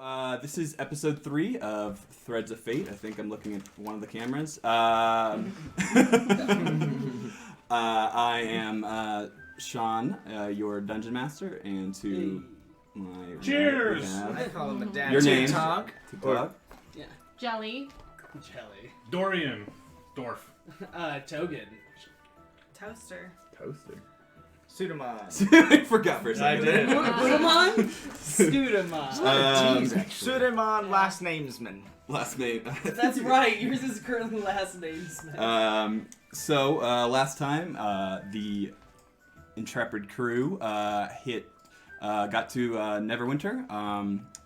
This is episode 3 of Threads of Fate. I think I'm looking at one of the cameras. I am Sean, your dungeon master, and to my cheers. I call him a dad. Your name? TikTok. Yeah. Jelly. Dorian. Dorf. Togen. Toaster. Sudamon. I forgot for a second. I did. Sudamon? Sudamon. Sudamon, last namesman. Last name. That's right. Yours is currently last namesman. So last time, the intrepid crew got to Neverwinter.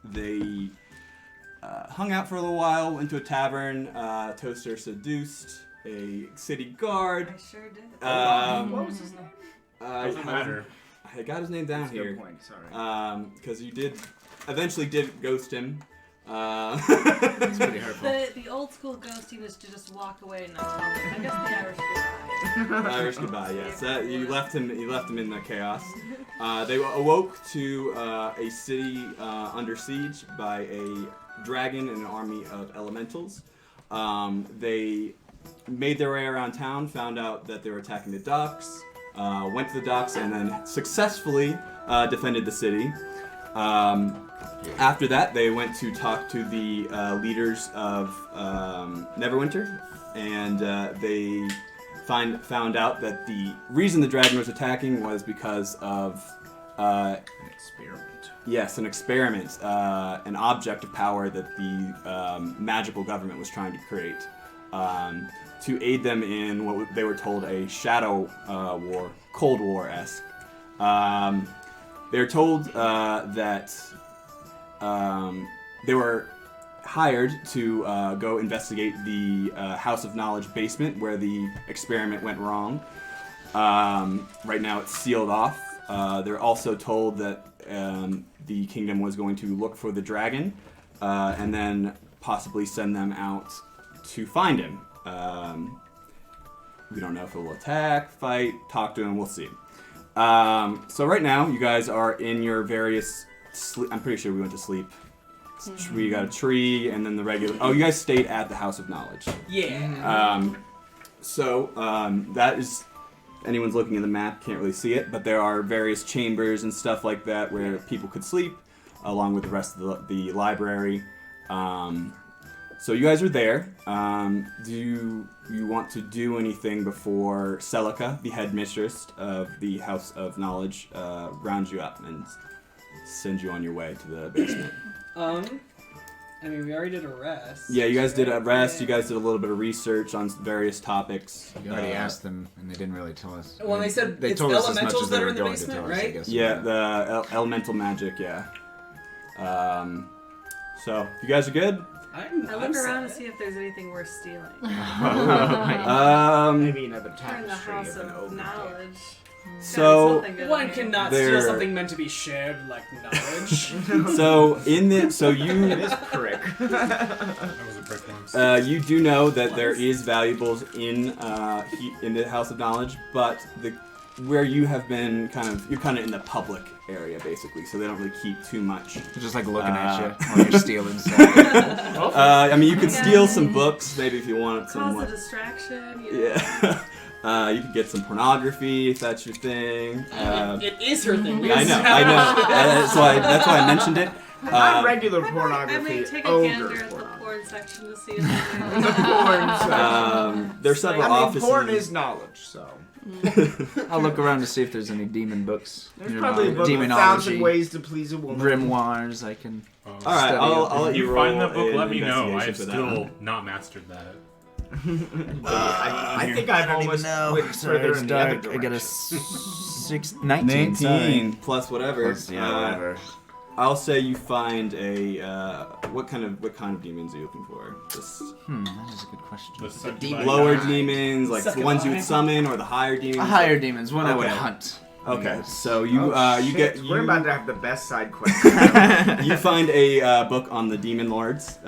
They hung out for a little while, went to a tavern. Toaster seduced a city guard. I sure did. What was his name? Doesn't matter. I got his name down That's a here. good point, sorry. Because you eventually did ghost him. It's pretty hurtful. The old school ghosty was to just walk away and not tell them. I guess the Irish goodbye. Irish goodbye, yes. You left him in the chaos. They awoke to a city under siege by a dragon and an army of elementals. They made their way around town, found out that they were attacking the docks, went to the docks, and then successfully defended the city. After that, they went to talk to the leaders of Neverwinter, and they found out that the reason the dragon was attacking was because of An experiment. yes, an experiment, an object of power that the magical government was trying to create to aid them in what they were told a shadow war, Cold War-esque. They were told that they were hired to go investigate the House of Knowledge basement where the experiment went wrong. Right now it's sealed off. They're also told that the kingdom was going to look for the dragon and then possibly send them out to find him. We don't know if it will attack, fight, talk to him, we'll see. So right now you guys are in your various I'm pretty sure we went to sleep. We got a tree and then the regular... Oh, you guys stayed at the House of Knowledge. Yeah. That is... Anyone's looking at the map can't really see it, but there are various chambers and stuff like that where people could sleep, along with the rest of the library. So you guys are there. Do you want to do anything before Celica, the headmistress of the House of Knowledge, rounds you up and sends you on your way to the basement? I mean, we already did a rest. Yeah, you guys did a rest. You guys did a little bit of research on various topics. We already asked them, and they didn't really tell us. Well, they said they it's told us as much elementals as they that are were in the going to basement, tell us, I right? guess. Yeah, the elemental magic, yeah. So, if you guys are good? I look around to see if there's anything worth stealing. Maybe another We're in the tapestry House of an of open Knowledge. So, One cannot They're- steal something meant to be shared, like knowledge. you It is prick. That was a brick once. you do know that there is valuables in the House of Knowledge, but where you have been you're kind of in the public area basically, so they don't really keep too much. They're just like looking at you while you're stealing stuff. I mean, you could steal some books maybe if you want some. Cause a distraction. You know? Yeah. You could get some pornography if that's your thing. It is her thing. I know. That's why I mentioned it. Not regular I pornography, might take a ogre gander at the pornography. porn section to see if there's The porn section. There's several I mean, offices. porn is knowledge, so. I'll look around to see if there's any demon books. There's You probably a know, book, demonology, 1,000 Ways to Please a Woman. grimoires. I can. All right, Study I'll up. let If you you roll find that book, an let me know. I have investigation for that still one. not mastered that. I think I've almost went further in the other direction. I got a 19. 19 plus whatever. Plus, yeah, whatever. I'll say you find a what kind of demons are you looking for? Just That is a good question. The succubi demon lower guy. demons, like the ones you would summon, or the higher demons? Higher demons, one I would Okay. hunt. Okay, so you Shit, you We're about to have the best side quest. you find a book on the demon lords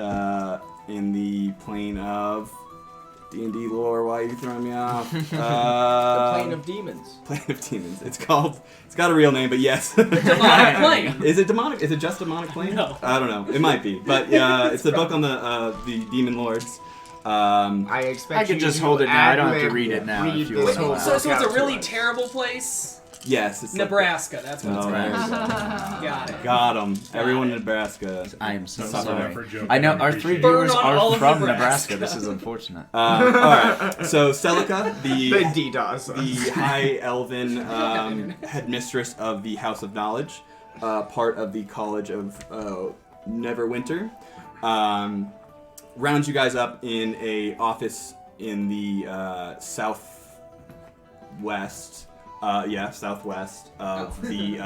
in the plane of D&D lore. Why are you throwing me off? The Plane of Demons. Plane of Demons. It's got a real name, but yes. Demonic Plane. Is it demonic? Is it just demonic plane? No. I don't know. It might be, but it's the book on the demon lords. I expect I could you just to hold it now. I don't have to ad-lib read it now read if you this want. whole So book it's a out to really us. terrible place. Yes, it's Nebraska. That's what it's Oh, called. nice. Got it. Got him. Everyone in Nebraska. I am so That's not sorry. for joke. I know don't our 3 appreciate it. viewers Burn on all are of from Nebraska. Nebraska. This is unfortunate. All right. So Celica, The the DDoS. high elven headmistress of the House of Knowledge, part of the College of Neverwinter, rounds you guys up in a office in the southwest. Southwest of the.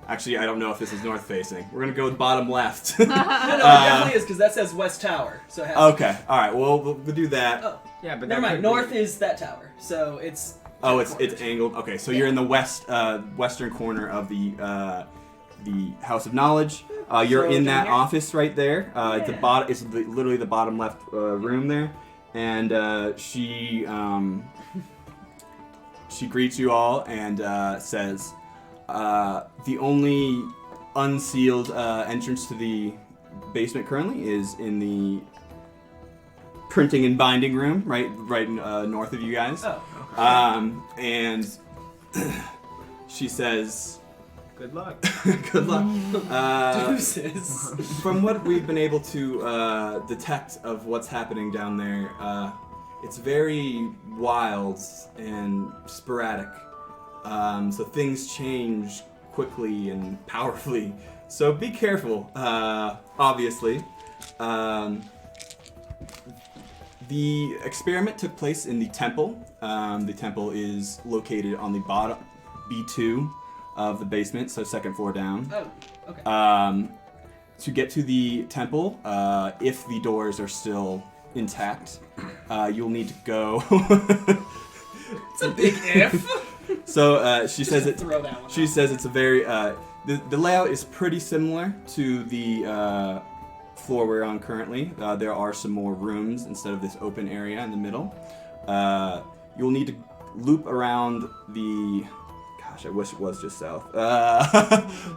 Actually, I don't know if this is north facing. We're gonna go with bottom left. No, it definitely is because that says West Tower. So it has Okay. All right. Well, we'll do that. Oh, Yeah, but never that mind. could North be- is that tower. So it's. Oh, it's angled. Okay, so you're in the western corner of the House of Knowledge. You're So in down that here? office right there. It's the Yeah. bottom. It's literally the bottom left room there, and she greets you all and says, "The only unsealed entrance to the basement currently is in the printing and binding room, right north of you guys." Oh. And she says, Good luck. "Good luck." Deuces. From what we've been able to detect of what's happening down there, it's very wild and sporadic. So things change quickly and powerfully. So be careful, obviously. The experiment took place in the temple. The temple is located on the bottom, B2 of the basement, so second floor down. Oh. Okay. To get to the temple, if the doors are still intact, you'll need to go. It's a big if. So she says it. Throw that one. She says it's a very. The layout is pretty similar to the floor we're on currently. There are some more rooms instead of this open area in the middle. You'll need to loop around the. Gosh, I wish it was just south.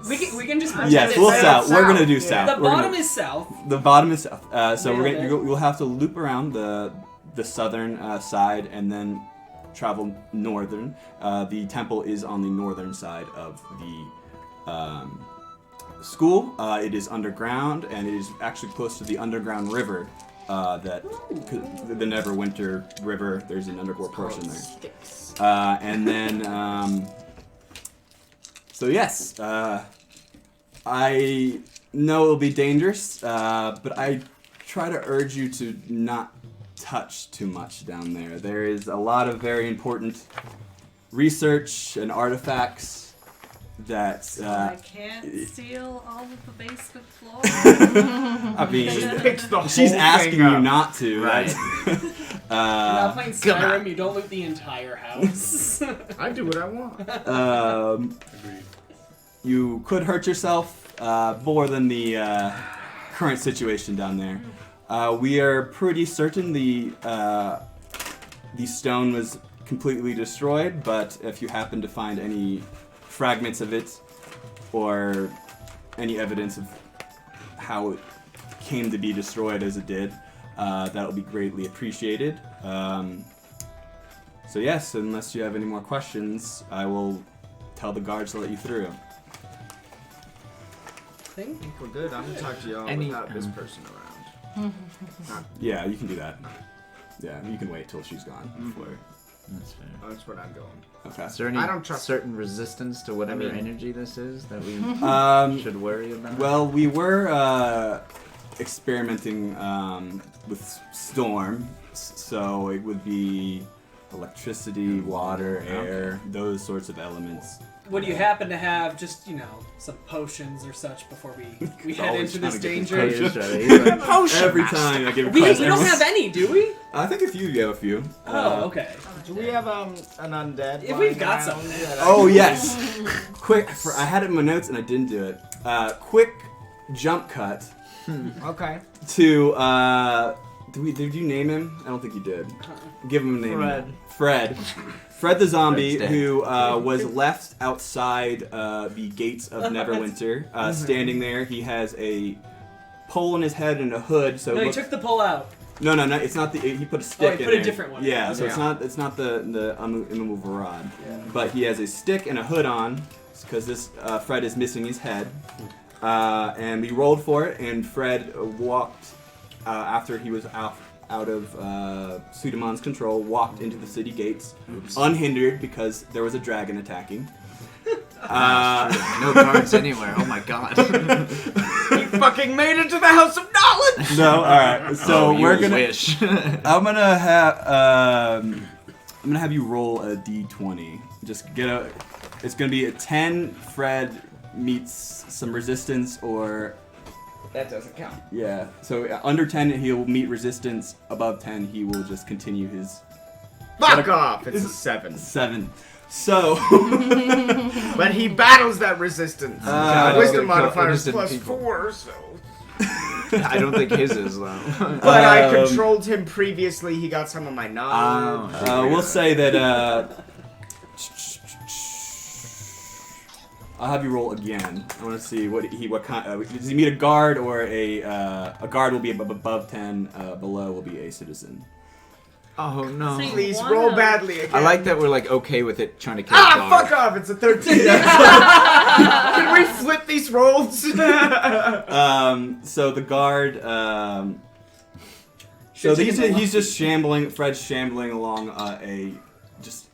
We can just pretend Yes, it's we'll south. south. We're gonna do Yeah. south. The We're bottom gonna- is south. The bottom is south. So Nailed it. you'll have to loop around the southern side and then travel northern. The temple is on the northern side of the school. It is underground, and it is actually close to the underground river. The Neverwinter River. There's an underwater portion there. And then, so yes, I know it'll be dangerous, but I try to urge you to not touch too much down there. There is a lot of very important research and artifacts that. I can't steal all of the basement floor. I mean, Picks the she's whole asking thing you up. not to, right? You're not playing Skyrim. You don't loot the entire house. I do what I want. Agreed. You could hurt yourself more than the current situation down there. We are pretty certain the stone was completely destroyed, but if you happen to find any fragments of it or any evidence of how it came to be destroyed as it did, that will be greatly appreciated. So yes, unless you have any more questions, I will tell the guards to let you through. I think we're good. I'm gonna talk to y'all without this person around. Yeah, you can do that. Yeah, you can wait till she's gone before. That's fair. That's what I'm going. Okay. Is there any I don't trust- certain resistance to whatever I mean- energy this is that we should worry about? Well, we were experimenting with storm, so it would be electricity, water, air, those sorts of elements. Would you happen to have just, some potions or such before we head Always into this trying to get danger? the Potions, right? He's like, Potion Every master. time I give a We question. don't have any, do we? I think a few. You have a few. Oh, okay. Do we have an undead? If we've lying got around something. that I Oh can- yes. Quick. I had it in my notes and I didn't do it. Quick jump cut Okay. to Did you name him? I don't think you did. Give him a name. Fred. Fred the zombie, who was left outside the gates of Neverwinter, standing there. He has a pole in his head and a hood. So no, he took the pole out. No, it's not the. He put a stick in he there. put a different one. Yeah, so it's not the immovable rod, but he has a stick and a hood on because this Fred is missing his head, and we rolled for it, and Fred walked after he was out of Sudamon's control, walked into the city gates, unhindered because there was a dragon attacking. No guards anywhere. Oh my god. He fucking made it to the House of Knowledge! No, alright. So we're gonna wish. I'm gonna have you roll a d20. Just it's gonna be a 10, Fred meets some resistance, or That doesn't count. yeah. So under 10 he'll meet resistance, above 10 he will just continue his Fuck off! It's a 7. 7. So But he battles that resistance. Wisdom modifier is innocent people. +4, so... I don't think his is though. But I controlled him previously, he got some of my knowledge. we'll say that I'll have you roll again. I want to see what kind. Does he meet a guard, or a guard will be above 10, below will be a citizen. Oh no. See, Please one roll of- badly again. I like that we're like okay with it trying to kill a guard. Fuck off! It's a 13. Can we flip these rolls? So the guard. So he's just shambling. Fred's shambling along a just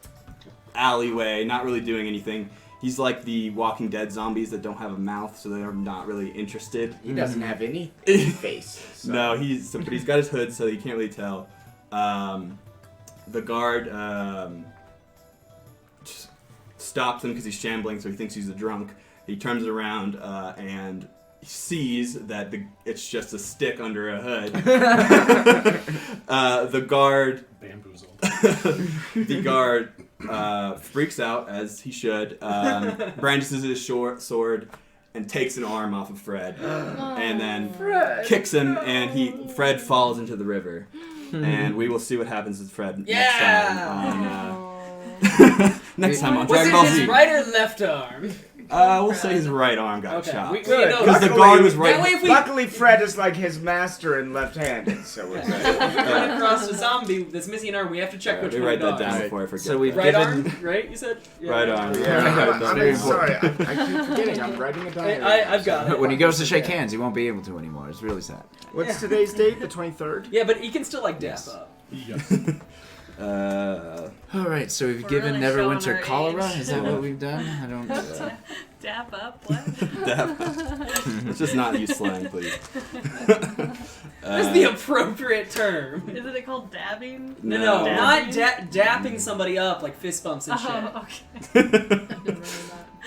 alleyway, not really doing anything. He's like the Walking Dead zombies that don't have a mouth, so they're not really interested. He doesn't have any face. So. No, but he's got his hood, so you can't really tell. The guard just stops him because he's shambling, so he thinks he's a drunk. He turns around and sees that it's just a stick under a hood. The guard Bamboozled. the guard freaks out, as he should, brandishes his short sword and takes an arm off of Fred, and then kicks him, and Fred falls into the river. And we will see what happens with Fred next time on Was Dragon it Ball his Z. right or left arm? We'll say his right arm got Okay. chopped. Good. Because the guard was right. That way if we Luckily, Fred is like his master and left-handed, so we're good. run across a zombie that's missing an arm, we have to check which we one write it that does. down before I forget. So we've that. Right given- arm, right? You said? Yeah. Right arm. Yeah, That's I'm very sorry. important. I keep forgetting. I'm writing it down. I've got it. When he goes to shake hands, he won't be able to anymore. It's really sad. What's today's date? The 23rd? Yeah, but he can still like dap Yes. up. Yes. All right, so we've We're given really showing Neverwinter our cholera. age. Is that what we've done? I don't. Dap up? What? Let's just not use slang, please. What's the appropriate term? Isn't it called dabbing? No, No. not dapping somebody up like fist bumps and shit. Oh, okay.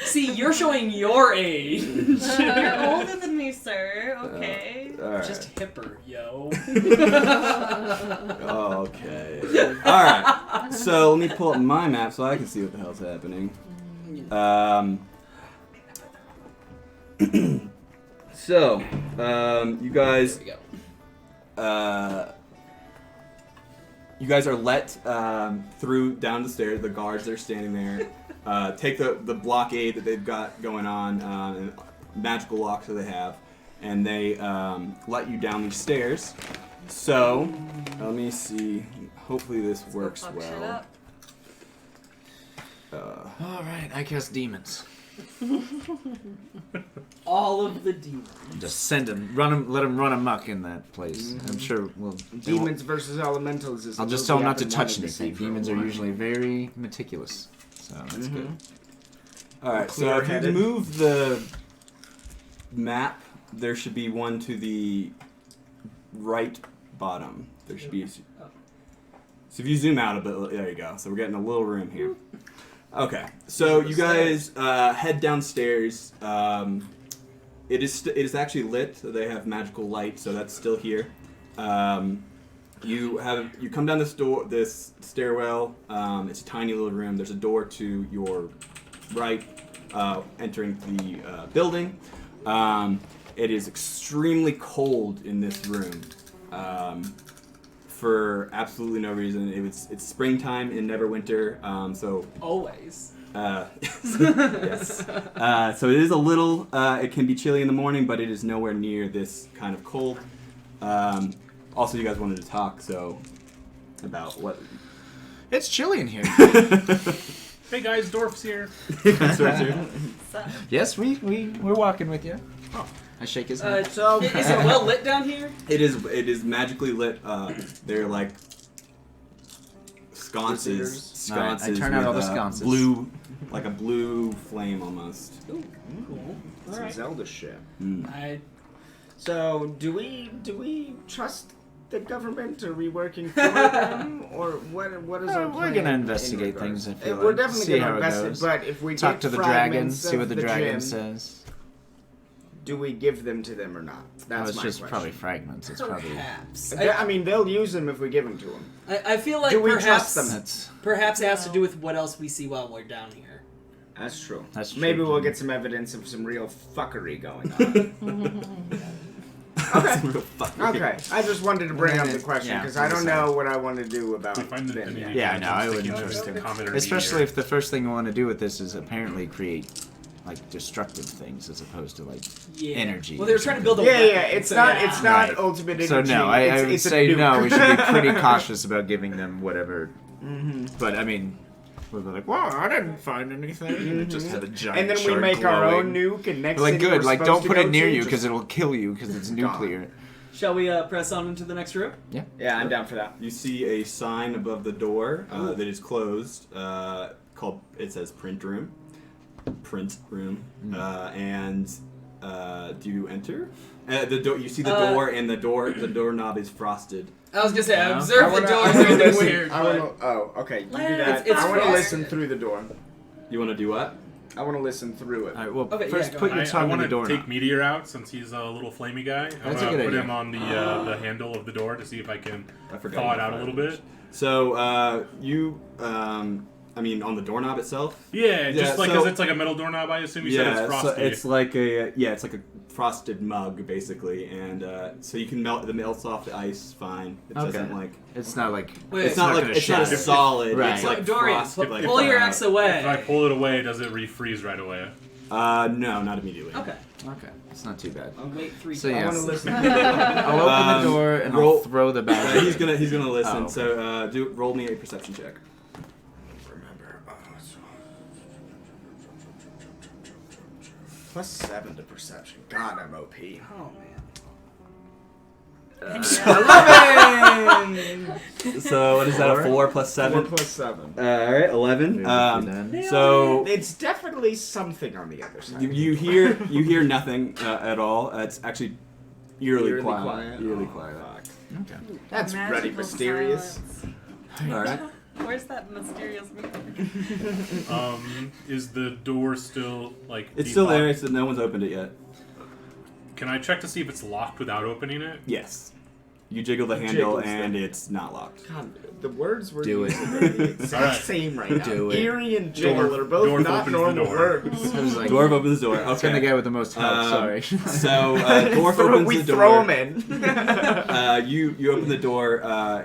See, you're showing your age. You're older than me, sir. Okay. Alright. Just hipper, yo. Okay. Alright. So let me pull up my map so I can see what the hell's happening. You guys. There we go. You guys are let through down the stairs. The guards that are standing there take the blockade that they've got going on, and magical locks that they have, and they let you down these stairs. So let me see. Hopefully this works Fuck shit well. up. All right, I cast demons. All of the demons. Just send them, run them, let them run amok in that place. I'm sure we'll. Demons versus elementals is. I'll a just tell them movie not to I've been touch wanting anything. see for a Demons are while. usually very meticulous, so that's good. Alright, so if you Clear-headed. move the map, there should be one to the right bottom. There should be. So if you zoom out a bit, there you go. So we're getting a little room here. Okay, so you guys head downstairs. It is actually lit. So they have magical light, so that's still here. You come down this stairwell. It's a tiny little room. There's a door to your right, entering the building. It is extremely cold in this room. for absolutely no reason. It's springtime in Neverwinter, so Always. yes. So it is a little. It can be chilly in the morning, but it is nowhere near this kind of cold. Also, you guys wanted to talk, so about what? It's chilly in here. Hey guys, Dorf's here. Yes, we're walking with you. Oh, I shake his hand. Is it well lit down here? It is magically lit. They're like sconces. Alright, I turn out with, all the sconces. Blue, like a blue flame almost. Ooh, cool. Some Alright. Zelda shit. So, do we trust the government? Are we working for them, or what is our plan? We're gonna investigate in things. I regards? feel We're like. definitely See gonna how it investigate. goes. But if we Talk get to the dragon. fragments See what of the the dragon gem, says. do we give them to them or not? That's It's my just question. probably fragments. It's probably. perhaps. I mean, they'll use them if we give them to them. I feel like Do we perhaps trust them? perhaps it has to do with what else we see while we're down here. That's true. That's true. Maybe we'll get some evidence of some real fuckery going on. Okay. I just wanted to bring up the question Yeah, because I don't know what I want to do about We find them the yet. Yeah, no, I wouldn't just trust a it. comet or Especially meteor. if the first thing you want to do with this is apparently create like destructive things as opposed to like Yeah. energy. Well, they or were trying to something. build a Yeah, weapon, it's so not. yeah. It's not Right. ultimate energy. So no, I would it's a say nuke. no. We should be pretty cautious about giving them whatever. Mm-hmm. But I mean, we'll be like, "Well, I didn't find anything." And it just had a giant. And then we shard make our own glowing. nuke, and next Like city good, we're like supposed don't to put go it near to you just- because it'll kill you because it's nuclear. Shall we press on into the next room? Yeah, I'm down for that. You see a sign above the door that is closed. Called it says print room. Print room. And do you enter? The door. You see the door, and the doorknob is frosted. I was gonna say, I No. observed the door is wanna anything listen- weird. I but- wanna, oh, okay. You do It's- that. it's I want to frosted. listen through the door. You want to do what? I want to listen through it. All right. Well, Okay, first yeah, go put ahead. your I tongue in want the to door. take Meteor out since he's a little flamey guy. I'm That's a gonna good put idea. him on the handle of the door to see if I can I forgot. thaw it about out a little bit. So you, I mean, on the doorknob itself. Yeah, just Yeah, because so- it's like a metal doorknob, I assume you said it's So frosty. it's like it's like a frosted mug basically, and so you can melts off the ice fine. It Okay. doesn't like. It's not like. Wait, It's not like gonna it's not a shatter. solid. Right. It's like Dorian, frosted. Like pull your axe away. If I pull it away, does it refreeze right away? No, not immediately. Okay. Okay, it's not too bad. I'll wait 3 So, I yeah. want to listen. I'll open the door and roll- I'll throw the bag. He's gonna listen. Oh, okay. So roll me a perception check. Remember. +7 to perception. God, I'm OP. Oh man. 11. So what is that? A 4 plus 7. 4 + 7. All right, 11. So It's definitely something on the other side. you hear nothing at all. It's actually eerily Eerily quiet. quiet. Eerily Oh, quiet. Okay. That's Magical pretty mysterious. silence. All right. Where's that mysterious music? Is the door still like? It's still there. delocked? No one's opened it yet. Can I check to see if it's locked without opening it? Yes. You jiggle the handle jiggles and the- it's not locked. God, the words we're Do it. using are the exact Alright. same right now. Do it. Eerie and jiggle Dwarf- are both Dwarf not opens the normal door. words. I was like, Dwarf opens the door. it's the Okay. guy with the most health. Sorry. So Dwarf opens we the door. throw them in. You open the door.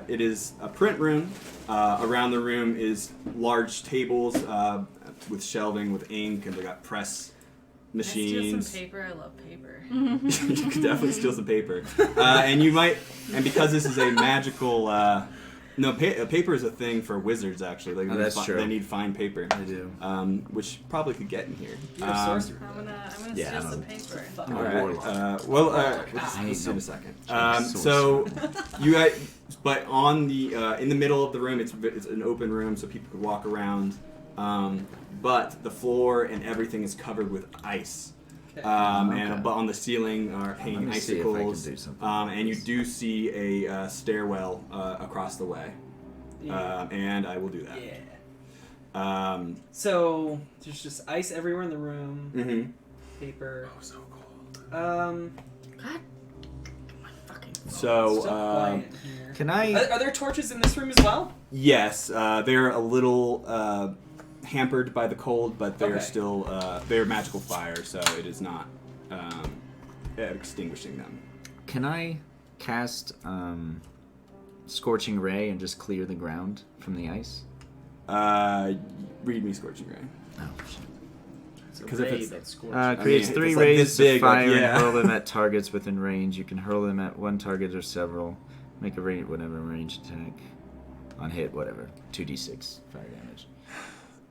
It is a print room. Around the room is large tables with shelving with ink, and they got press Can I steal machines. some paper? I love paper. You could definitely steal some paper. And you might, and because this is a magical. Paper is a thing for wizards actually. Like, Oh, that's true. They need fine paper. I do. Which probably could get in here. You're a sorcerer. I'm gonna Yeah, steal I'm some a- paper. Fuck. All right. Warlock. Let's see in a second. Sorcerer. So you guys, but on the in the middle of the room, it's an open room, so people could walk around. But the floor and everything is covered with ice. Okay. And but on the ceiling are Let hanging me see if I can icicles. do something. And you do see a stairwell across the way. Yeah. And I will do that. Yeah. So there's just ice everywhere in the room. Mm-hmm. Paper. Oh, so cold. God. My fucking So Still quiet here. Can I? Are there torches in this room as well? yes, they're a little hampered by the cold, but they're Okay. still they're magical fire, so it is not extinguishing them. Can I cast Scorching Ray and just clear the ground from the ice? Read me Scorching Ray. Oh, shit. It's a 'Cause if ray it's- that scorches. Creates if 3 it's like rays this of big, like, fire yeah. and hurl them at targets within range. You can hurl them at one target or several. Make a range, whatever range attack. On hit, whatever. 2d6 fire damage.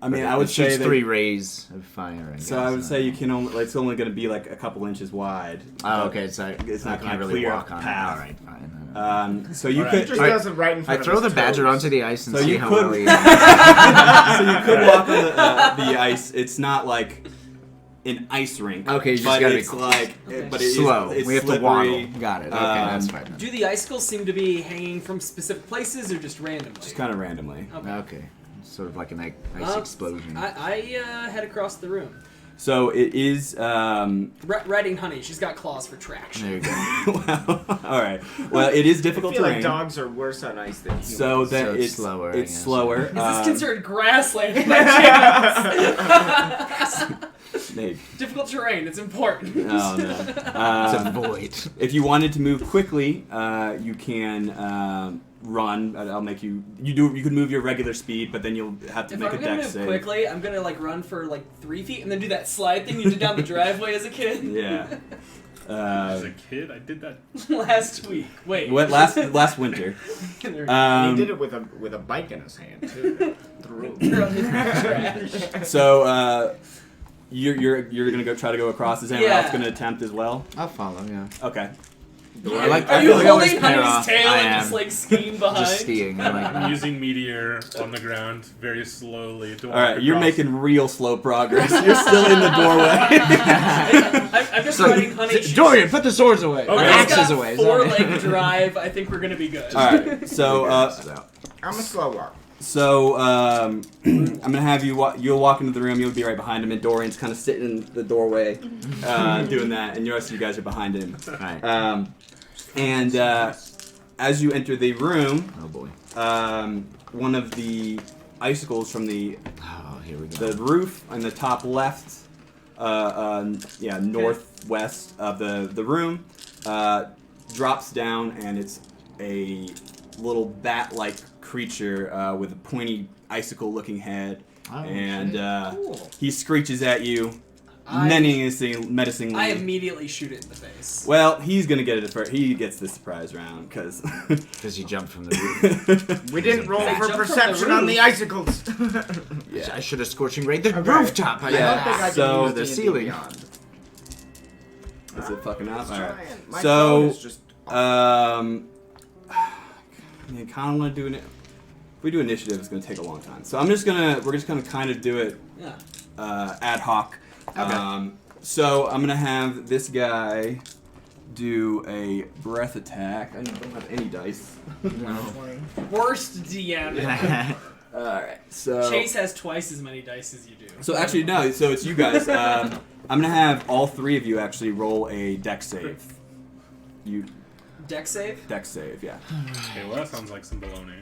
I mean, But I would it shoots say that, 3 rays of fire. So I would say you can only. Like, it's only going to be like a couple inches wide. Oh, okay. So It's I not can't gonna really clear walk a on path. it. All right, fine. So you Alright. He could. just Alright. does it right in front I of throw his the badger toes. onto the ice and So see you how could- well he. So you could walk on the ice. It's not like an ice rink. Okay, you just but gotta be it's cool. like, Okay. but it is- Slow. it's We have to slippery. waddle. Got it. Okay, that's fine. Do the icicles seem to be hanging from specific places or just randomly? Just kind of randomly. Okay. Okay. Sort of like an ice explosion. I head across the room. So it is. Riding Honey, she's got claws for traction. There you go. Well, all right. Well, it is I difficult feel terrain. like dogs are worse on ice than humans. So that So it's it's slower, I It's guess. slower. Is this considered grassland by chance? Maybe. Difficult terrain, it's important. Oh no. It's a void. If you wanted to move quickly, you can run. I'll make you. You could move your regular speed, but then you'll have to If make I'm a gonna dex move save. quickly, I'm gonna like run for like 3 feet and then do that slide thing you did down the driveway as a kid. Yeah. As a kid, I did that. Last week. Wait. What last winter? And he did it with a bike in his hand too. Through. Trash. So you're gonna go try to go across. Is anyone Yeah. else gonna attempt as well? I'll follow, yeah. Okay. I like- Are I you feel like I always holding pair Honey's off. tail I and just am. like skiing behind? Just skiing. I like I'm that. using meteor on the ground very slowly. To All right. walk You're across. making real slow progress. You're still in the doorway. I'm just So, riding Honey. Dorian, put the swords away. Okay. The Honey's axes got away. 4-leg drive. I think we're gonna be good. All right. So I'm a slow walk. I'm gonna have you. You'll walk into the room. You'll be right behind him, and Dorian's kind of sitting in the doorway, doing that, and the rest of you guys are behind him. Alright. And as you enter the room, Oh boy. one of the icicles from the Oh, here we go. roof on the top left, northwest of the room, drops down, and it's a little bat-like creature with a pointy icicle-looking head, Oh, and Cool. he screeches at you, I menacingly. immediately shoot it in the face. Well, he's gonna get it first. He gets the surprise round because Because you jumped from the roof. We didn't roll Hey, for jump from perception the on roof. the icicles. I should have scorching ray the Okay. rooftop. I Yeah. don't think I can So- use The D&D ceiling. Beyond. Is it fucking up? All right. My So, phone is just I kind of want to do it. If we do initiative, it's gonna take a long time. So we're just gonna kind of do it Yeah. ad hoc. So I'm gonna have this guy do a breath attack. I don't have any dice. Worst DM. All right. So Chase has twice as many dice as you do. So actually no. So it's you guys. I'm gonna have all three of you actually roll a dex save. You Deck save? dex save, yeah. Okay, well that sounds like some baloney.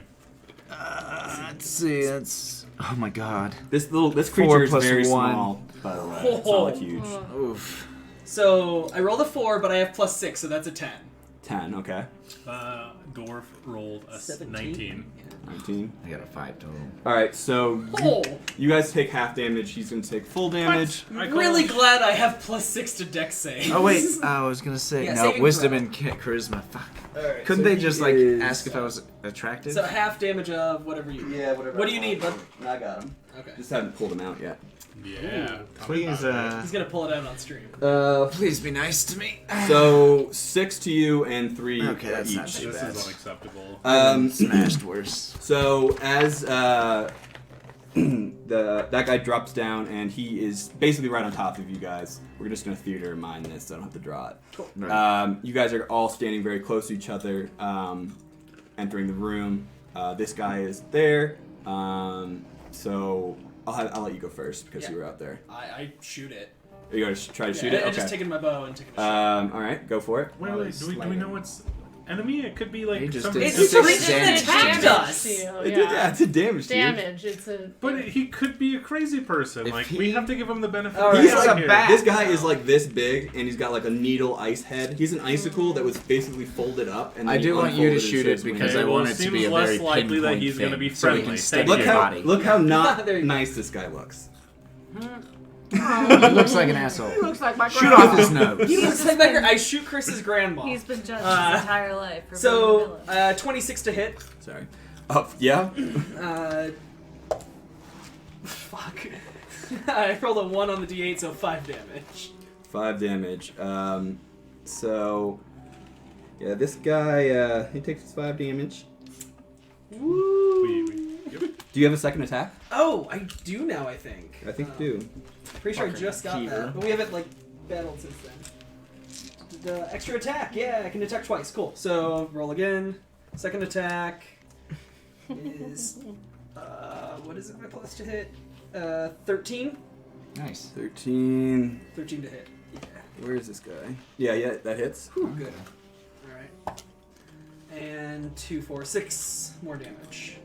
Let's see. That's. Oh my god. This creature 4 is plus very 1. small, by the way. It's not like huge. Oof. So I rolled a 4, but I have +6, so that's a 10. 10. Okay. Dwarf rolled a 17? 19. 19. I got a 5 total. All right. So Oh! you guys take half damage. He's gonna take full damage. I'm really glad I have +6 to deck save. Oh wait, I was gonna say Yeah, no. saving Wisdom throw. and charisma. Fuck. Alright, Couldn't so they he just like is- ask if I was attractive? So half damage of whatever you. Yeah, whatever. What do you need, bud? I got him. Okay. Just haven't pulled him out yet. Yeah. tell me Please, about it. He's gonna pull it out on stream. please be nice to me. So 6 to you and 3 Okay, that's not each. too This bad. is unacceptable. Smashed worse. So as that guy drops down and he is basically right on top of you guys. We're just gonna theater mine this, so I don't have to draw it. Right. You guys are all standing very close to each other, entering the room. This guy is there, so I'll let you go first because you were out there. I shoot it. Are you gonna try to shoot Yeah, it? I Okay. just taking my bow and taking a shot. All right, go for it. Wait, do we know what's enemy. It could be like He just some. did It's six just damage. attacked us. It did damage to you. Damage. It's a. But he could be a crazy person. If Like he- we have to give him the benefit. All of right. the He's doubt like here. bat. This guy is like this big, and he's got like a needle ice head. He's an icicle that was basically folded up. And then I he do want you to unfolded shoot into it his because wings. I well, want it it to seems be a less very likely that pinpoint he's gonna thing, be so we friendly. can Thank stick Look to you. your how body. look how not There you go. nice this guy looks. He looks like an asshole. He looks like my Shoot grandma. off his nose. He looks like I shoot Chris's grandma. He's been judged Uh, his entire life for being a So, villain. 26 to hit. Sorry. Yeah. Fuck. I rolled a 1 on the d8, so 5 damage. 5 damage. So yeah, this guy he takes 5 damage. Woo! Yep. Do you have a second attack? Oh, I do now, I think. I think you do. Pretty sure I Fucking just got cheater. that. But we haven't, like, battled since then. The extra attack. Yeah, I can attack twice. Cool. So, roll again. Second attack is... what is it my plus to hit? 13? Nice. 13. 13 to hit. Yeah. Where is this guy? Yeah, that hits. Whew, good. Alright. And 2, 4, 6 more damage.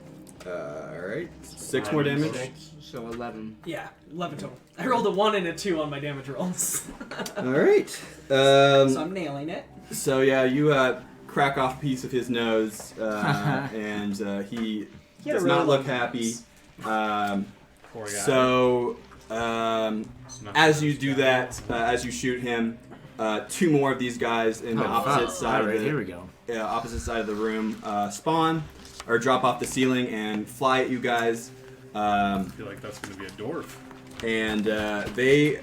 Alright. 6 more damage. 6, so 11. Yeah, 11 total. I rolled a 1 and a 2 on my damage rolls. Alright. So I'm nailing it. So yeah, you crack off a piece of his nose, and he He had does a not really look long happy. nose. Poor guy. So It's not as the you best do guy. that, as you shoot him, 2 more of these guys in the opposite side Alright, of the here we go. opposite side of the room spawn or drop off the ceiling and fly at you guys. I feel like that's going to be a dwarf. And they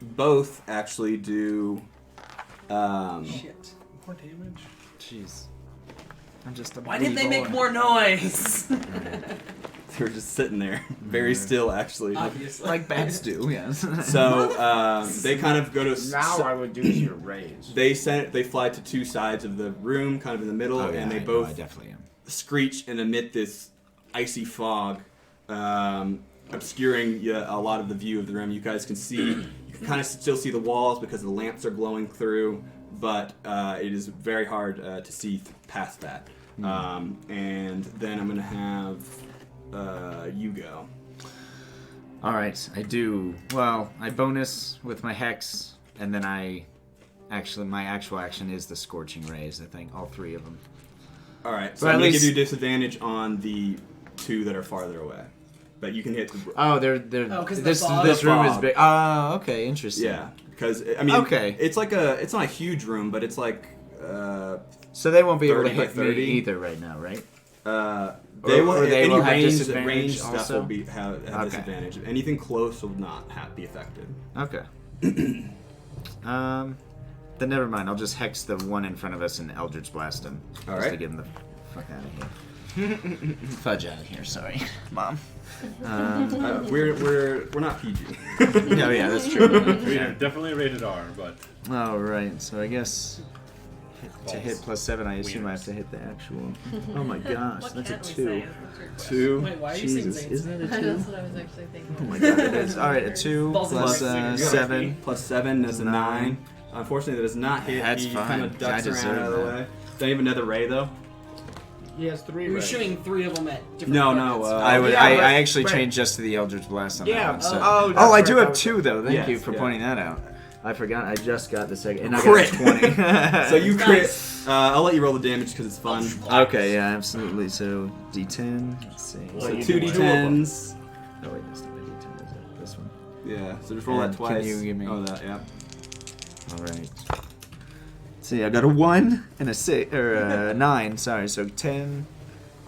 both actually do. Shit. More damage. Jeez. I'm just a Why didn't they wee make boy. more noise? They're just sitting there, very still, actually. Obviously. Like bats do, yes. So they kind of go to. Now I would use your raise. They fly to 2 sides of the room, kind of in the middle, Oh, yeah, and they I know, both I definitely am. screech and emit this icy fog, obscuring a lot of the view of the room. You guys can see, you can kind of still see the walls because the lamps are glowing through, but it is very hard to see past that. And then I'm gonna have you go. Alright, I do. Well, I bonus with my hex, and then my actual action is the Scorching Rays, I think. All 3 of them. All right, so But I'm at gonna least- give you disadvantage on the 2 that are farther away, but you can hit. Oh, they're 'cause the this fog? this The room is fog. big. Oh, okay, interesting. Yeah, because I mean, Okay. it's like it's not a huge room, but it's like So they won't be able to 30 by hit me 30. either right now, right? they will. or they Any will have range disadvantage stuff also? will have Okay. disadvantage. Anything close will not be affected. Okay. Then never mind. I'll just hex the one in front of us and Eldritch Blast him. All just right. to get him the fuck out of here. Fudge out of here. Sorry, Mom. We're not PG. No, yeah, that's true. We are definitely rated R, but All right. So I guess to hit False. +7, I assume I have to hit the actual. Oh my gosh, What that's a can't we 2. say is the trick question. 2. Wait, why are you saying Jesus, Zane's isn't name? it a 2? That's what I was actually thinking. Oh my god, it is. All right, a 2 Balls in plus the right 7. Plus 7 is a 9. Unfortunately, that does not hit. That's he fine. kind of ducks I around deserve out of the that. way. Don't even another ray though. He has 3 We were rays. shooting 3 of them at different No, targets. no, I actually right. changed just to the Eldritch Blast on Yeah, that one. So. oh, that's I right, do that have was 2 though. Thank Yes, you for yeah. pointing that out. I forgot. I just got the second, and I Crit. got a 20. So you crit. Nice. I'll let you roll the damage because it's fun. Okay, yeah, absolutely. So D10. Let's see. Well, So you 2 do d10s. Oh wait, that's not my D10. Is it this one? Yeah. So just roll And that can twice. you give me- Oh, that. Yeah. All right. See, I got a 1 and a 6 or a 9. Sorry, so 10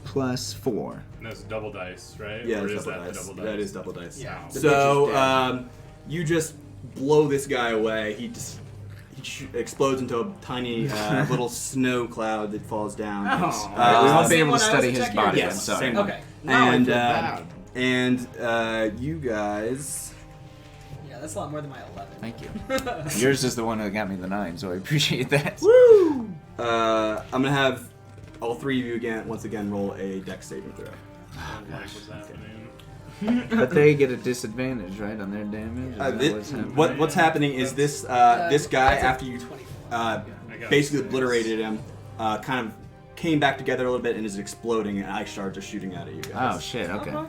plus 4. and that's double dice, right? Yeah, or it's is double that dice. double dice? That is double dice. Yeah. The bitch So is dead. you just blow this guy away. He explodes into a tiny little snow cloud that falls down. Oh. we won't be Same able to one I study was his attacking? body. Yes, I'm sorry. same one. Okay. Now I And feel bad. you guys. Yeah, that's a lot more than my 11. Thank you. Yours is the one that got me the 9, so I appreciate that. Woo! I'm gonna have all 3 of you once again roll a dex saving throw. I don't like what's happening. But they get a disadvantage, right, on their damage? Is that what's happening? What's happening is this this guy That's a after you 24. I got basically 6. obliterated him. Kind of came back together a little bit and is exploding, and ice shards are shooting out at you guys. Oh shit. Okay. Uh-huh.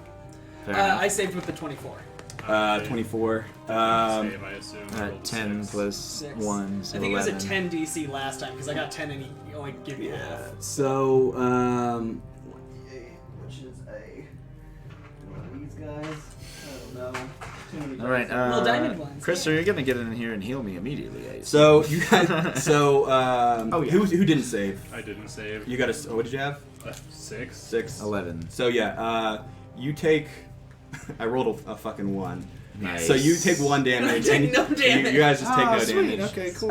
Fair enough. I saved with the 24. 24. Save, I assume. I rolled 10 6. plus 6. 1, so I think 11. it was a 10 DC last time because I got 10 and he only gave me half. So, 1d8, which is one of these guys. I don't know. Too many All right, dice. Little diamond ones. Chris, you're gonna get in here and heal me immediately. I assume. So you guys. So Oh, yeah. who didn't save? I didn't save. You got a. What did you have? 6. 6. 11. So yeah. You take. I rolled a fucking 1. Nice. So you take 1 damage. take and no damage. You guys just take no sweet. damage. Okay, cool.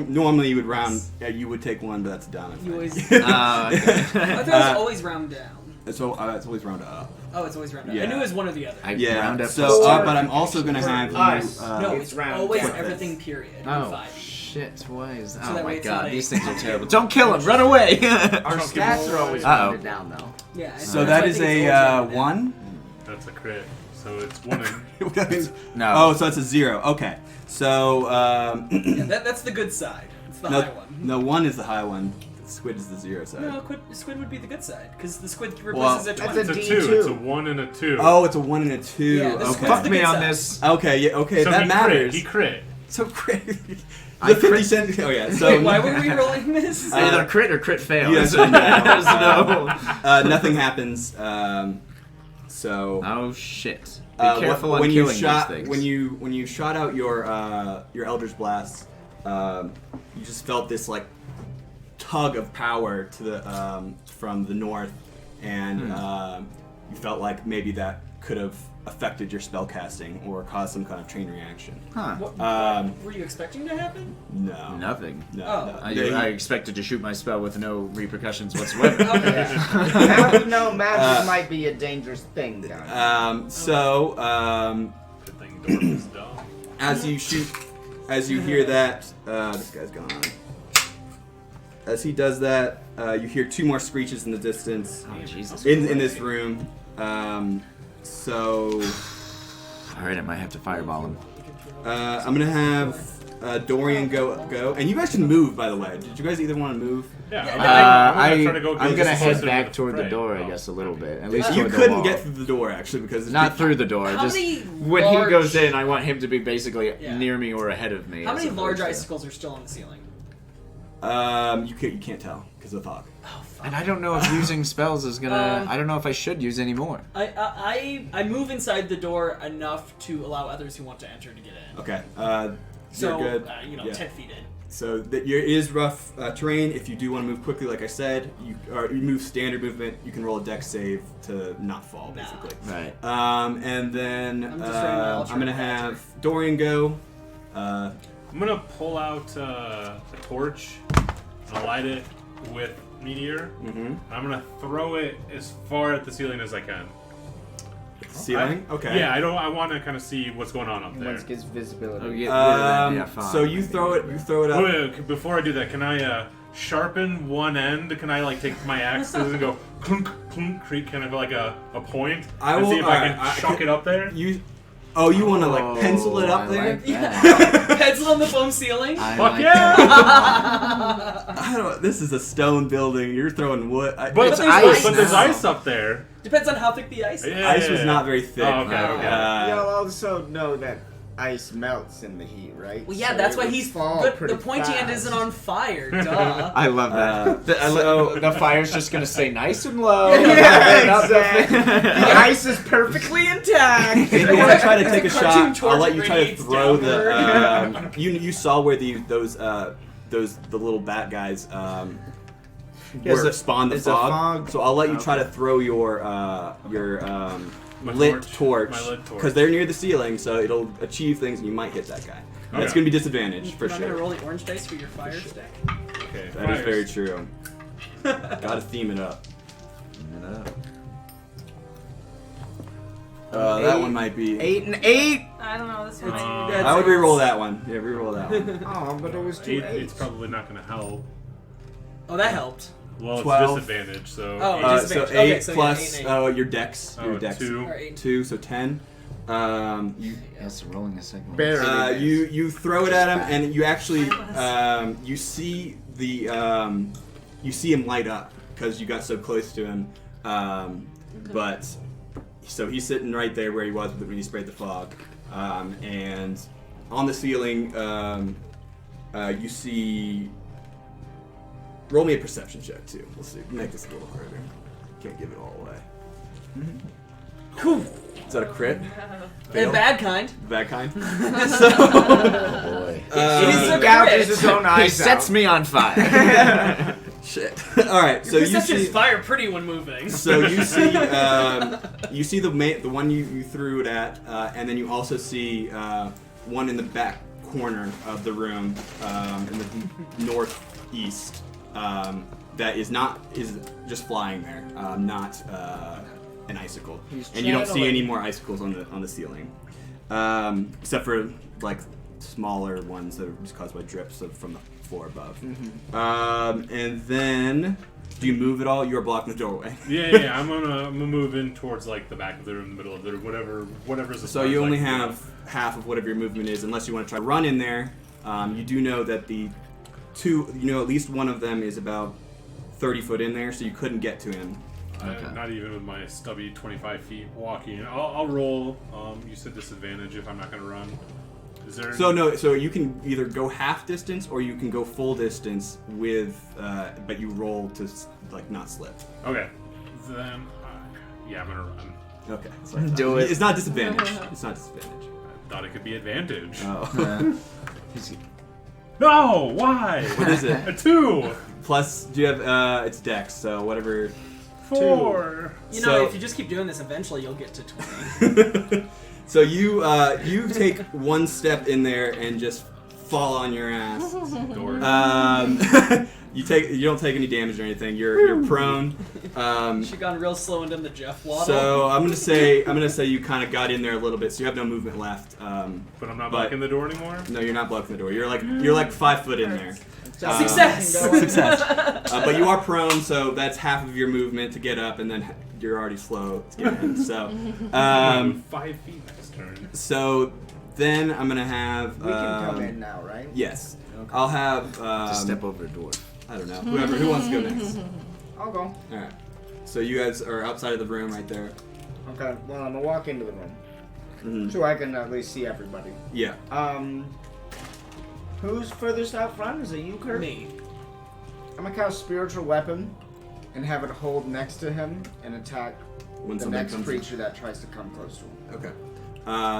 Normally you would round. You would take 1, but that's dumb. You always- Okay. I thought it was always round down. So it's always round up. Oh, it's always round down. Yeah. I knew it was one or the other. Yeah. round up So, to but I'm also gonna have you. Us. no, it's it's round always down. everything period. in Oh 5. shit! Why is? So Oh that way my it's not god, a- these things are terrible. Don't kill him! Run away! Our stats are always Uh-oh. rounded down, though. Yeah. So that's that why I is think it's a always round down. 1. That's a crit. So it's 1 and... That means- No. Oh, so that's a 0. Okay. So Yeah, that's the good side. It's the no, high one. no, 1 is the high one. Squid is the 0 side. No, squid would be the good side because the squid Well, replaces a that's 20. a It's a D2. 2. It's a 1 and a 2. Oh, it's a 1 and a 2. Yeah, the okay. squid's Fuck the me good on side. this. Okay, yeah, okay, So that he matters. Crit. He crit. So crazy. I The 50 crit- cent. Oh yeah. So Wait, why were we rolling this? Either crit or crit fail. yes There's or no. no. Nothing happens. So. Oh shit! Be careful on when you killing shot these things. when you shot out your Elder's Blast, you just felt this like tug of power to the from the north, and you felt like maybe that could have affected your spell casting or caused some kind of chain reaction. Huh? What were you expecting to happen? No. Nothing. No. Oh. no. I expected to shoot my spell with no repercussions whatsoever. Now we know magic might be a dangerous thing, guys. Good thing Dorf is dumb. As you hear that, this guy's gone. As he does that, you hear 2 more screeches in the distance Oh Jesus! in this room. All right, I might have to fireball him. I'm gonna have Dorian go, and you guys can move. By the way, did you guys either want to move? Yeah, I'm try to go gonna get head closer back to the toward the fray. door, I Oh. guess, a little bit. At least You toward the couldn't wall. get through the door actually because Not through the door. How Just many when large- he goes in, I want him to be basically Yeah. near me or ahead of me. How as many large opposed to- icicles are still on the ceiling? You can't tell because of the fog. Oh fuck. And I don't know if using spells is gonna. Um, I don't know if I should use any more. I move inside the door enough to allow others who want to enter to get in. Okay. So you're good. Yeah. 10 feet in. So it is rough terrain. If you do want to move quickly, like I said, you move standard movement. You can roll a dex save to not fall, Nah. basically. Right. And then I'm just running my ultra I'm gonna have Dorian go. I'm gonna pull out a torch and light it with meteor. Mhm. I'm gonna throw it as far at the ceiling as I can. Ceiling. Okay. Yeah, I want to kind of see what's going on up there. Once gets visibility. Oh, yeah, fine. So you throw it. You throw it up. Wait, before I do that, can I sharpen one end? Can I like take my axes and go clunk clunk creak kind of like a point? I and will- see if I alright, can chuck it up there. You want to like pencil it up I there? like that. Pencil on the foam ceiling. I Fuck like yeah! I don't. This is a stone building. You're throwing wood. But there's there's ice but there's now. ice up there. Depends on how thick the ice is. Yeah. Ice was not very thick. Oh, okay, okay. You'll also know that ice melts in the heat, right? Well, yeah, So that's it why would he's. fall But pretty the pointy end fast. isn't on fire. Duh. I love that. The fire's just gonna stay nice and low. Yeah, exactly. The ice is perfectly intact. If you want to try to take a It's a cartoon shot, I'll let you torch try to grenades throw the. downward. You saw where the little bat guys Yes, were it- spawned the it's a fog. fog. So I'll let you try Okay. to throw your My lit torch My lit torch. because they're near the ceiling, so it'll achieve things and you might hit that guy. That's Okay. gonna be disadvantage for I'm gonna sure. roll the orange dice for your fire stick. Okay, That is fires. very true. Gotta theme it up. That one might be. 8 and 8. I don't know. This one. I would re-roll that one. Yeah, re-roll that one. Oh, but it was 2 It's 8s. probably not going to help. Oh, that helped. Well, 12. it's disadvantage, so Oh, eight. So Disadvantage. 8 Okay, so yeah, plus 8 and 8. your dex. Oh, Your dex. 2. Or 8. 2, so 10. Yes, rolling a second. Barely. You throw it at him, and you actually you see you see him light up because you got so close to him. But so he's sitting right there where he was when you sprayed the fog, and on the ceiling you see. Roll me a perception check too. We'll see. Make this a little harder. Can't give it all away. Cool. Is that a crit? The Fail? bad kind. Bad kind. Oh boy. It is a gouges crit. his own He eyes sets out. me on fire. Shit. All right. So Your you perception's see. fire pretty when moving. So you see the one you threw it at, and then you also see one in the back corner of the room in the northeast that is just flying there, not an icicle. And you don't see any more icicles on the ceiling, except for like smaller ones that are just caused by drips from the floor above. And then, do you move at all? You're blocking the doorway. Yeah. I'm gonna move in towards like the back of the room, the middle of the room, whatever's the So you only have half of whatever your movement is, unless you want to try to run in there. You do know that at least one of them is about 30 foot in there, so you couldn't get to him. Okay. Not even with my stubby 25 feet walking. I'll roll. You said disadvantage if I'm not gonna run. Is there? So you can either go half distance or you can go full distance with, but you roll to like not slip. Okay. Then yeah, I'm gonna run. Okay. So Do it. It's not disadvantage. It's not disadvantage. I thought it could be advantage. Oh. No, why? What is it? A 2. Plus, do you have? It's Dex, so whatever. 4. You know, So- if you just keep doing this, eventually you'll get to 20. So you take one step in there and just fall on your ass. Door. You don't take any damage or anything. You're prone. She gone real slow into the Jeff Waddle. So I'm gonna say you kind of got in there a little bit, so you have no movement left. But I'm not blocking the door anymore. No, you're not blocking the door. You're like 5 foot in there. Success! Success. But you are prone, so that's half of your movement to get up, and then you're already slow to get in. So, 5 feet next turn. so then I'm gonna have. We can come in now, right? Yes, Okay. I'll have. Just step over a door. I don't know. Who wants to go next? I'll go. All right. So you guys are outside of the room right there. Okay. Well, I'm gonna walk into the room Mhm. so I can at least see everybody. Yeah. Who's furthest out front? Is it you, Kurt? Me. I'm gonna cast spiritual weapon and have it hold next to him and attack When the something next comes. creature that tries to come close to him. Okay.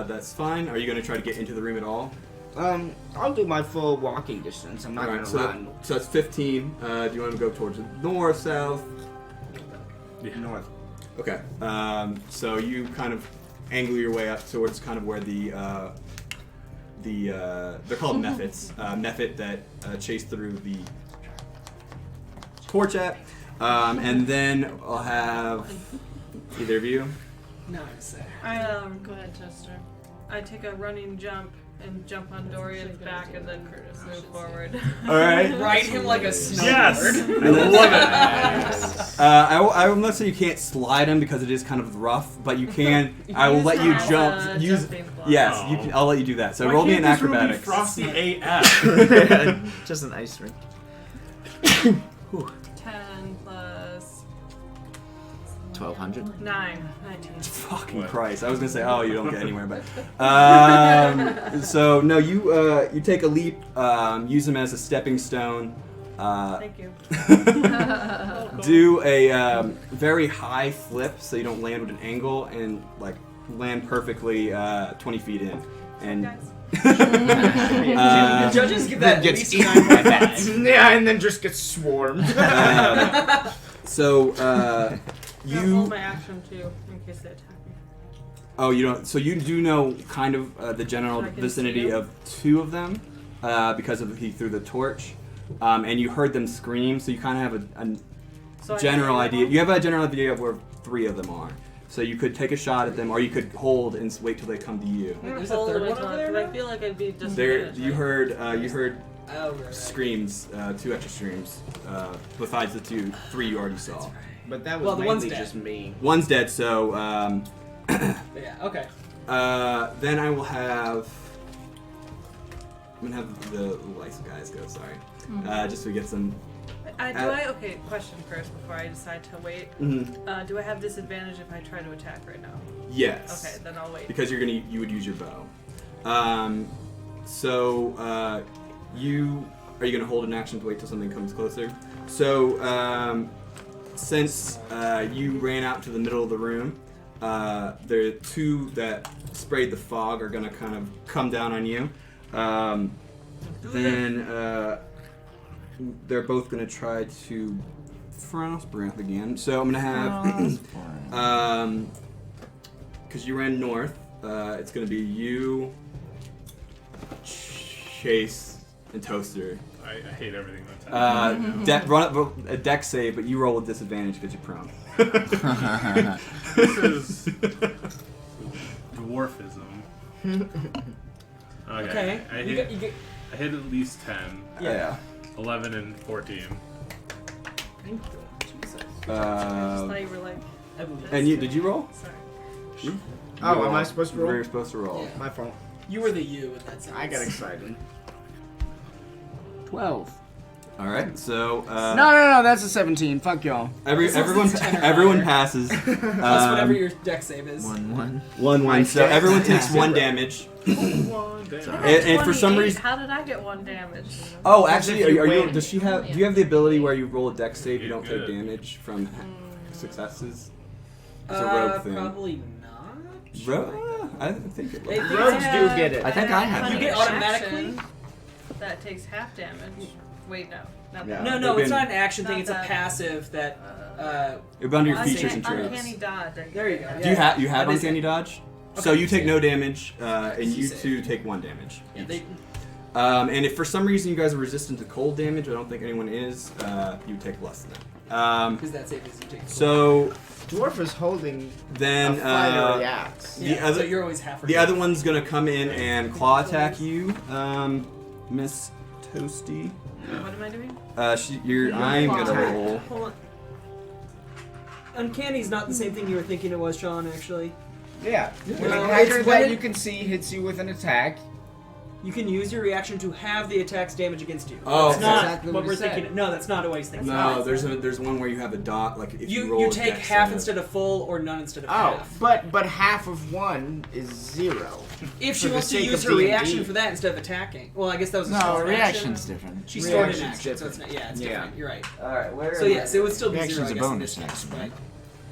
That's fine. Are you gonna try to get into the room at all? I'll do my full walking distance. I'm not All right. gonna So run that's 15. Do you want to go towards the north, south? north. Okay. So you kind of angle your way up towards kind of where they're called mephits. Mephit that chase through the torch at. And then I'll have either of you. No, it's there. Go ahead, Chester. I take a running jump and jump on Dorian's back and then move forward. All right. Ride him like a snowboard. Yes, I love it. I will not say you can't slide him because it is kind of rough, but you can. I will Use let you that as jump. a Use jumping block. yes. You can, I'll let you do that. So Why roll me can't an this room be acrobatics. Frosty AF. Just an ice rink. 10 plus 1200. 9. 19. Fucking What? Christ! I was gonna say, oh, you don't get anywhere, but so no, you take a leap, use them as a stepping stone. Thank you. Do a very high flip so you don't land with an angle and like land perfectly 20 feet in. And Guys. The judges give that at gets least eaten 9 by bats. Yeah, and then just gets swarmed. so I'll you hold my action too in case they attack me. oh you don't so you do know kind of the general I can vicinity see 'em? of 2 of them because of he threw the torch. And you heard them scream, so you kind of have a So I general can idea. You have a general idea of where 3 of them are. So you could take a shot at them, or you could hold and wait till they come to you. I'm There's gonna a hold third my one over time, there 'cause I now? feel like I'd be There, disadvantaged. you heard Oh, right. screams, 2 extra screams, besides the 3 you already saw. But that was Well, the one's mainly dead. just me. One's dead, so Yeah, okay. Then I will have. I'm gonna have the lice guys go. Sorry, just so we get some. Okay, question first before I decide to wait. Mm-hmm. Do I have disadvantage if I try to attack right now? Yes. Okay, then I'll wait. Because you would use your bow. You are you gonna hold an action to wait till something comes closer? So since you ran out to the middle of the room, the two that sprayed the fog are gonna kind of come down on you. Then they're both gonna try to frost breath again. So I'm gonna have because you ran north, it's gonna be you, Chase, and Toaster. I hate everything that's happening. Run a deck save, but you roll with disadvantage because you're prone. This is dwarfism. Okay. I hit at least 10. Yeah. 11 and 14. Thank you. Jesus. I just thought you were like. And you did you roll? Sorry. Oh, am I supposed to roll? You're supposed to roll. Yeah. My fault. You were the you in that sense. I got excited. 12. All right. So No, that's a 17. Fuck y'all. everyone passes. Plus whatever your deck save is. 1-1. 1-1. So everyone takes 1 damage. And for some 28. reason, How did I get 1 damage? oh, actually, If you are you? win. Does she have? Do you have the ability where you roll a deck save, you don't take Good. damage from successes? It's a rogue thing. Probably not. I think it. They Was. think Rogues I do have- get it. I think I have You it. get automatically? That takes half damage. Wait, no. Not Yeah. that. No, They've it's been- not an action thing. Not It's a that. passive that. It'll be under your features and traits. Uncanny dodge. There you go. Do you have What is uncanny it? dodge? So Okay. you take no damage, and you Save. two take 1 damage. Yeah, each. they, And if for some reason you guys are resistant to cold damage, I don't think anyone is, you take less than that. because that save is you take. So Dwarf is holding then a fiery axe. the Yeah, other- so you're always half. the other one's gonna come in and claw attack you, Miss Toasty. What am I doing? I'm gonna roll. Hold on. Uncanny's not the same thing you were thinking it was, Sean. Actually, Yeah. When No, a hacker it's when that it- you can see hits you with an attack. you can use your reaction to have the attack's damage against you. Oh, that's okay. not Exactly what what we're he said. thinking. No, that's not what he's thinking. No, there's one where you have a dot, like if you roll You a take dex half save. instead of full, or none instead of Oh, half. but half of 1 is 0. If she for the wants to sake use of her D&D. reaction for that instead of attacking, well, I guess that was a No, stored reaction's action. different. She stored an Reaction's action, so it's not. Yeah, it's Yeah. different. You're right. All right, where? So yes, it would still be Reaction's 0. I a guess, in bonus this case, action, but right?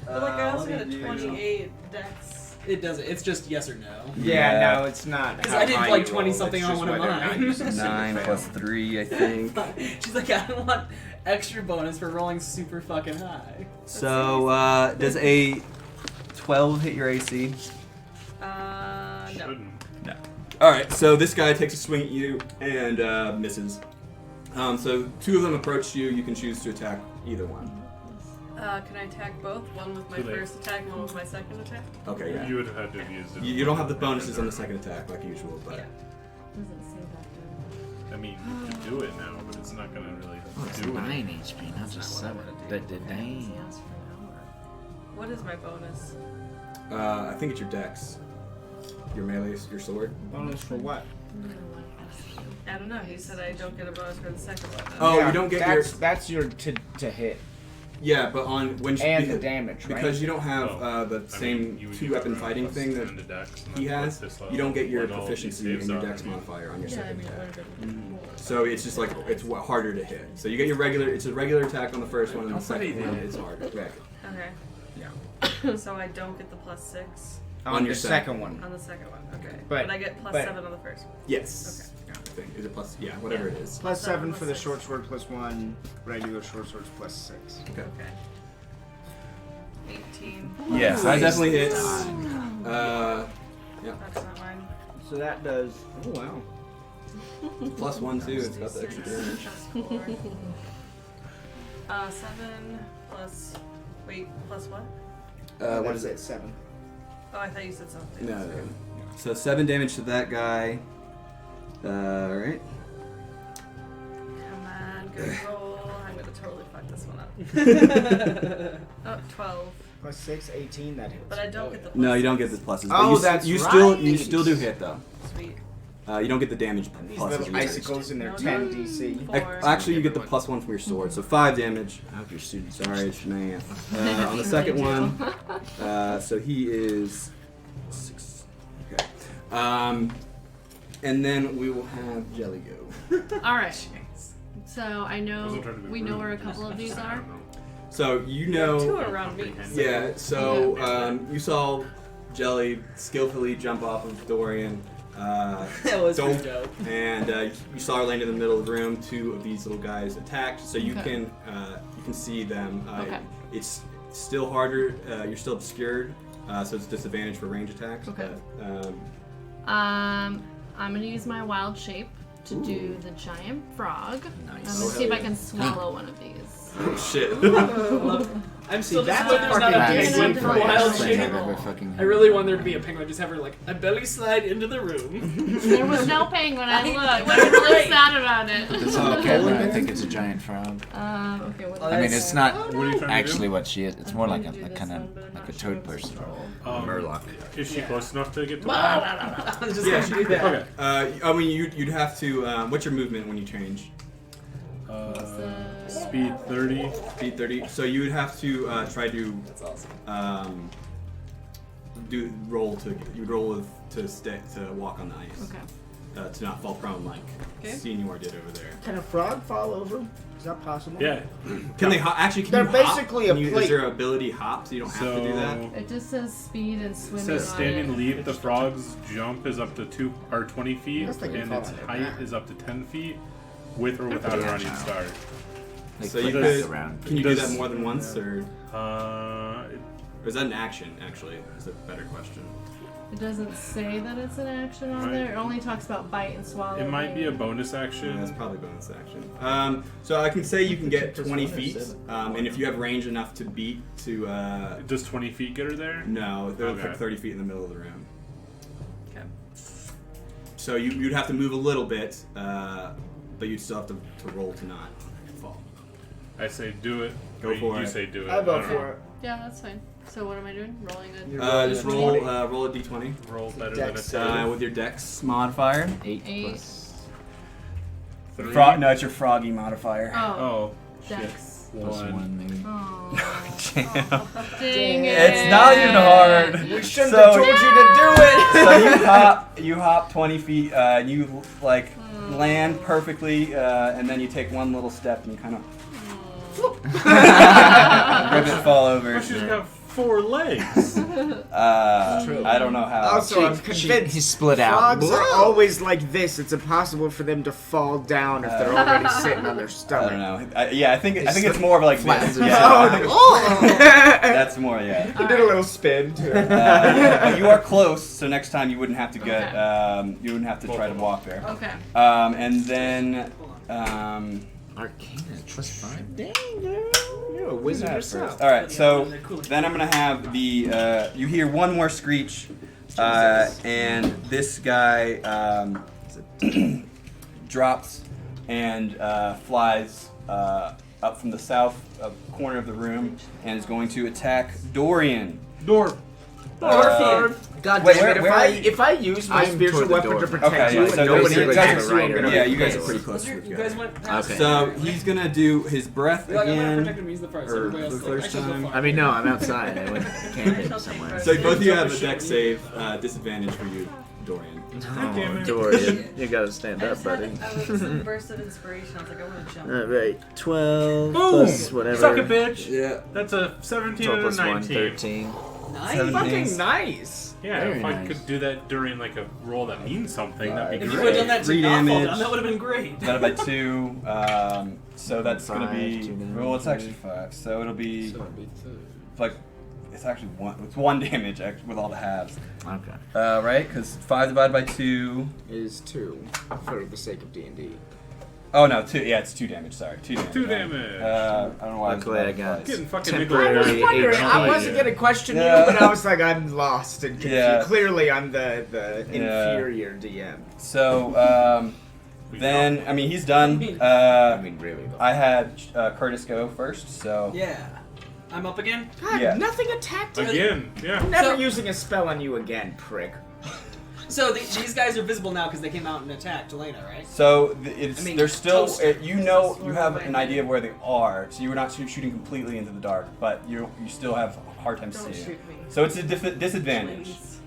But like I also let got a me do- 28 dex. it doesn't. It's just yes or no. Yeah, no, it's not. Because how I did high like you 20 roll, something it's on just one of whether or not mine. you succeed or 9 fail. plus 3, I think. She's like, I don't want extra bonus for rolling super fucking high. So does a 12 hit your AC? No. Shouldn't. No. All right, so this guy takes a swing at you and misses. So 2 of them approach you. You can choose to attack either one. Can I attack both? One with my Too late. first attack, one with my second attack? Okay, yeah. You would have had to have used it. You don't have the bonuses on the second attack like usual, but Yeah. I mean, you could do it now, but it's not gonna really Oh, it's do 9 it. HP, not just 7. Dang. What is my bonus? I think it's your dex, your melee, your sword. Bonus for what? I don't know. He said I don't get a bonus for the second one. Oh, Yeah, you don't get your that's your to hit yeah, but on when and the because, damage, right? because you don't have Oh, the I mean, same you would 2-weapon get fighting plus thing 10 that to dex, and he then has. plus this You don't get your level, when all these proficiency in saves your are, dex I mean, modifier on your Yeah, I second mean, attack. whatever. So it's just like it's harder to hit. So you get your regular. It's a regular attack on the first one, and the second one is hard. Yeah. Okay. Yeah. So I don't get the plus 6 on, on your your second one. on the second one. Okay. But- I get plus but- 7 on the first. Yes. I think. Is it plus? Yeah, whatever it is. Plus 7 plus for the 6. short sword, plus 1 regular short swords, plus 6. Okay. Okay. 18. Yes, that definitely hits. That's not mine. So that does. Oh wow. Plus 1 too. It's got the extra damage. Plus 4. 7 plus. Wait, plus what? What is it? 7. Oh, I thought you said something. No. So 7 damage to that guy. Alright. Come on, good roll. I'm gonna totally fuck this one up. Oh, 12. Plus 6, 18. That hits. But I don't get the. No, you don't get the pluses. Oh, but that's you right. still do hit though. Sweet. You don't get the damage These pluses. little icicles in their No, 10 no. DC. Four. Actually, you get the +1 from your sword, so 5 damage. I hope your students Sorry, it's math. On the second one, so he is 6. Okay. And then we will have Jelly go. All right. So I know Wasn't trying to be we know rude. where a couple of these are. So you Two know, around me. yeah. So you saw Jelly skillfully jump off of Dorian. That was pretty dope. And you saw her land in the middle of the room. 2 of these little guys attacked, so you Okay. can see them. Okay. It's still harder. You're still obscured, so it's disadvantage for range attacks. Okay. But, I'm gonna use my wild shape to do the giant frog. Nice. I'm gonna Oh, see if hell I can swallow one of these. oh shit! I'm still that's disappointed there's not a fucking penguin big for one. wild Best thing shape. I've ever fucking I really want there to be a penguin. Just have her like a belly slide into the room. There was no penguin. I looked. I'm really sad about it. It's on the camera. I think it's a giant frog. Okay. What I mean, it's not What are you trying actually to what she is. It's more like a do this kind one, of but I'm like a not sure toad what's person. do? Murloc. Is she close enough to get to Just Yeah, gonna do that. Okay. I mean, you'd have to. What's your movement when you change? Speed 30. Speed 30. So you would have to try to That's awesome. do roll to you would roll to stay to walk on the ice. Okay. To not fall prone like Okay. Senior did over there. Can a frog fall over? Is that possible? Yeah. Can they hop? Actually, can They're you hop? basically Can a you, plate. Is there ability hop so you don't have to do that? It just says speed and It swimming. says on standing it. leap. The frog's jump is up to 20 feet, Guess they can and fall its under height that. is up to 10 feet, with or without a running start. They So you flip could. back around. Can you do Does- that more than once, or It- is that an action? Actually, is a better question. It doesn't say that it's an action on there. It only talks about bite and swallow. It might be a bonus Yeah, action. that's probably bonus action. So I can say you can get 20 feet, and if you have range enough to beat to Does 20 feet get her there? no, they're Okay. like 30 feet in the middle of the room. Okay. So you'd have to move a little bit, but you'd still have to roll to not fall. I say do it. Go Or for you it. say do it. I vote don't know. for it. Yeah, that's fine. So what am I doing? Rolling a You're rolling Just a roll D20. roll a d20 Roll better than a Dex 10. with your dex modifier. 8 8. plus 3. No, it's your froggy modifier. Oh, Oh, shit. Dex. plus 1 maybe. Oh. Dang it. It's not even hard. We shouldn't So- have told you to do it. So you hop 20 feet, and you like land perfectly, and then you take one little step and you kind of rip it fall over. But she's got 4 legs. I don't know how. Also, I'm convinced He split out. frogs are always like this. It's impossible for them to fall down if they're already sitting on their I stomach. don't know. I think it's more of like this. Yeah, Oh, I think oh. that's more. Yeah. He did a little spin too. But you are close, so next time you wouldn't have to get. Okay. You wouldn't have to try to walk there. Okay. And then. Arcana plus 5. Dang, girl. You're a wizard that yourself. first. All right, so then I'm gonna have the. You hear one more screech, and this guy drops and flies up from the south corner of the room and is going to attack Dorian. Door. God Wait, damn it! where are you? If I use my I'm spiritual toward the weapon door. to protect Okay, you yeah, and so nobody you guys attacks are you, I'm gonna Yeah, you guys hit. are pretty close. You together. guys went past Okay. So he's gonna do his breath You're like, I'm gonna again. protect him, he's the first. or Everybody else the is like, first actually, time. go I mean, no, I'm outside. I went camping somewhere. So both of you have a deck save disadvantage for you, Dorian. damn Oh, it. Dorian, you gotta stand I up, just buddy. had a burst of inspiration. I was like, I want to jump. Alright, 12 Boom! plus whatever. Suck it, bitch. Yeah. That's a 17 12 and a plus 1, 19. 13. Nice. Fucking nice. Yeah, Very if I nice. could do that during like a roll that means something, that'd be If you great. would have done that to 3 not fall damage. down, that would have been great. Divided by 2, so that's gonna 5, be. 2 damage. Well, it's actually 5, so it'll be like it's actually 1. It's 1 damage with all the halves. Okay. Right? Because 5 divided by 2. Is 2 for the sake of D&D. Oh no, 2. Yeah, it's 2 damage. Sorry, 2 damage. 2 damage. I don't know why. I was Luckily, I dividing got twice. Getting fucking temporary niggled. Wondering, I HP. wasn't gonna question Yeah. you, but I was like, I'm lost and confused. Yeah. Clearly, I'm the Yeah. inferior DM. So then I mean he's done. I mean, really, though. I had Curtis go first, so Yeah. I'm up again. God, Yeah. nothing attacked him. Again, yeah. I'm never So- using a spell on you again, prick. So these guys are visible now because they came out and attacked Elena, right? So I mean, they're still. toast. You know, you have an idea of where they are. So you were not shooting completely into the dark, but you still have a hard time Don't seeing. shoot me. So it's a disadvantage. Please.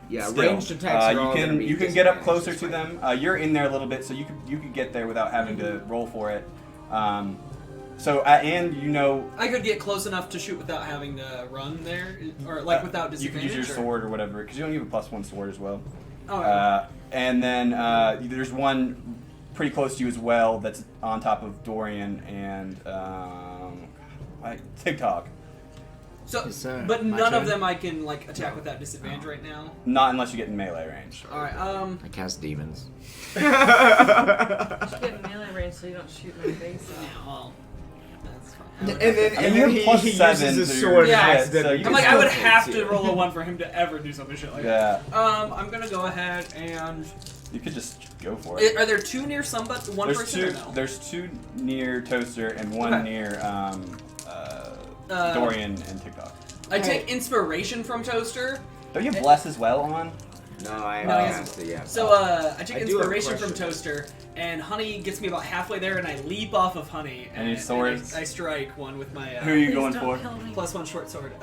Yeah, Still, ranged attacks are all gonna be you can get up closer to disadvantages. them. You're in there a little bit, so you could get there without having to roll for it. And you know, I could get close enough to shoot without having to run there, or like without you disadvantage. could use your sword or whatever, because you only have a +1 sword as well. Oh, yeah. And then there's one pretty close to you as well that's on top of Dorian and TikTok. So, Yes, but my none of turn? them I can like attack without disadvantage right now. Not unless you get in melee range. All right. I cast demons. You should get in melee range so you don't shoot my face off. Well, that's fine. And then, I mean, you have he +7 uses to his your sword. shit, accidentally. so I'm like, I would Still have hits to you. roll a 1 for him to ever do something shit like that. Yeah, I'm gonna go ahead and. you could just go for it. Are there two near somebody? One There's person two. or no? There's two near Toaster and one Okay. near Dorian and TikTok. I take inspiration from Toaster. Don't you have Bless as well on? No, I No, he haven't hasn't. cast it yet. So I take I do have a inspiration from question. Toaster, and Honey gets me about halfway there, and I leap off of Honey. And your I- swords? I strike one with my Who are you Please going don't for? kill me. +1 short sword.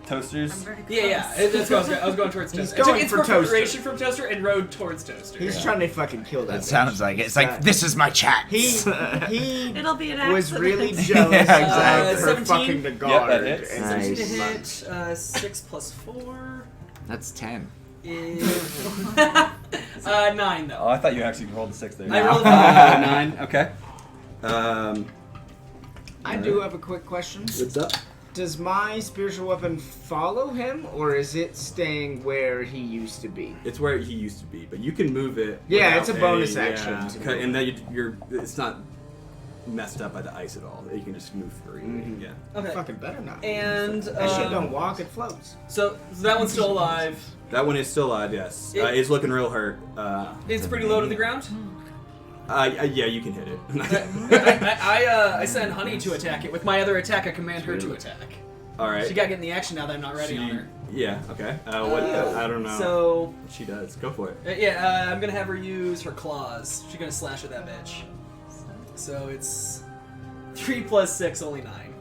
Toasters? I'm very close. Yeah, that's what I was going towards He's Toaster. I going took for Toaster. inspiration from Toaster and rode towards Toaster. He's trying to fucking kill that. That bitch. sounds like it. It's like, this is my chance. He It'll be an accident. was really jealous Yeah, of her 17? fucking the guard. that hits. and Nice. To just hit 6 + 4 That's 10. is 9 though. Oh, I thought you actually rolled a 6 there. I rolled a 9. Okay. I do have a quick question. What's up? Does my spiritual weapon follow him, or is it staying where he used to be? It's where he used to be, but you can move it. Yeah, without it's a bonus any- action yeah, to cut- move and then you're it's not messed up by the ice at all. You can just move free. Yeah. Okay. Fucking better not. And That shit don't walk; it floats. so that one's still alive. That one is still alive. Yes, It- it's looking real hurt. It's pretty low to the ground. Yeah, you can hit it. I send Honey to attack it. With my other attack, I command her to attack. All right. She got getting the action now that I'm not ready on her. Yeah. Okay. What? I don't know. So what she does. Go for it. I'm gonna have her use her claws. She's gonna slash at that bitch. So it's 3 + 6, only 9.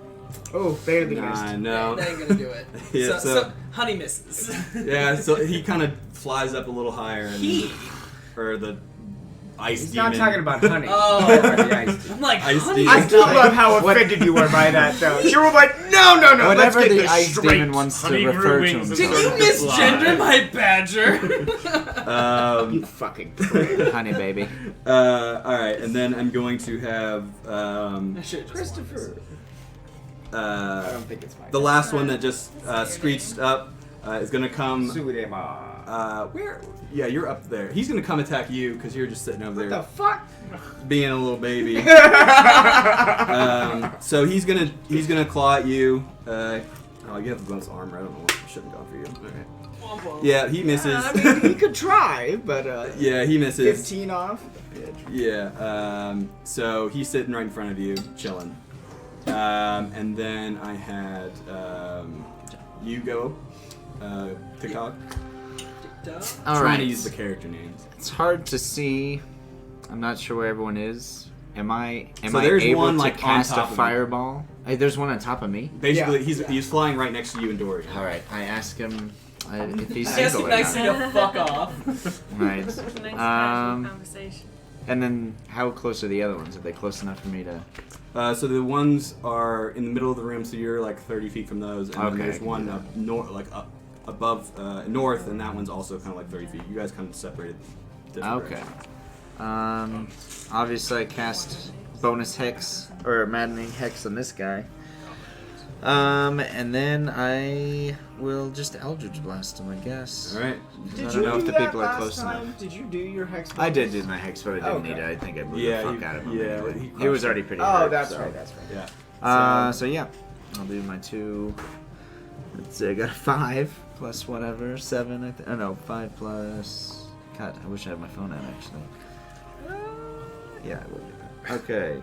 Oh, barely missed. No. That ain't gonna do it. Yeah, so Honey misses. Yeah. So he kind of flies up a little higher, and or the ice He's demon. not talking about honey. Oh. The ice I'm like, Ice Honey. demon. I still love how offended you were by that, though. You were like, no, Whatever let's get the this ice straight. demon wants to Honey refer grew to wings and Did himself. you started to fly. misgender my badger? You fucking prick. Honey, baby. All right, and then I'm going to have I should've just Christopher. I don't think it's my the last one that just screeched up is gonna come. Suidema. Where? Yeah, you're up there. He's gonna come attack you because you're just sitting over What there the fuck? being a little baby. So he's gonna claw at you. Oh, you have the bonus armor. I don't know. I shouldn't have gone for you. Okay. Yeah, he misses. I mean, he could try, but Yeah, he misses. 15 off. Yeah. So he's sitting right in front of you, chilling. And then I had you go. TikTok. All Trying right. to use the character names. It's hard to see. I'm not sure where everyone is. Am I So there's able one, to like, on cast top a of me. fireball? Hey, there's one on top of me. Basically, Yeah. he's flying right next to you and Dory. All right. I ask him if he's I asked single him or nicely not. to fuck off. Right. Nice casual Um, conversation. And then how close are the other ones? Are they close enough for me to? So the ones are in the middle of the room, so you're like 30 feet from those, and then Okay, there's I can one do up north, like up above north, and that one's also kind of like 30 feet. You guys kind of separated. Different Okay. directions. Obviously I cast bonus hex or maddening hex on this guy. And then I will just Eldritch Blast him, I guess. All right. I Did don't you know do if the that people are last close time? enough. Did you do your hex? I did bonus? do my hex, but I didn't Okay. need it. I think I blew Yeah, the fuck out of him. yeah, anyway. he He was crushed already it. pretty Oh, hurt. that's so. right. That's right. Yeah. So yeah, I'll do my 2. Let's see, I got a 5 plus whatever, 7. I think. Oh no, 5 plus. God, I wish I had my phone out actually. Yeah, I will do that. Okay.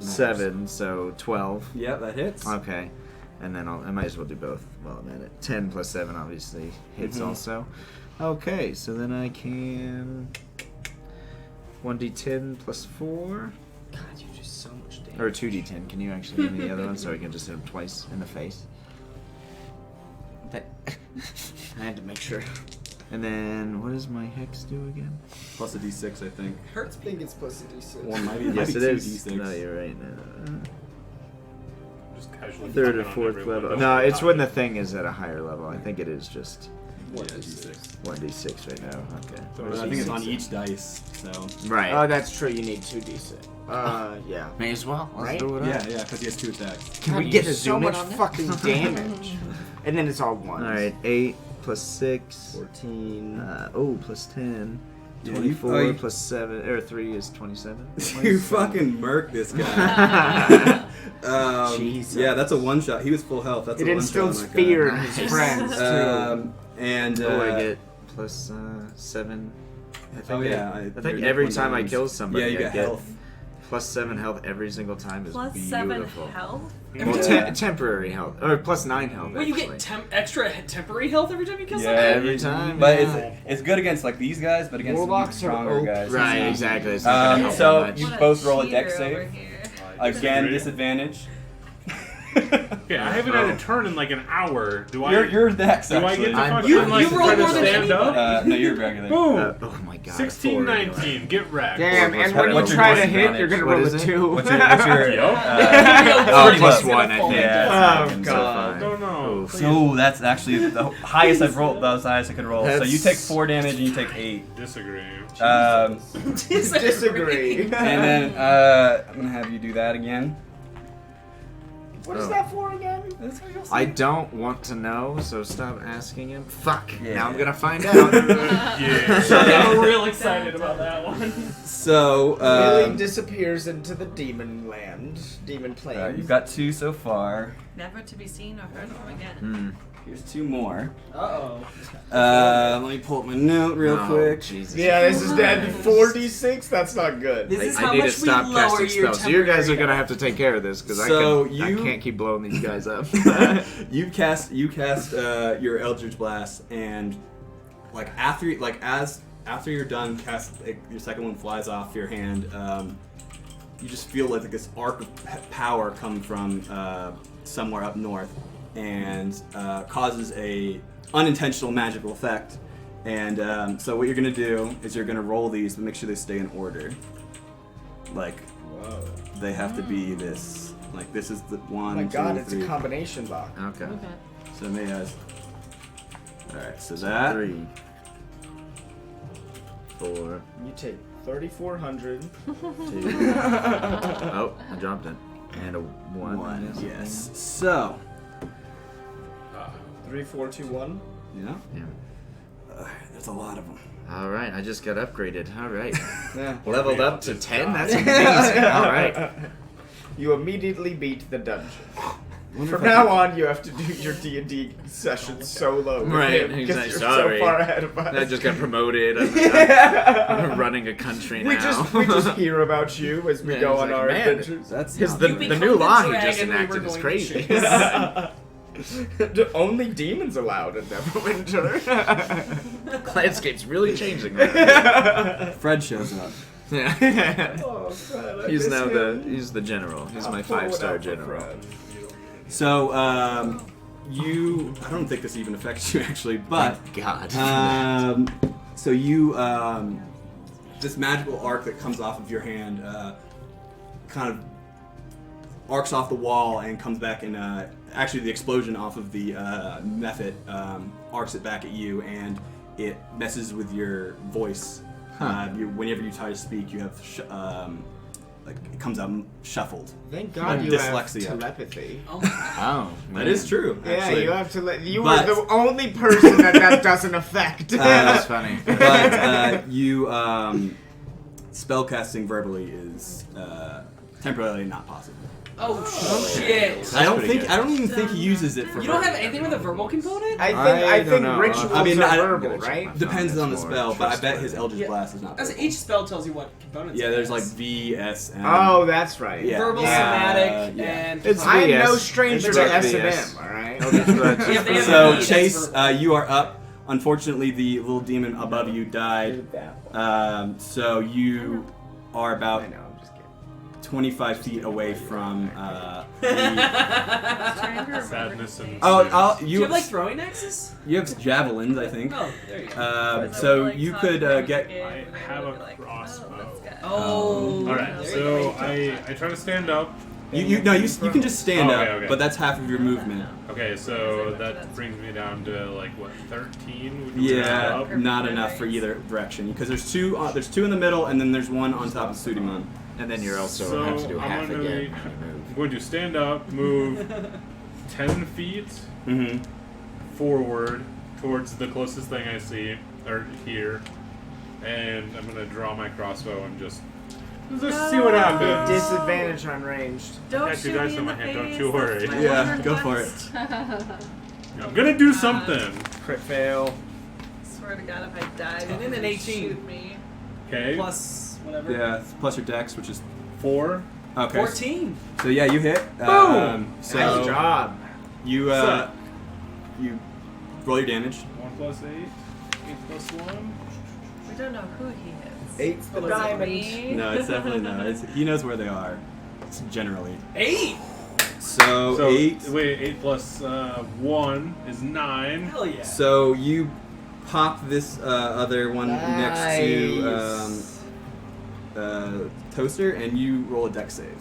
7, so 12. Yeah, that hits. Okay. And then I might as well do both while I'm at it. 10 plus 7 obviously hits also. Okay, so then I can 1d10 plus 4. God, you do so much damage. Or 2d10. Can you actually give me the other one so I can just hit him twice in the face? I had to make sure. And then what does my hex do again? Plus a d6, I think. Hurts. I think it's plus a d6. Or might be, Yes, might it be is. 2d6. No, you're right. Just casually. 3rd or knocking on 4th every level. window. No, it's when the thing is at a higher level. I think it is just Yeah, d6. 1d6 right now. Okay. But I think it's on each dice, so. Right. Oh, that's true. You need 2d6. Yeah. May as well. Let's Right? do it. Yeah, because he has 2 attacks. Can God, we get you so zoom in much on that? fucking damage? And then it's all ones. Alright, 8 plus 6. 14. Plus 10. Yeah, 24 you- plus 7, or 3 is 27. You fucking murk this guy. Jesus. Yeah, that's a one shot. He was full health. That's It a one shot. instills fear in his friends, too. And Oh, I get plus 7. I think Oh, yeah, I you're think every one time I damage. kill somebody, Yeah, you I get health. plus 7 health every single time is Plus beautiful. 7 health? Well, Yeah. temporary health, or plus 9 health. Wait, you actually. get extra temporary health every time you kill Yeah, someone? Every time, But yeah. it's good against like these guys, but against Warlocks the are stronger OP. guys. Right, it's exactly. It's not. not gonna help So that much. you What both roll a cheater dex over save. here. Again, Disagree. disadvantage. Okay, I haven't had a turn in like an hour. Do I? You're dex do I actually. get to I'm- fucking You like roll try to more than stand up? No, you're regular. Boom! Oh my god. 16, 4 anyway. 19. Get wrecked. Damn, Four plus and when you what's your try to hit, disadvantage? you're gonna What roll is a it? 2. What's your Yup. Oh, pretty plus low. 1, I think. Yeah. Oh, God. No, no. Oof. So that's actually the highest I've rolled. That was the highest I could roll. So That's- you take 4 damage and you take 8. Disagree. Disagree. And then I'm gonna have you do that again. What is that for again? I don't want to know, so stop asking him. Fuck. Yeah. Now I'm gonna find out. Yeah. I'm real excited about that one. So Billy disappears into the demon land, demon plane. you've got 2 so far. Never to be seen or heard from again. Hmm. Here's 2 more. Uh-oh. Let me pull up my note real Oh, quick. Jesus. Yeah, this is dead. 4d6. That's not good. This is I how need to much we stop lower casting your spells. So you guys are temporary gonna health. have to take care of this because So I you- can't keep blowing these guys up. you cast your Eldritch Blast, and like after you're done, your second one flies off your hand. You just feel like this arc of power come from somewhere up north, and causes a unintentional magical effect. And so what you're gonna do is you're gonna roll these, but make sure they stay in order. Like they have to be this. Like this is the Oh 1, my 2, god, it's 3. a combination lock. Okay. Okay. So May has. Alright, so that. 3, 4, You take 3,400. 2. Oh, I dropped it. And a 1. Yes. So. 3,421. Yeah. Yeah. There's a lot of them. All right, I just got upgraded. All right. Yeah. Leveled up to 10? That's amazing. All right. You immediately beat the dungeon. From now on, you have to do your D&D sessions solo. with Right, him, because exactly. you're Sorry. so far ahead of us. I just got promoted. I'm running a country now. we just hear about you as we Yeah, go it's on like, our man, adventures. That's His, not the, good. the become new the law he dragon just we were enacted is going to crazy. chase. Only demons allowed in Neverwinter. Landscape's really changing. Now. Fred shows up. Yeah. Oh, God, I He's miss now him. he's the general. He's I'll my pull it 5-star out for general. Fred. So, you. I don't think this even affects you actually, but. Thank God. So you. This magical arc that comes off of your hand kind of arcs off the wall and comes back and actually the explosion off of the method arcs it back at you and it messes with your voice. Huh. Whenever you try to speak, you have like it comes out shuffled. Thank God Like you dyslexia. have telepathy. Oh my Oh, That is true. Yeah, Actually. you have to. You But- are the only person that doesn't affect. That's funny. But you spellcasting verbally is temporarily not possible. Oh shit! I don't pretty think. good. I don't even think he uses it for. You don't have verbal. anything with a verbal component? I don't think know. rituals I mean, are verbal, I- right? Depends on the It's more spell, but I bet his trustworthy. Eldritch Yeah. Blast is not. As verbal. each spell tells you what components. Yeah, it there's has. like V, S, M. Oh, that's right. Yeah. verbal, Yeah. somatic, Yeah. and It's I'm VS. no stranger It's to about S&M, VS. alright? Yeah, they have So V, that's Chase, verbal. you are up. Unfortunately, the little demon above you died. So you are about I know, I'm just kidding. 25 feet away from the. Trying to remember. Sadness and. Oh, Do you have like throwing axes? you have javelins, I think. Oh, there you go. So you could get. I have a crossbow. Oh. All right, there you so go. I try to stand up. You can just stand Oh, up, okay, okay. but that's half of your movement. Okay, so that brings me down to like what 13? We can round Yeah, up. not enough for either direction because there's two. There's two in the middle, and then there's one on top of Sudiman. And then you're also So have to do I'm half gonna again. be- when you move. I'm going to stand up, move 10 feet Mm-hmm. forward towards the closest thing I see, or here, and I'm gonna draw my crossbow and just see what happens. Disadvantage on ranged. Don't Got two shoot dice me in in my the hand, don't face. you worry. That's my Yeah, one go for request. I'm gonna do something. Crit fail. Swear to God, if I die, And then an don't 18. shoot me. Okay, Plus whatever. Yeah, plus your dex, which is 4. okay. 14. So yeah, you hit. Boom! So Nice job. you So- you roll your damage. 1 plus 8. 8 plus 1. We don't know who he is. Eight's the Was it diamond. me? No, it's definitely not. He knows where they are. It's generally. 8. So, So 8. Wait, 8 plus 1 is 9. Hell yeah. So you pop this other one next to Toaster, and you roll a dex save.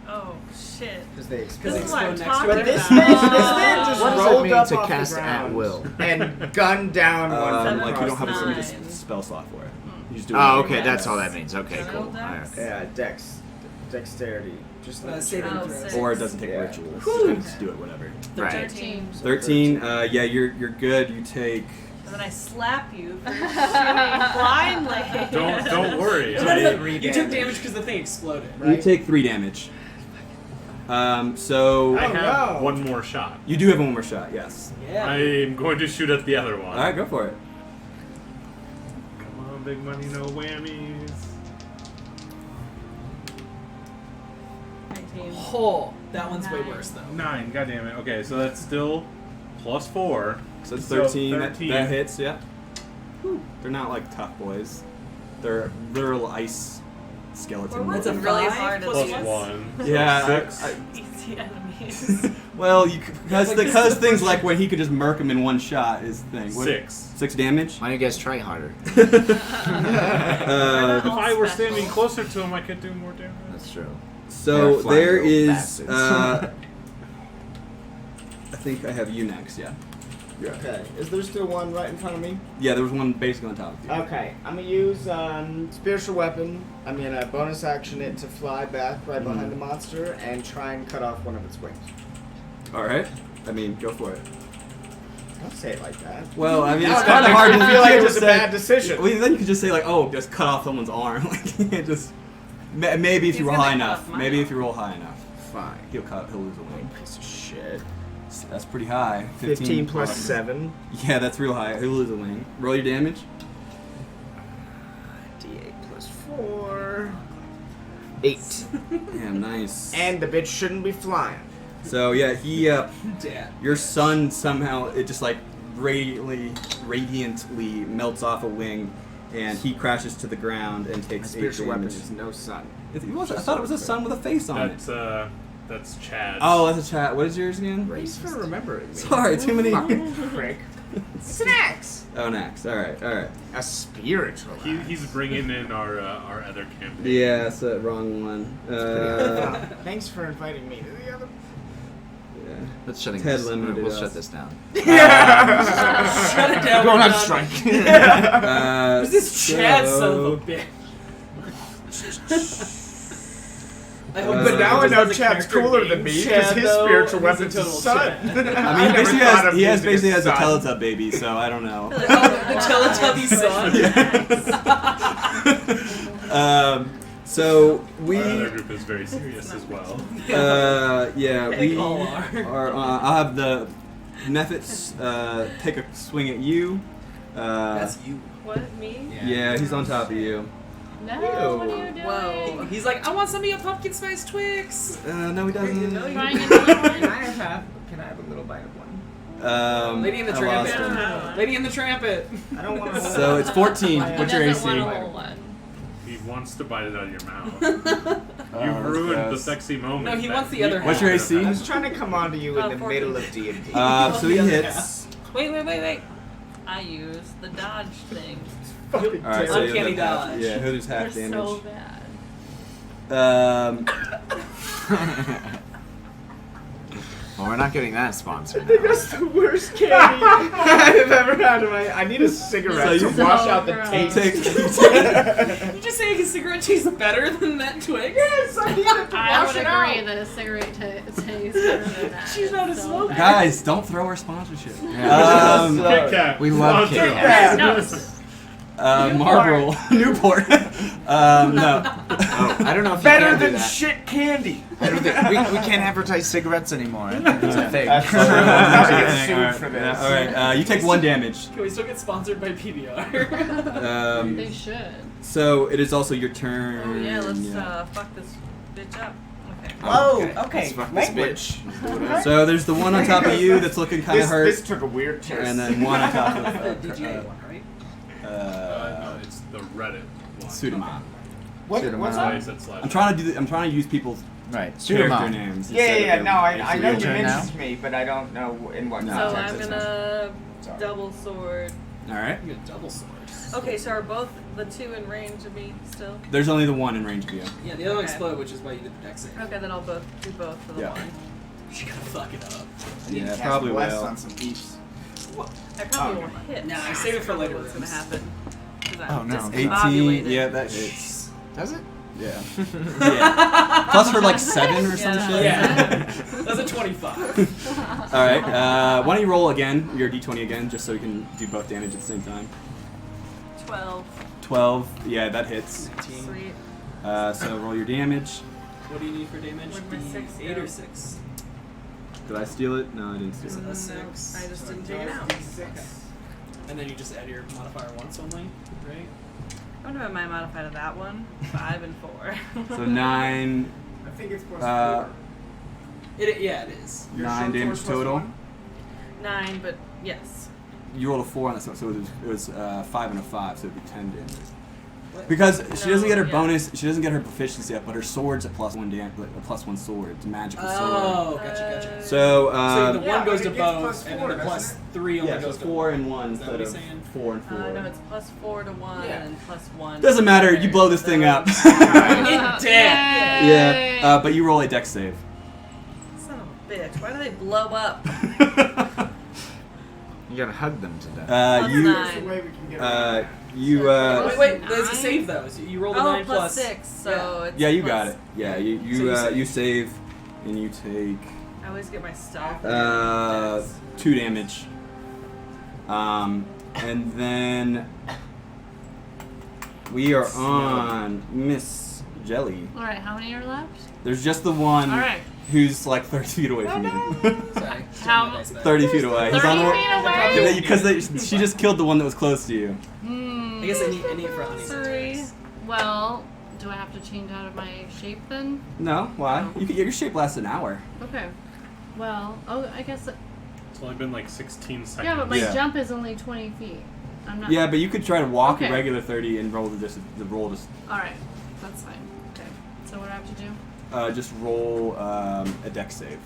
Oh shit. Because they This explode. is what I'm next to talking it. But this about. man just What does it rolled mean up to off cast the at ground will? and gunned down one from Like you don't have a across the single Nine. spell slot for it. You just do it. Oh, with okay, your that's dex. all that means. Okay, Is that cool. all that? Yeah, dexterity. Just like saving Oh, throws. six. Or it doesn't take Yeah. rituals. Whew. You can just do it whatever. Right. 13. 13. Yeah, you're good. You take. And then I slap you for shooting blindly. Don't worry. No, no, no. You took damage because the thing exploded. You take 3 damage. So I have no. one more shot. you do have one more shot. Yes. Yeah. I'm going to shoot at the other one. All right, go for it. Come on, big money, no whammies. 19. Oh, that one's way Nine. worse though. 9, god damn it. Okay, so that's still plus 4. So it's So 13. 13. That hits. Yeah. They're not like tough boys. They're literal ice skeleton. That's That's a really 5 hard plus Plus as 1. So Yeah, 6. easy enemies. well, because Like, this is the things first- like when he could just murk him in one shot is the thing. What- 6. 6 damage. Why don't you guys try harder? If uh, I were special. standing closer to him, I could do more damage. That's true. so They're flying there little is. bastards. I think I have you next. Yeah. Okay. Is there still one right in front of me? Yeah, there was one basically on top of you. Okay. I'm gonna use spiritual weapon. I'm gonna bonus action it to fly back right behind the monster and try and cut off one of its wings. All right. I mean, go for it. Don't say it like that. Well, I mean, No, it's no, kind of I hard to feel you like can't it was just a say- bad decision. Well, then you could just say like, "Oh, just cut off someone's arm." Like, you can't just. Maybe if you He's roll gonna high cut enough. off mine Maybe off. if you roll high enough, Fine. he'll lose a wing. Piece of shit. That's pretty high. 15 plus 7. Yeah, that's real high. He'll lose a wing. Roll your damage. D8 plus 4. 8. Damn, nice. And the bitch shouldn't be flying. So yeah, he. Dad. Your son somehow it just like radiantly melts off a wing, and he crashes to the ground and My takes 8 spiritual weapon damage. is no sun. I thought it was a son with a face on it. That's Chad. Oh, that's a chat. What is yours again? Thanks for remembering me. Sorry, too many. Fucking prick. It's an axe. Oh, an axe. All right, all right. A spiritual axe. He's bringing in our other campaign. Yeah, that's the wrong one. Thanks for inviting me to the other. Yeah. Let's shut Ted this. limited We'll us. shut this down. Shut it down. Going we're on done. strike. Who's this Chad son of a bitch? I hope But now I just know has a Chad's character cooler than named me Chad, because his though, spiritual and he's a weapon's his total son. Chad. I mean, never thought of he has using basically his has a son. Teletubby baby, so I don't know. The Teletubby son. So we. Our other group is very serious as well. Yeah, They we all are. I'll have the methods take a swing at you. That's you. What? Me? Yeah, he's on top of you. No, what are you doing? Whoa. He's like, I want some of your pumpkin spice Twix. No, he doesn't. Trying another one? Can I have a little bite of one? Lady in the I lost Trampet. him. Lady in the Trampet. I don't want to. So it's 14. He What's your doesn't AC? want a whole one. He wants to bite it out of your mouth. Oh, You that's ruined the gross. sexy moment. No, he that wants the we other all What's your could AC? have I had. was trying to come on to you in the 14. middle of D&D. So he hits. Wait. I use the dodge thing. Fucking All right, so terrible. Uncanny he'll have half- dodge. Yeah, he'll just They're half damage. so bad. Well, we're not getting that sponsor. I think that's the worst candy I've ever had in my. I need a cigarette So to you- wash out the gross. taste. You just saying his cigarette tastes better than that Twix? Yes, I need it to I wash would it agree out. that a cigarette tastes better than that. She's not a It's so smoker. bad. Guys, don't throw our sponsorship. Yeah. Kit Kat. We love Sponsor. Kit Kat. No. Marlboro, Newport. No. Oh, I don't know if Better you can do than that. shit candy. I don't think we can't advertise cigarettes anymore. I think it's a thing. That's true. I'm gonna get All sued right, for yeah, this. all right. You take 1 damage. Can we still get sponsored by PBR? They should. So it is also your turn. Oh yeah, let's fuck this bitch up. Okay. Whoa, Let's okay. fuck this Language. bitch. So there's the one on top of you that's looking kind of This, hurt, this took a weird twist. and then one on top The of DJ one, right? No, it's the Reddit one. Pseudomon. What's Should've up? Why is that slash? I'm trying to use people's Right. character Pseudomon. names. Yeah, instead of no, their I basic know you names. turn now? mentioned me, but I don't know in what No. So context. I'm it's gonna Sorry. double sword. All right. You get double swords. Okay, so are both the two in range of me still? There's only the one in range of you. Yeah, the other one Okay. exploded, which is why you did the dex save. Okay, then I'll do both for the Yeah. one. She gotta fuck it up. I need to Yeah, cast probably Bless will. on some beefs. I probably Oh, won't hit. Nah, I save it for later What's gonna rooms. happen? 'Cause Oh, I'm no. discombobulated. 18. Yeah, that hits. Does it? Yeah. Yeah. Plus for like 7 or some Yeah. shit. Yeah. That's a 25. All right. Why don't you roll again? Your d20 again, just so you can do both damage at the same time. 12. 12. Yeah, that hits. 19. Sweet. So roll your damage. What do you need for damage? Where'd my 6 8 go? or 6? Did I steal it? No, I didn't steal Is it. it a No, 6? I just didn't take it out. And then you just add your modifier once only, right? I wonder if my modified to that one. 5 and 4. So 9. I think it's plus Uh, 4. Yeah, it is. 9 damage total. 9, but yes. You rolled a 4 on this one, so it was 5 and a 5, so it'd be 10 damage. Because she doesn't get her yeah. bonus, she doesn't get her proficiency up, but her sword's a +1 a +1 sword. It's a magical sword. Oh, gotcha. So, So the Yeah, one goes but to it gets both, plus and four, then the plus doesn't 3 only yeah, so goes to 4 and 1 Is that instead what of he's saying? 4 and 4. No, it's +4 to 1 Yeah. and +1. Doesn't matter, you blow this thing up. It did. Yeah, but you roll a dex save. Son of a bitch. Why do they blow up? You gotta hug them to death. Plus You, 9. That's the way we can get around that. Wait, there's a 9? save though. So you roll the Oh, 9 plus plus 6, so it's yeah, you plus- got it. Yeah, So you save. you save, and you take I always get my stealth. 2 damage. And then we are on Miss Jelly. Alright, how many are left? There's just the one Alright. who's like 30 feet away from you. Sorry. How- 30 feet away. 30 feet away? Because she just killed the one that was close to you. Hmm. I guess I need it for honey. 3. Well, do I have to change out of my shape then? No, why? Your shape lasts an hour. Okay. Well, I guess. It's only been like 16 seconds. Yeah, but my Yeah. jump is only 20 feet. I'm not. Yeah, but you could try to walk Okay. a regular 30 and roll the roll just Alright, that's fine. Okay. So what do I have to do? just roll a dex save.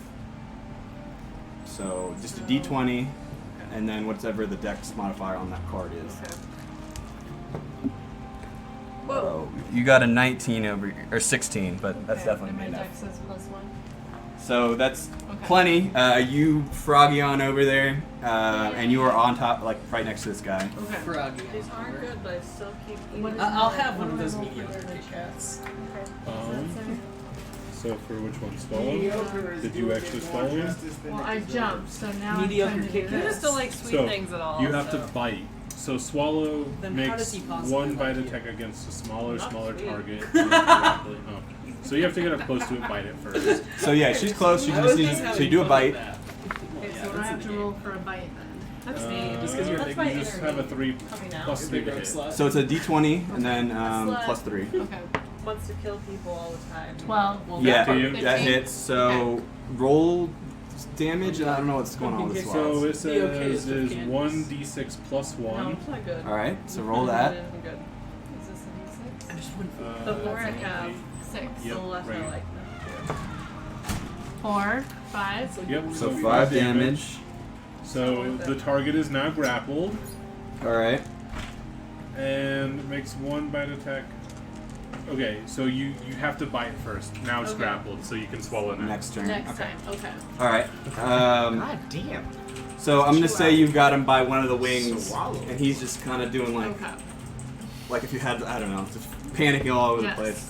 So just a d20, and then whatever the dex modifier on that card is. Okay. Whoa. You got a 19 or 16, but that's Okay, definitely and my enough. dex is +1. So that's Okay. plenty. You froggy on over there, and you are on top, like right next to this guy. Okay. Froggy. These aren't good, but I still keep eating. What is I'll my- have one of what those am I roll mediocre for Kit Kats. So for which one? Swallow? Mediocre is Did you doing actually it swallow more it? justice than Well, it I deserves. jumped, so now Mediocre I'm trying to Kit do You Kat. this. just don't like sweet So, things at all. You have to so. bite. So swallow Then how does makes he possibly one bite like you? attack against a smaller Not sweet. target. Oh. So you have to get up close to it and bite it first. So yeah, she's close. She I just was needs. just So having you do a fun bite. with that. Okay, so I have to roll for a bite then. That's neat. Just 'cause you're That's big, my You just inner have a me 3 coming out. plus 3 Big to rogue hit. slut. So it's a D20 and then Slut. plus 3. Okay. Wants to kill people all the time. 12. Well, Yeah, to you. that 15. hits. So roll damage. I don't know what's going on with the So swallows. it The okay says is is with 1d6 plus No, 1. it's not good. All right. So roll I'm that. good. I'm good. Is this a I just wouldn't. The more I have, D6? 6. Yep, the less I right. like them. 4, 5. Yep. So 5 damage. So the target is now grappled All right. and makes 1 bite attack. Okay, so you have to bite first. Now it's Okay. grappled, so you can swallow now. Next turn. Next okay. time. Okay. All right. God damn. So I'm gonna say you've got him by one of the wings, Swallow. and he's just kind of doing Okay. like if you had, I don't know, just panicking all over Yes. the place.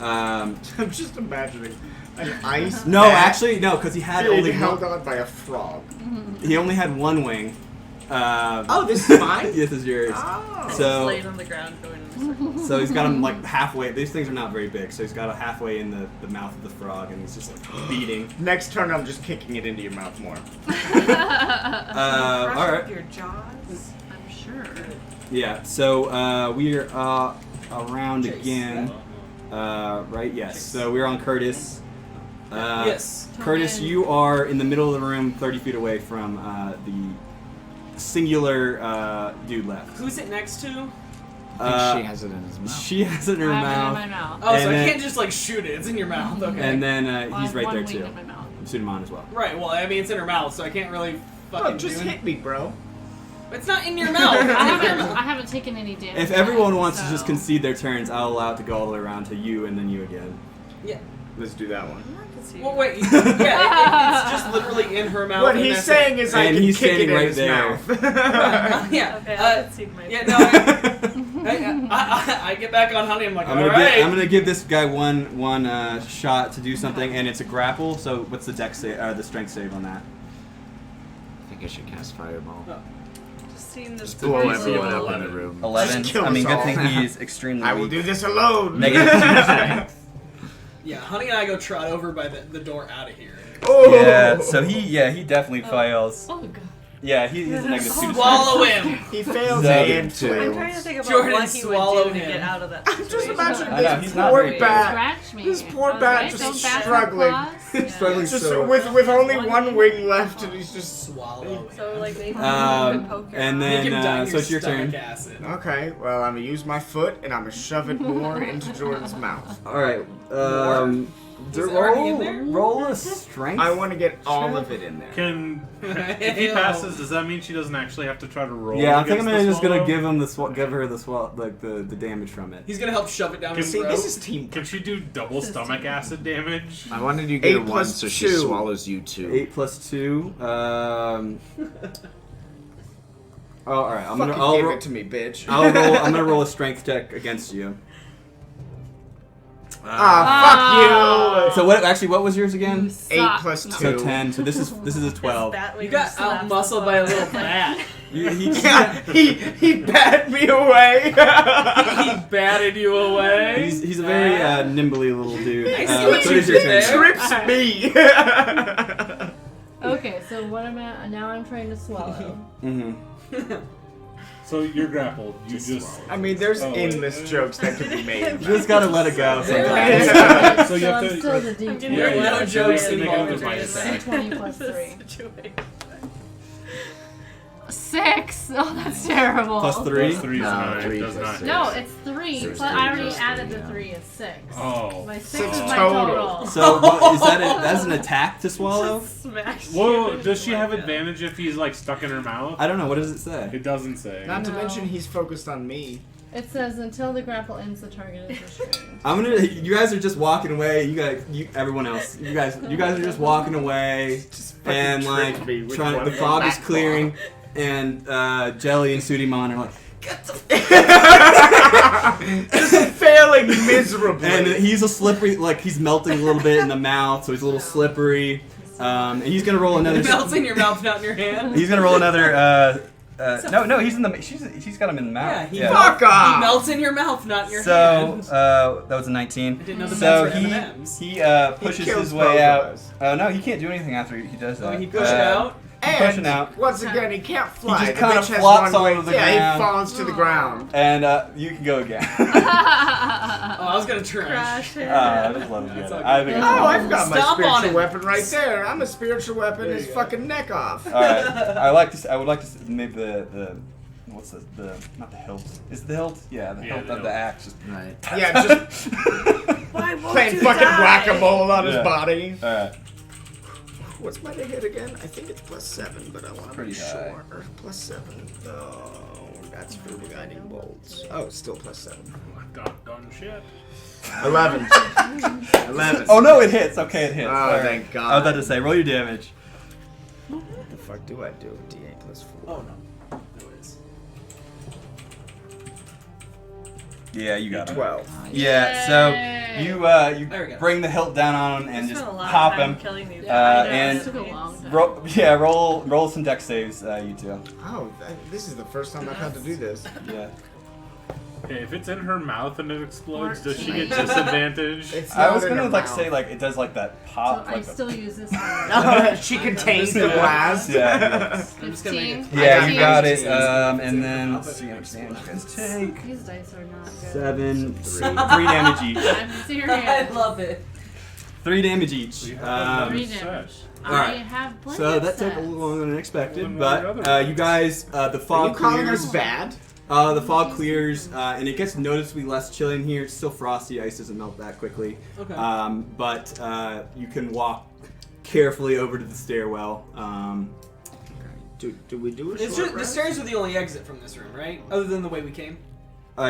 I'm just imagining an ice. No, bat actually, no, because he had being only held one, on by a frog. he only had one wing. Oh, this is mine. This is yours. Oh. He's So- laid on the ground going in a circle. So he's got him like halfway. These things are not very big, so he's got it halfway in the mouth of the frog, and he's just like beating. Next turn, I'm just kicking it into your mouth more. All Brush right. up your jaws. I'm sure. Yeah. So we are around again. Right. Yes. So we're on Curtis. Yes. Curtis, you are in the middle of the room, 30 feet away from the singular dude left. Who's it next to? I think she has it in his mouth. She has it in her I have it in mouth. my mouth. Oh, And so then- I can't just like shoot it. It's in your mouth. Okay. And then Well, I he's have right one there wing too. in my mouth. I'm shooting him on as well. Right. Well, I mean, it's in her mouth, so I can't really fucking Oh, just do hit me, bro. It's not in your mouth. I haven't taken any damage. If everyone yet, wants to so- just concede their turns, I'll allow it to go all the way around to you and then you again. Yeah. Let's do that one. I'm not conceding. Well, wait. Yeah, it's just literally in her mouth. What and he's that's saying is I And can he's kick it standing in right his there. mouth. Yeah. Okay, I'll concede my Yeah. No. I get back on Honey. I'm like, I'm all gonna right. I'm gonna give this guy one shot to do something, and it's a grapple. So what's the dex save, the strength save on that? I think I should cast Fireball. Just seeing this. Just blow crazy everyone up in 11. the room. 11. Just kill I mean, us good all. thing he's extremely I will weak. do this alone. Negative 2 strength. Yeah. Honey and I go trot over by the door out of here. Oh. Yeah. So he definitely fails. Oh god. Yeah, he's a negative 2 strength. Swallow him. He fails Negative and two. I'm fails. trying to think about Jordan, what he would swallow do to him. get out of that I'm just situation. imagining I know, this he's not poor very bat. Scratch me. This poor I was bat right, just don't bat struggling. claws. He's struggling Just so. with only one wing left, and he's just Swallow him. So like maybe you could poke your and eye. then- Make him die in so your it's your stomach turn. acid. Okay, well, I'm gonna use my foot and I'm gonna shove it more into Jordan's mouth. All right. Is it already in there? Roll a strength. I want to get all of it in there. Can if he passes, does that mean she doesn't actually have to try to roll? Yeah, I think I'm against the just gonna swallow? give him give her the damage from it. He's gonna help shove it down Can- his See, throat. this is team. Can she do double stomach acid damage? I wanted you to get 8 a 1, plus so she 2. swallows you 2. 8 plus 2. Oh, all right. I'm Fucking gonna give roll. it to me, bitch. I'm gonna roll a strength check against you. Ah, fuck So what? Actually, what was yours again? you. 8 Suck. plus 2. So 10. So this is a 12. That way You got slaps out-muscled the by a fuck. little bat. Yeah, he bat me away. He batted you away. He's a very nimbly little dude. I see what so you it is your did turn. there. Trips me. Okay, so what am I? Now I'm trying to swallow. Mhm. So you're grappled. You just. I mean, there's Oh. endless jokes that could be made. You just gotta let it go sometimes. Yeah. So you have I'm to- still the I'm D20. getting Yeah, a yeah, lot yeah. of jokes Make involved another in bite this 20 plus 3. situation. 6. Oh, that's terrible. Plus 3. Plus 3 is No, 9. 3 does plus not. 6. No, it's 3. Six, But three I already plus added three, the yeah. 3 is 6. Oh. My 6 Six is my total. total. So what, is that's an attack to swallow? Smash Whoa, you. does she have Like that. advantage if he's like stuck in her mouth? I don't know. What does it say? It doesn't say. Not to No. mention, he's focused on me. It says until the grapple ends, the target is restrained. I'm gonna. You guys are just walking away. Everyone else. You guys are just walking away, fucking and trick like me with trying. one The of fog those is back clearing, and Jelly and Sudimon are like, get the. Just failing miserably. And he's a slippery. Like he's melting a little bit in the mouth, so he's a little slippery. And he's gonna roll another. It melts in your mouth, not in your hand. He's gonna roll another No, he's in the. She's got him in the mouth. Yeah, Fuck off! He melts in your mouth, not in your So hand. that was a 19. I didn't know the So bets were M&Ms. he pushes kills his both way of out. us. No, he can't do anything after he does that. Oh, he pushed out. He's pushing And out. once again, he can't fly. just The kinda bitch has flops one all way- over the Yeah, ground. he falls to the ground. And you can go again. Oh, I was gonna trash. Crash it. I just love to get That's it. all I think it's Oh, fun. I've got my Stomp on spiritual it. weapon right there. I'm a spiritual weapon There his you go. fucking neck off. All right. I would like to maybe the what's the not the hilt. Is it the hilt? Yeah, the Yeah, hilt the of the hilt. axe. Just Right. Yeah, just Why won't playing you fucking die? whack-a-mole on his Yeah. body. All right. What's my hit again? I think it's +7, but I want to Pretty be high. sure. +7. Oh, that's for the guiding bolts. Oh, still +7. Done shit. 11. 11. Oh no, it hits. Okay, it hits. Oh, All right. thank God. I was about to say, roll your damage. What the fuck do I do? D8 +4. Oh no. No, it is. Yeah, you got him. 12. Yeah. So Yay. you There we go. bring the hilt down on him and I just spent a lot of pop time him. killing these Yeah, I know, and- it took a long time. Roll some dex saves, you two. Oh, this is the first time I've had to do this. Yeah. Okay, if it's in her mouth and it explodes, does she 14. get disadvantage? It's I not was in gonna her like mouth. say like it does like that So pop. I like still use this one. Oh, she contains the blast. Yeah. I'm just gonna make it. 15. Yeah, you 15. got it. 15. And then let's see how much damage you guys take. These dice are not good. 7, 3 damage each. I'm serious. I love it. 3 damage each. You have 3 set. damage. Alright. I have plenty So of that took a sets. little longer than expected, Well, then what are but the other you guys, the Are fog you calling clears. us bad? The fog clears, and it gets noticeably less chill in here. It's still frosty. Ice doesn't melt that quickly. Okay. But you can walk carefully over to the stairwell. Do we do a It's short just, the rest? stairs are the only exit from this room, right? Other than the way we came.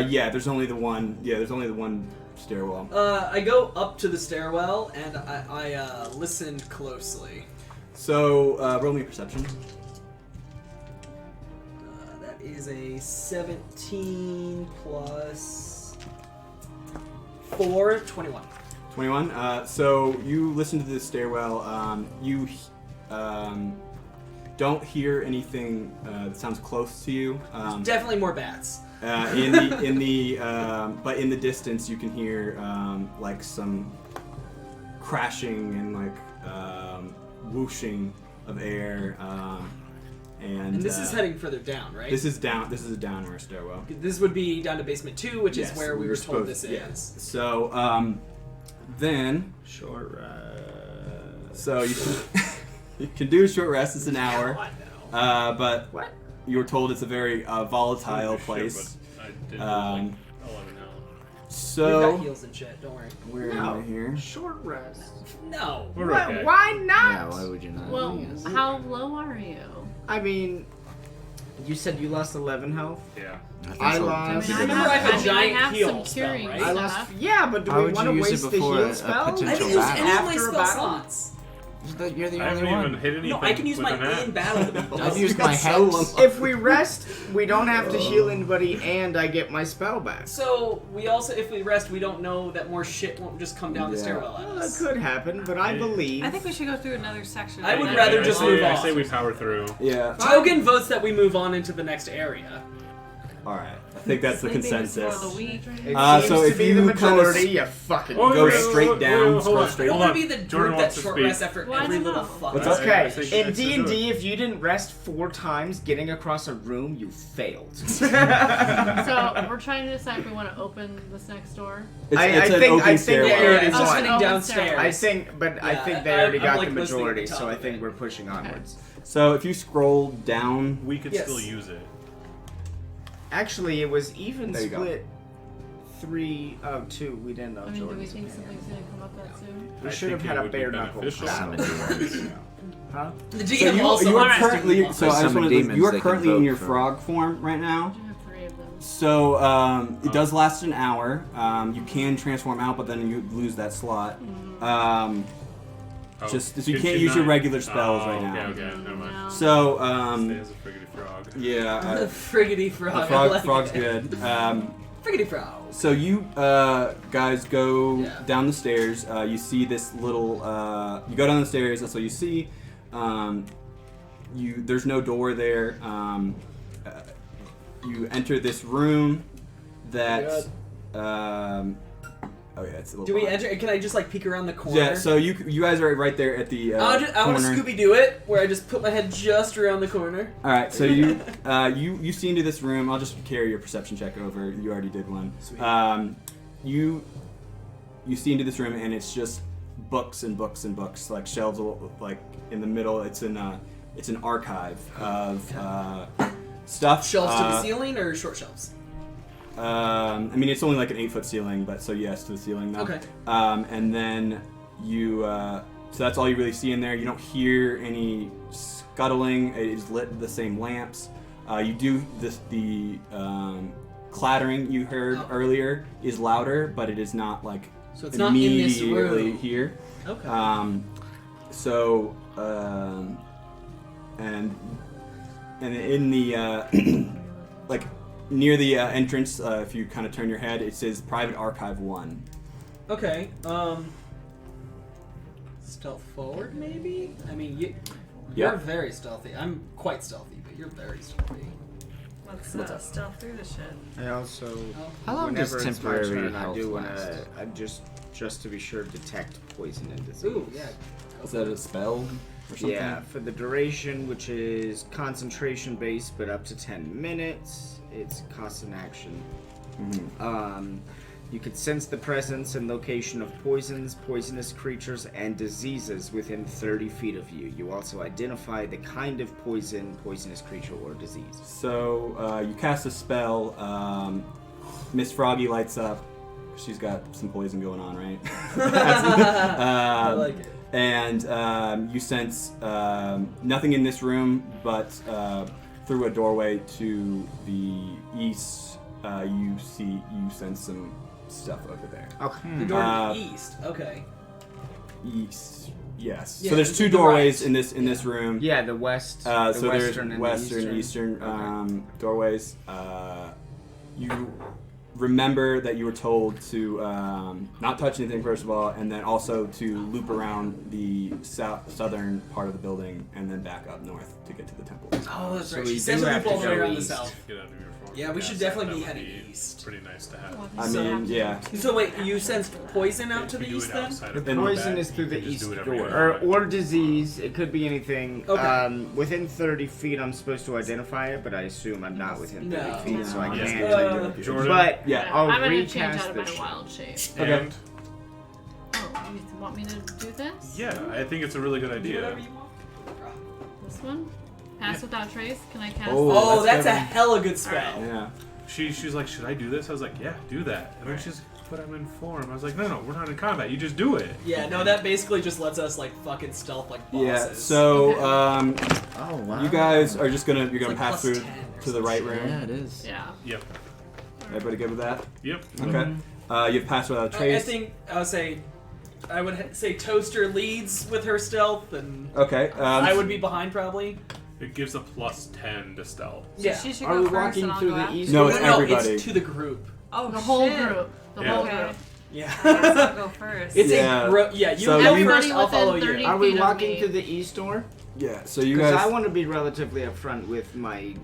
Yeah, there's only the one. Yeah, there's only the one stairwell. I go up to the stairwell and I listen closely. So roll me a perception. That is a 17 plus 4, 21. 21. So you listen to the stairwell. You don't hear anything that sounds close to you. Definitely more bats. But in the distance you can hear like some crashing and like whooshing of air. And this is heading further down, right? This is down. This is a downward stairwell. This would be down to basement 2, which Yes, is where we were told supposed- this yes. is. So then, Short rest. so you can do a short rest. It's an hour. I know. But What? you were told it's a very volatile Shit, place. but I did like Um, 11 health. We've So got heals and shit, don't worry. where No. am I here? Short rest. No. We're Why- okay. Why not? Yeah, why would you not? Well, how low are you? I mean, you said you lost 11 health. Yeah. think I so. lost. mean, remember I have a giant have heal some spell, curing right? I stuff. lost. Yeah, but do Why we would want you to use it waste the before heal a spell? I potential can use battle? any of my After a spell battle? slots. You're the I haven't only even one. hit anything. No, I can use with my an axe. in battle to be I've done. used my so hex. If we rest, we don't have to heal anybody, and I get my spell back. So we also, if we rest, we don't know that more shit won't just come down the Yeah. stairwell at Well, that us. could happen, but I believe. I think we should go through another section. I would Yeah, rather I just say- move I on. say we power through. Yeah. Token votes that we move on into the next area. All right. I think that's the Sleeping is consensus. for the weak. It so seems to if be you the kinda majority, you fucking Oh, Go wait, wait, straight wait, down, wait, hold scroll on. straight I don't Hold want to on. be the Jordan group that wants to short speak. rests after Well, I every don't little know. fuck. What's I- up? I Okay, say she in has to do D&D, it. if you didn't rest 4 times getting across a room, you failed. So we're trying to decide if we want to open this next door. It's, I it's an think- open I think stairwell. they already it's just won. heading Open downstairs. stairs. I think, but I Yeah, think they already I'm, got like, the listening at majority, the top so I of think it. we're pushing onwards. So if you scroll down, We could Yes. still use it. Actually, it was even There you go. split 2. We didn't know I mean, do we Jordan's think opinion. something's going to come up that soon? We I should have think had it a would be bare knuckle beneficial. battle. Huh? The so DM you, also you are wants to currently. move So on. I just Summon wanted to, demons you are they can currently in vote your for. frog form right I now. do have 3 of them. So it does last an hour. You can transform out, but then you lose that slot. Oh, Just so you could can't use your not- regular spells oh, right now. Okay, never mind. No. So Stay as a friggity frog. yeah, The friggity frog. the I frog, like frog's it. good. Friggity frog. So you guys go Yeah. down the stairs. You see this little. You go down the stairs. That's what you see. There's no door there. you enter this room that. Oh yeah, it's a little. Do we behind. enter? Can I just like peek around the corner? Yeah, so you guys are right there at the I want to corner. Scooby Doo it, where I just put my head just around the corner. All right, so you see into this room. I'll just carry your perception check over. You already did one. Sweet. You see into this room, and it's just books and books and books, like shelves, like in the middle. It's an archive of stuff. Shelves to the ceiling or short shelves? I mean, it's only like an 8-foot ceiling, but so yes, to the ceiling though. Okay. And then you, so that's all you really see in there. You don't hear any scuttling. It is lit the same lamps. You do the clattering you heard earlier is louder, but it is not like So it's not in this immediately room. here. Okay. And in the like near the entrance, if you kind of turn your head, it says Private Archive 1. Okay. Stealth forward, maybe? I mean, you're very stealthy. I'm quite stealthy, but you're very stealthy. Let's stealth through the shit. I also, How long does whenever it's my temporary turn, I health do want last? to just to be sure detect poison and disease. Ooh, yeah. Is that a spell or something? Yeah, for the duration, which is concentration based, but up to 10 minutes, it's cost an action. Mm-hmm. You could sense the presence and location of poisons, poisonous creatures, and diseases within 30 feet of you. You also identify the kind of poison, poisonous creature, or disease. So you cast a spell. Miss Froggy lights up. She's got some poison going on, right? I like it. And you sense nothing in this room, but through a doorway to the east, you sense some stuff over there. Okay. The door to the east. Okay. East, yes. Yeah, so there's to two the doorways right. in this room. Yeah, the west. So the there's western and western, the eastern doorways. You remember that you were told to not touch anything first of all, and then also to loop around the southern part of the building and then back up north to get to the temple. Oh, that's So right. we She said do to have loop all to the way go around the east. south. Get out of your form. Yeah, we should That definitely would be heading east. Pretty nice to have. I mean, yeah. So wait, you sensed poison out If to we the do east it then? outside The of poison combat, is through you the can just east do whatever door, you want. or disease. It could be anything. Okay. Within 30 feet, I'm supposed to identify it, but I assume I'm not within 30 No. feet, so I Yes. can't. Jordan? But Yeah. I'll I'm gonna change recast out of the my wild shape. Okay. And Oh, you want me to do this? yeah, I think it's a really good Do idea. whatever you want. This one? Pass without trace? Can I cast Oh, Oh, that's that's a good. hella good spell. Yeah. She's like, should I do this? I was like, yeah, do that. And then she's, but I'm in form. I was like, no, we're not in combat. You just do it. Yeah, no, that basically just lets us like fucking stealth like bosses. Yeah. So Oh wow. you guys are just you're gonna like pass plus through 10 or to the right room. Yeah, it is. Yeah. Yep. Everybody good with that? Yep. Okay. You've passed without a I trace. think I would say Toaster leads with her stealth, and Okay. I would be behind probably. It gives a +10 to stealth. Yeah. She should Are go we first walking and I'll through go the after. east? No, door? it's no, everybody. it's to the group. Oh, The whole shit. group. The Yeah. whole Okay. group. Yeah. I guess I'll go first. It's Yeah. a group. Yeah, you So go you- first. I'll Everybody follow within you. 30 Are we feet of walking me. through the east door? Yeah. So you Because guys. I want to be relatively upfront with my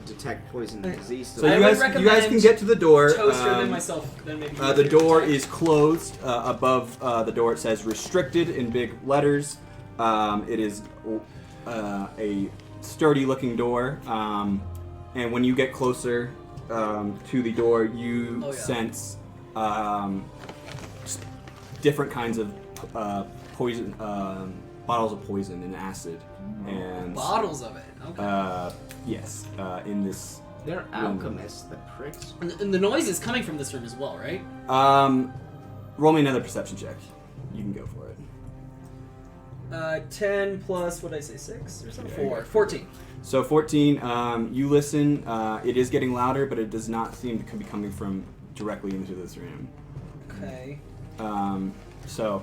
detect poison and disease. So I you would guys can get to the door. Toaster than myself. Then maybe. The door is closed. Above the door, it says "restricted" in big letters. It is a sturdy-looking door, and when you get closer to the door, you Oh, yeah. sense just different kinds of poison, bottles of poison and acid, and bottles of it. Okay. yes, in this. They're alchemists, the pricks. And the noise is coming from this room as well, right? Roll me another perception check. You can go for it. 10 plus, what did I say, 6 or something? Yeah, 4. yeah. 14. So 14, you listen, it is getting louder, but it does not seem to be coming from directly into this room. Okay. So,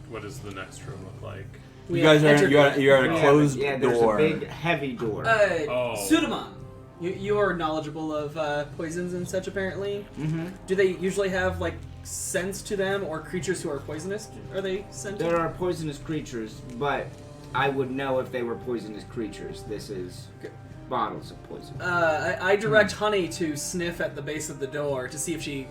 What does the next room look like? We you guys have entered you're at a closed yeah, there's door. a big, heavy door. Oh. Sudamon, you are knowledgeable of poisons and such, apparently. Mm-hmm. Do they usually have, like, sense to them, or creatures who are poisonous? Are they scented? There are poisonous creatures, but I would know if they were poisonous creatures. This is bottles of poison. I direct Honey to sniff at the base of the door to see if she.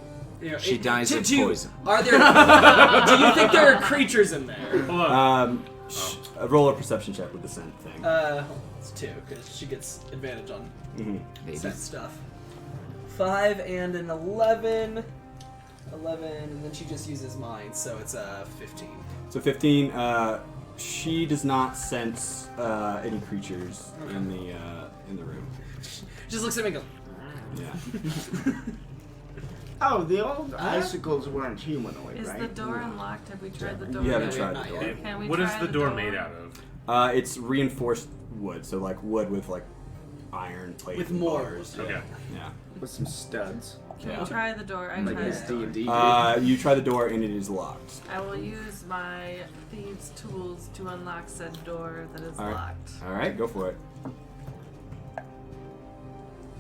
She dies of poison. Are there? Do you think there are creatures in there? Hold on. Roll a perception check with the scent thing. It's 2 because she gets advantage on Mhm. scent stuff. 5 and an 11. 11, and then she just uses mine, so it's 15. So 15. She does not sense any creatures in the room. Just looks at me and goes, Yeah. Oh, the old icicles weren't humanoid, Is right? the door unlocked? Have we tried the door? You haven't yet? tried not the door. yet. Can we What is try the door door made out of? It's reinforced wood, so like wood with like iron plate With and more. bars. Okay. Yeah. With some studs. Can Yeah. we try the door? I Like tried this the door. D&D. You try the door and it is locked. I will use my thieves' tools to unlock said door that is All right. locked. All right, go for it.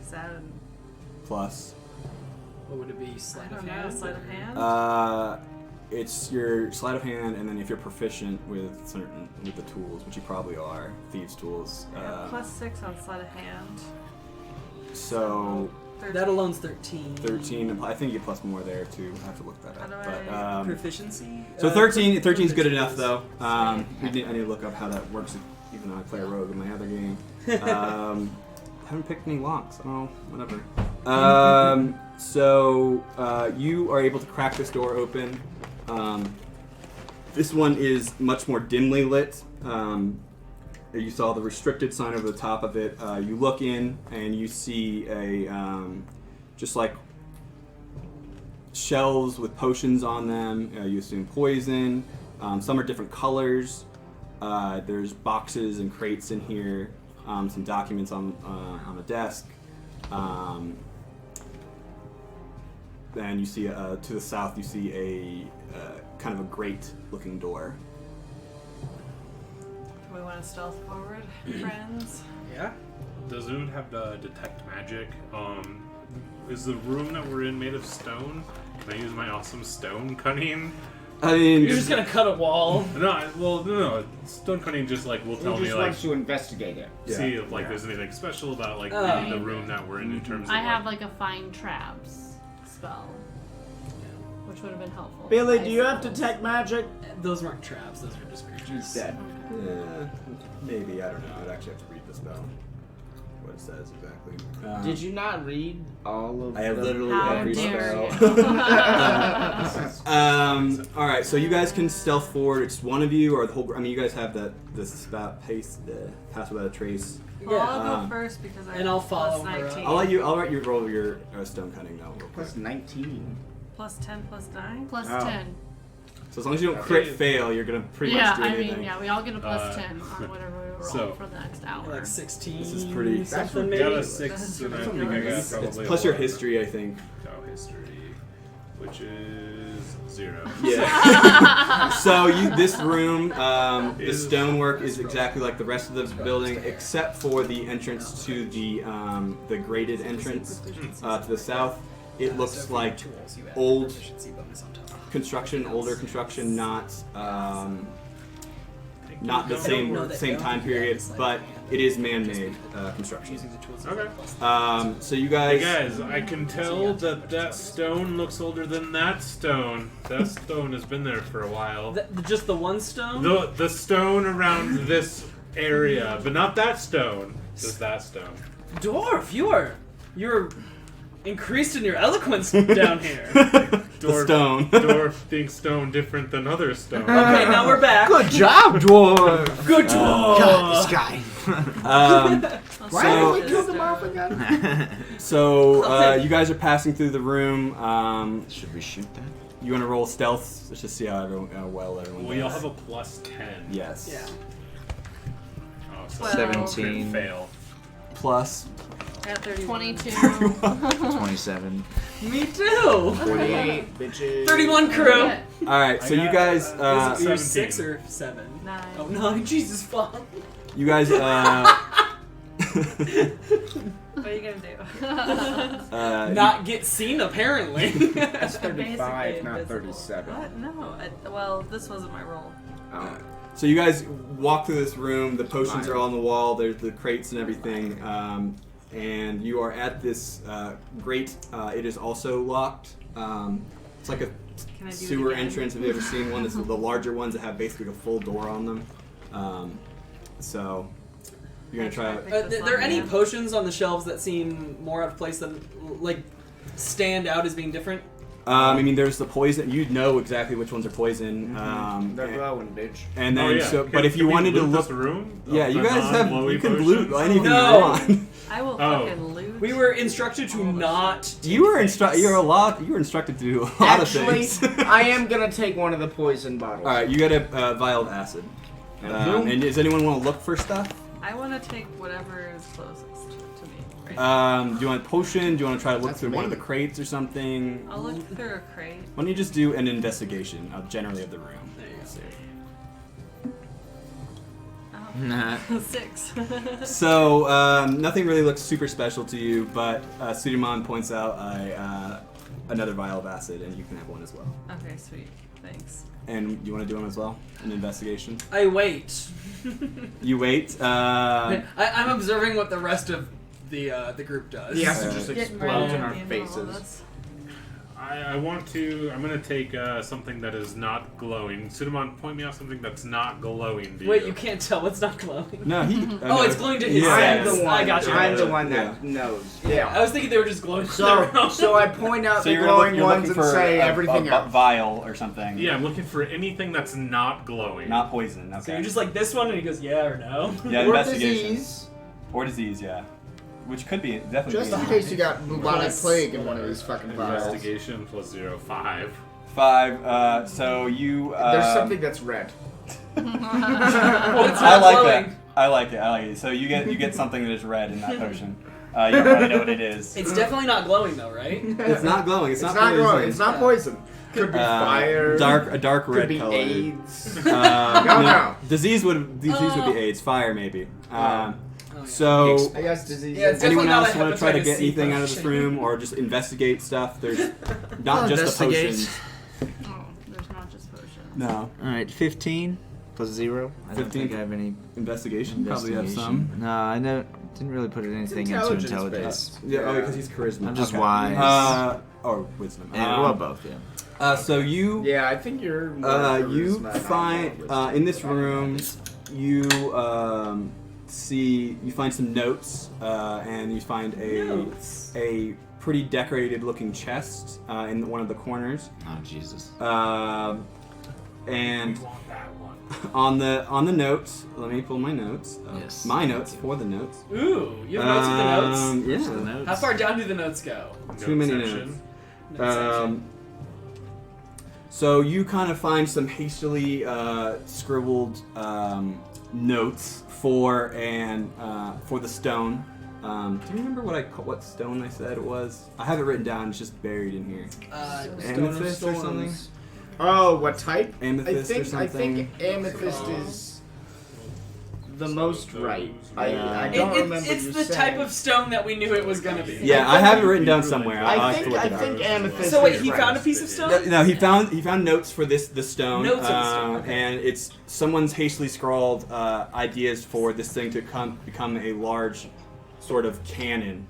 7. what Plus. would it be? I Sleight don't of know. hand? Sleight of hand. It's your sleight of hand, and then if you're proficient with the tools, which you probably are, thieves' tools. I have +6 on sleight of hand. So 13. That alone's 13. 13. I think you get plus more there too. I have to look that How up. do But I- Proficiency? so 13. 13 is good proficiency enough though. I Sweet. need to look up how that works. Even though I play a rogue in my other game. Haven't picked any locks. Oh, whatever. So you are able to crack this door open. This one is much more dimly lit. You saw the restricted sign over the top of it. You look in and you see a just like shelves with potions on them. You assume poison. Some are different colors. There's boxes and crates in here. Some documents on a desk. Then you see to the south. You see a kind of a grate-looking door. Do we want to stealth forward, friends? Yeah. Does it have the detect magic? Is the room that we're in made of stone? Can I use my awesome stone cutting? I mean, You're just gonna cut a wall. No. Stone cutting just like will tell He me just like wants to investigate it. see if like there's anything special about like Oh. the room that we're in terms of I have like like a find traps spell, which would have been helpful. Billy, I do you have suppose. detect magic? Those weren't traps, those are just creatures. He's dead. maybe, I don't know. I'd actually have to read the spell. What it says exactly. Did you not read all of I have the... literally How every dare spell. you. All right, so you guys can stealth forward. It's one of you or the whole. I mean, you guys have this spout pace, pass without a trace. Well, Yeah. I'll go first because I And I'll have follow plus her up. 19. I'll let you roll your stone cutting though. Real quick. Plus 19. Plus 10 plus 9? Plus Oh. 10. So as long as you don't crit Okay. fail, you're gonna pretty Yeah, much do I anything. mean, yeah, we all get a plus Uh, 10 on whatever we roll so- for the next hour. Like 16. This is pretty- Something I maybe. got a 6 and I think I got It's probably plus a your 1. history, I think. Oh, history, which is 0. Yeah. So this room, the Is- stonework is exactly like the rest of the building, except for the entrance to the graded entrance to the south. It looks like old construction, older construction, not the same time period, but it is man-made construction. Okay. So you Hey guys, guys, I can tell that stone looks older than that stone. That stone has been there for a while. Just the one stone? The stone around this area, but not that stone. Just that stone. Dwarf, you're increased in your eloquence down here. the stone. Dwarf thinks stone different than other stone. Okay, now we're back. Good job, dwarf! Good dwarf. God, this guy. Why So- did we kill them off again? So you guys are passing through the room. Should we shoot that? You want to roll stealth? Let's just see how well everyone We all does. have a plus 10. Yes. Yeah. Oh, so 17. fail. Plus. At 31. 22. 27. Me too. 48, bitches. 31 crew. Okay. All right. So you guys, You're 17. 6 or 7? 9. Oh, 9. Jesus, fuck. you guys, What are you gonna do? Not get seen, apparently. That's 35, Basically not invisible. 37. What? No. Well, this wasn't my role. Oh. So you guys walk through this room. The potions are all on the wall. There's the crates and everything. And you are at this grate. It is also locked. It's like a Can I do it sewer again? entrance. Have you ever seen one? This is the larger ones that have basically a full door on them. So you're gonna try. Are there any potions on the shelves that seem more out of place than like stand out as being different? I mean, there's the poison. You know exactly which ones are poison. They're glowing, bitch. And then, Oh, yeah. but if you wanted to loot look, this room, yeah, of you the guys have. non-glowy You can potions? loot anything No. you want. I will Oh. fucking loot. We were instructed to not. You were things. You were instructed to do a lot Actually, of things. I am gonna take one of the poison bottles. All right, you got a vial of acid. And does anyone want to look for stuff? I want to take whatever is closest to me. Do you want a potion? Do you want to try to look That's through one of me. the crates or something? I'll look through a crate. Why don't you just do an investigation, generally of the room? There you go. See. Nah. 6. So nothing really looks super special to you, but Sudiman points out another vial of acid, and you can have one as well. Okay, sweet. Thanks. And you want to do one as well? An investigation? I wait. You wait. I'm observing what the rest of the group does. The acid just Getting explodes in right our at the end of all faces. this. I want to. I'm gonna take something that is not glowing. Sudamon, point me out something that's not glowing. To Wait, you can't tell what's not glowing. No, he. Oh, it's glowing to his Yeah. I'm sense. the one. I got you. I'm the one that Yeah. knows. I Yeah. was thinking they were just glowing. So I point out So the you're gonna look, glowing you're ones looking and for say a everything else. vial or something. Yeah, I'm looking for anything that's not glowing. Not poison. Okay. So you're just like this one, and he goes, yeah or no. yeah, Or investigation. disease, Or disease, yeah. Which could be definitely. just be in case you got bubonic plague in one of these fucking vials. Investigation plus 0, 5. 5. So you. There's something that's red. Well, it's I not like glowing. that. I like it. So you get something that is red in that potion. You don't really know what it is. It's definitely not glowing though, right? It's not glowing. It's, It's not not glowing. poison. It's not poison. Could be fire. A dark Could red be color. AIDS. No. Disease would be Oh. AIDS. Fire maybe. yeah. So. I guess disease. Yeah, it's Anyone definitely not else a want to try to hepatitis get C anything out of this potion. room, or just investigate stuff? There's not I'll just the investigate. potions. Oh, there's not just potions. No. Alright, 15 plus 0. I don't 15. think I have any Investigation. Probably have some. investigation. No, I didn't really put anything into intelligence intelligence. Yeah. Oh, because he's charisma. I'm just Okay. wise. Or wisdom. Yeah, well, both, yeah. So you. Yeah, I think you're. more You charisma and I'm find more wisdom. in this room, you you find some notes, and you find a pretty decorated looking chest in one of the corners, Oh, Jesus. and want that one. on the notes. Let me pull my notes. Yes. My notes for the notes. Ooh, you have notes with the notes. Where's the Yeah. notes? How far down do the notes go? Too many section. notes. Note section. So you kind of find some hastily scribbled notes for the stone. Do you remember what stone I said it was? I have it written down. It's just buried in here. Amethyst or something? Oh, what type? Amethyst or I something? think amethyst is the most right. I Yeah. don't remember It's you the saying. type of stone that we knew it was gonna be. Yeah, I have it written down somewhere. I'll I have to think look it up. amethyst. So wait, is he right. found a piece of stone? No, he found notes for the stone. Notes of the stone, okay. And it's someone's hastily scrawled ideas for this thing to become a large sort of cannon.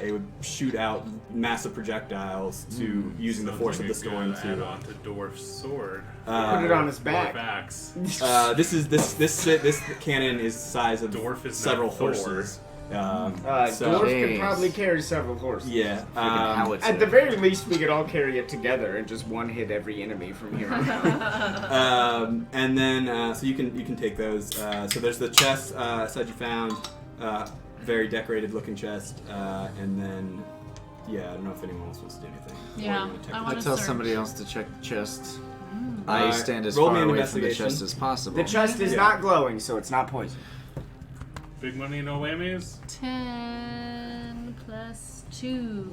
It would shoot out massive projectiles to using the force of the storm Add to. on to Dwarf's sword. Put it on his Dwarf back. axe. This cannon is the size of Dwarf is several not Thor. horses. So, Dwarf could Jeez. probably carry several horses. yeah. Howitzer. At the very least, we could all carry it together and just one hit every enemy from here on out. And then so you can take those. So there's the chest that you found, very decorated looking chest, and then I don't know if anyone else wants to do anything. Or Yeah, you wanna check I the- wanna I tell search. somebody else to check the chest. I Alright, stand as roll me far an away from the investigation. chest as possible. The chest is Yeah. not glowing, so it's not poison. Big money, no whammies. 10 plus 2.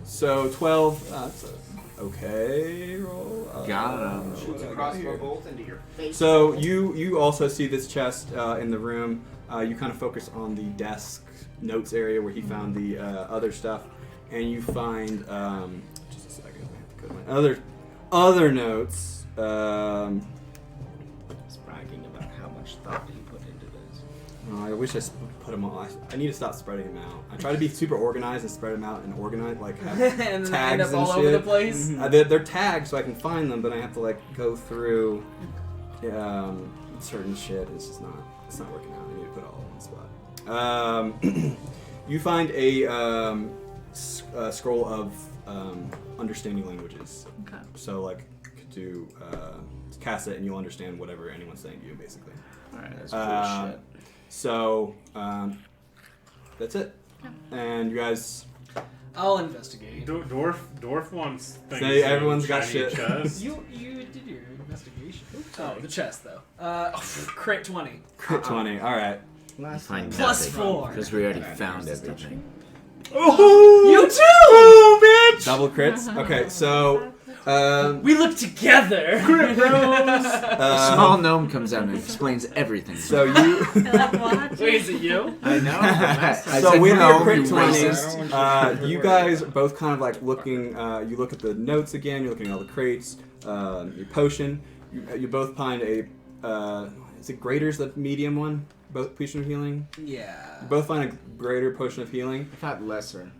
So 12. That's a okay roll. Got 'em. Shoots a what I got crossbow here. bolt into your face. So you also see this chest in the room. You kind of focus on the desk notes area where he found the other stuff, and you find just a second. I have to go to my other notes. He's bragging about much thought do you put into this? Oh, I wish I put them all. I need to stop spreading them out. I try to be super organized and spread them out and organize, like have and then they tags end up and all shit. over the place. They're tagged so I can find them, but I have to like go through certain shit. It's not working out. I need to put it all in one spot. You find a scroll of understanding languages. Okay. So like could do cast it and you'll understand whatever anyone's saying to you basically. Alright. That's cool shit. So that's it. And you guys I'll investigate. Dwarf wants things. Say in everyone's got shiny shit. chest. You did your investigation. Oh, the chest though. Crit 20. crit 20. All right. Last Find time. Plus nothing, 4. because we already found everything. You too! Oh, bitch! Double crits. Okay, so We look together. Crit A small gnome comes out and explains everything. so you. Wait, is it you? I know. I So said with no, your you crit racist. 20s, you guys are both kind of like looking. You look at the notes again. You're looking at all the crates. Your potion. You both find a. Is it greater's the medium one? Both potion of healing. Yeah. You both find a greater potion of healing. I thought lesser.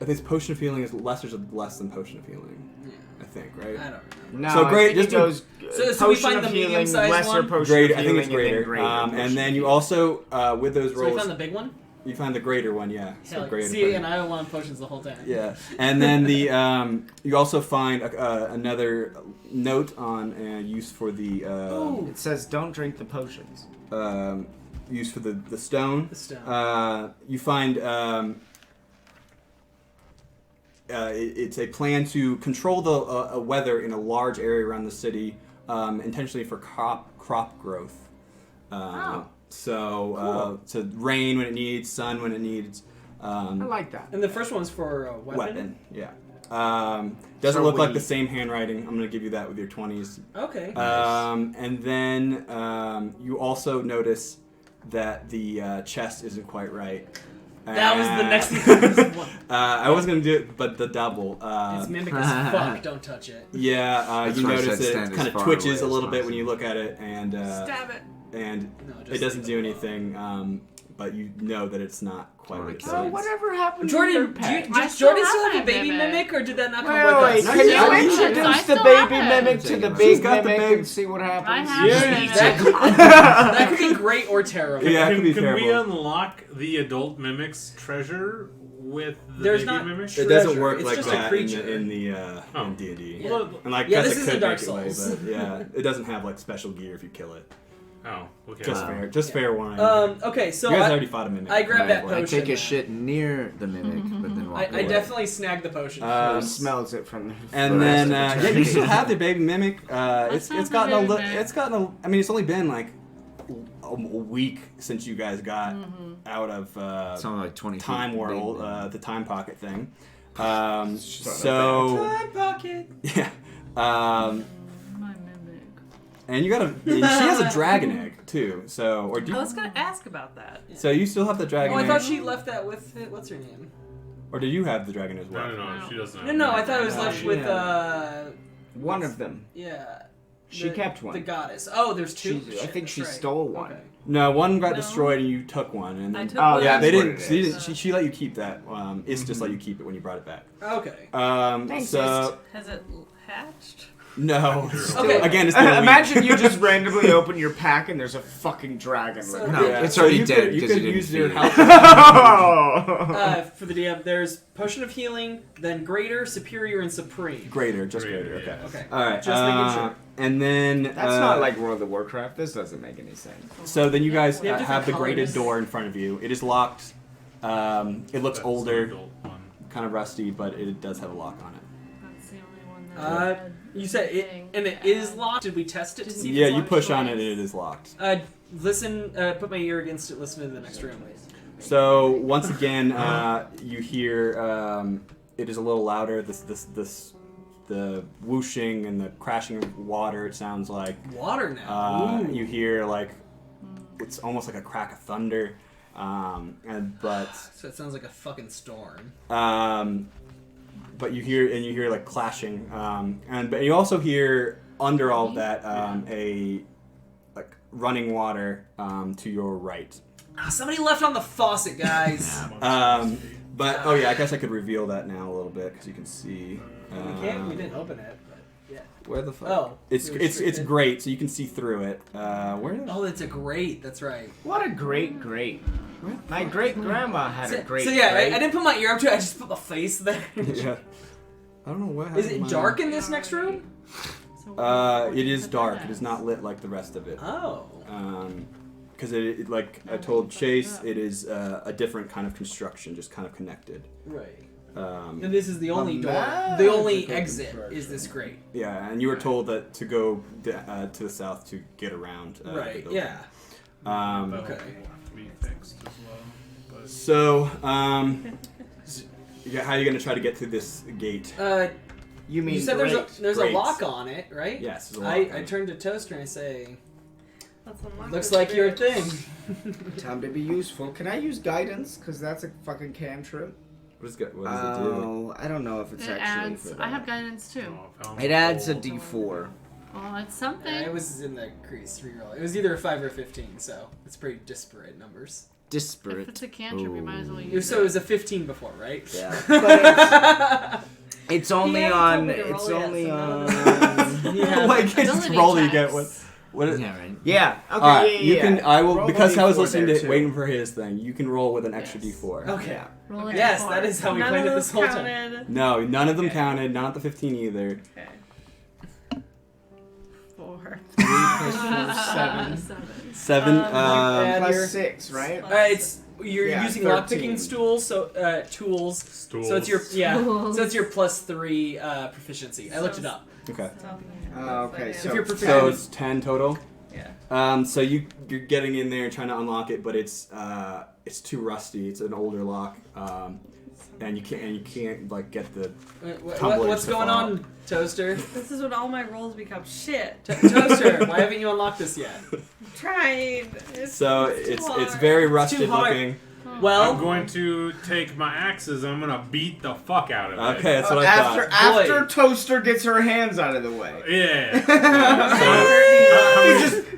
I think potion of healing is lesser's less than potion of healing. Yeah. I think, right? I don't remember. No, So I great, think just it goes. So we potion find of the healing, medium-sized lesser one? potion Greater, of I think healing, it's greater. and then greater potion And then you of also with those So we rolls, found the big one? you find the greater one, yeah. So Hell, greater. see, potion. and I want potions the whole time. Yeah, and then the you also find another note on use for the healing. It says don't drink the potions. use for the stone. The stone. You find it's a plan to control the weather in a large area around the city, intentionally for crop growth. So to rain when it needs, sun when it needs. I like that. And the first one's for Weapon, yeah. Doesn't So look like we- the same handwriting. I'm gonna give you that with your 20s. Okay. And then you also notice that the chest isn't quite right. That was the next thing. I was gonna do it, but the double. It's mimic as fuck. Don't touch it. Yeah, That's you why I notice said it stand as kind of far twitches away a as little bit when you possible. look at it, and Stab it. No, just it doesn't leave do alone. anything. But you know that it's not quite what it Oh, says. whatever happened Jordan, to your do pet? does still Jordan have still have my a baby mimic. mimic, or did that not come Wait, with wait, us? can Yeah, you I introduce still the have baby it. mimic to the She's big got the mimic big- and see what I happens? have Yeah, it. That could be great or terrible. Yeah, it could be Can we terrible. unlock the adult mimic's treasure with the There's baby not- mimic? It doesn't treasure. work It's like just a that creature. in the Oh. in D&D. Yeah. Well, And like, Yeah, guess this it isn't could Dark make it way, Souls. but yeah, it doesn't have like special gear if you kill it. oh, okay. Just fair warning. Okay, so you guys I, already fought a mimic. I grabbed that I potion. take a shit near the mimic, but then walk I away. definitely snagged the potion. He smells it from the. And the then rest of the yeah, you turkey. still have the baby mimic. It's have the gotten a baby little. mimic. It's gotten a. I mean, it's only been like a week since you guys got out of It's only like 20 Time feet World, big. the Time Pocket thing. Son So Time pocket. yeah, My mimic. and you got a. And she has a dragon egg too. So or do I you, was gonna ask about that. so you still have the dragon Oh, I egg, thought she left that with what's her name? or do you have the dragon as well? No, she doesn't. No, I thought it was left with One of them. yeah. She kept one. The goddess. Oh, there's two. She- I Shit, think that's she right. stole one. Okay. No, one got No. destroyed and you took one, and I then, took Oh, one. yeah, they That's what didn't. it She is. didn't. She let you keep that. It's just let you keep it when you brought it back. Okay. Thanks, So Has it hatched? no. Okay. Again, it's been a week. Imagine you just randomly open your pack and there's a fucking dragon. So- Like, No, Yeah, it's so already you dead could, you because could you didn't use your feed it. health. For the DM, there's potion of healing, then greater, superior, and supreme. Greater, just Greater, greater. Okay. Okay. All right. Just making sure. And then That's not like World of Warcraft. This doesn't make any sense. So then you guys They have have the different grated colors. door in front of you. It is locked. It looks That's older, the adult one. kind of rusty, but it does have a lock on it. That's the only one that You said it, and it is locked. Did we test it to see? if Yeah, it's you locked? push on it and it is locked. Listen. Put my ear against it. Listen to the next room. So once again, you hear it is a little louder. The whooshing and the crashing of water. It sounds like. Water now. Ooh. You hear like it's almost like a crack of thunder, but So it sounds like a fucking storm. but you hear like clashing, but you also hear under all of that a like running water to your right. Somebody left on the faucet, guys. But oh yeah, I guess I could reveal that now a little bit because you can see. We can't. We didn't open it. But yeah. Where the fuck? Oh, it's great, so you can see through it. Where? Oh, it's a grate. That's right. What a great grate. My great grandma had a great. So yeah, grate. I didn't put my ear up to it. I just put the face there. Yeah. I don't know what. Is it dark in this next room? It is dark. It is not lit like the rest of it. Oh. Because it like I told Chase, it is a different kind of construction, just kind of connected. Right. And this is the only door. magical The only exit is this grate. Yeah, and you were told that to go to the south to get around. the Right. building. Yeah. That'll Okay. have to be fixed as well. But So, how are you gonna try to get through this gate? You mean You said there's a Great. lock on it, right? Yes. there's a lock I on it. turn to Toaster and I say, Let's unlock "Looks this like your bitch. thing." time to be useful. Can I use guidance? Because that's a fucking cantrip. What does it do? Oh, I don't know if it's It actually adds. for that. I have guidance too. It adds a D4. Well, it's something. It was in the crease reroll. It was either a 5 or 15, so it's pretty disparate numbers. If Disparate. it's a cantrip, you might as well It use was, so it was a 15 before, right? Yeah. But it's only hasn't on. told me to roll It's yet, only so none of on. Yeah. Why can't just Ability roll? You checks. get what? Is, Yeah, right. Yeah. Okay. Alright, yeah, you yeah. can. I will Roll because a I was D4 listening there, to too. waiting for his thing. You can roll with an extra Yes. D4. Okay. Yeah. Roll a Yes, D4. that is how we None played of it those this whole time. counted. No, none of them Okay. counted. Not the 15 either. Okay. 4. 7. 7. add your- Plus 6, right? It's you're Yeah, using 13. lockpicking tools, so tools. So it's your so it's your +3 proficiency. I looked it up. Okay. Okay, If so- you're So proficient, it's 10 total. Yeah. So you're getting in there trying to unlock it, but it's too rusty. It's an older lock. And you can't like get the tumblers what's to going fall. on, Toaster? This is when all my rolls become shit. Toaster, why haven't you unlocked this yet? I'm trying. So too it's hard. very rusted hard. looking. Well, I'm going to take my axes and I'm going to beat the fuck out of it. Okay, that's what I thought. After Toaster gets her hands out of the way. Yeah.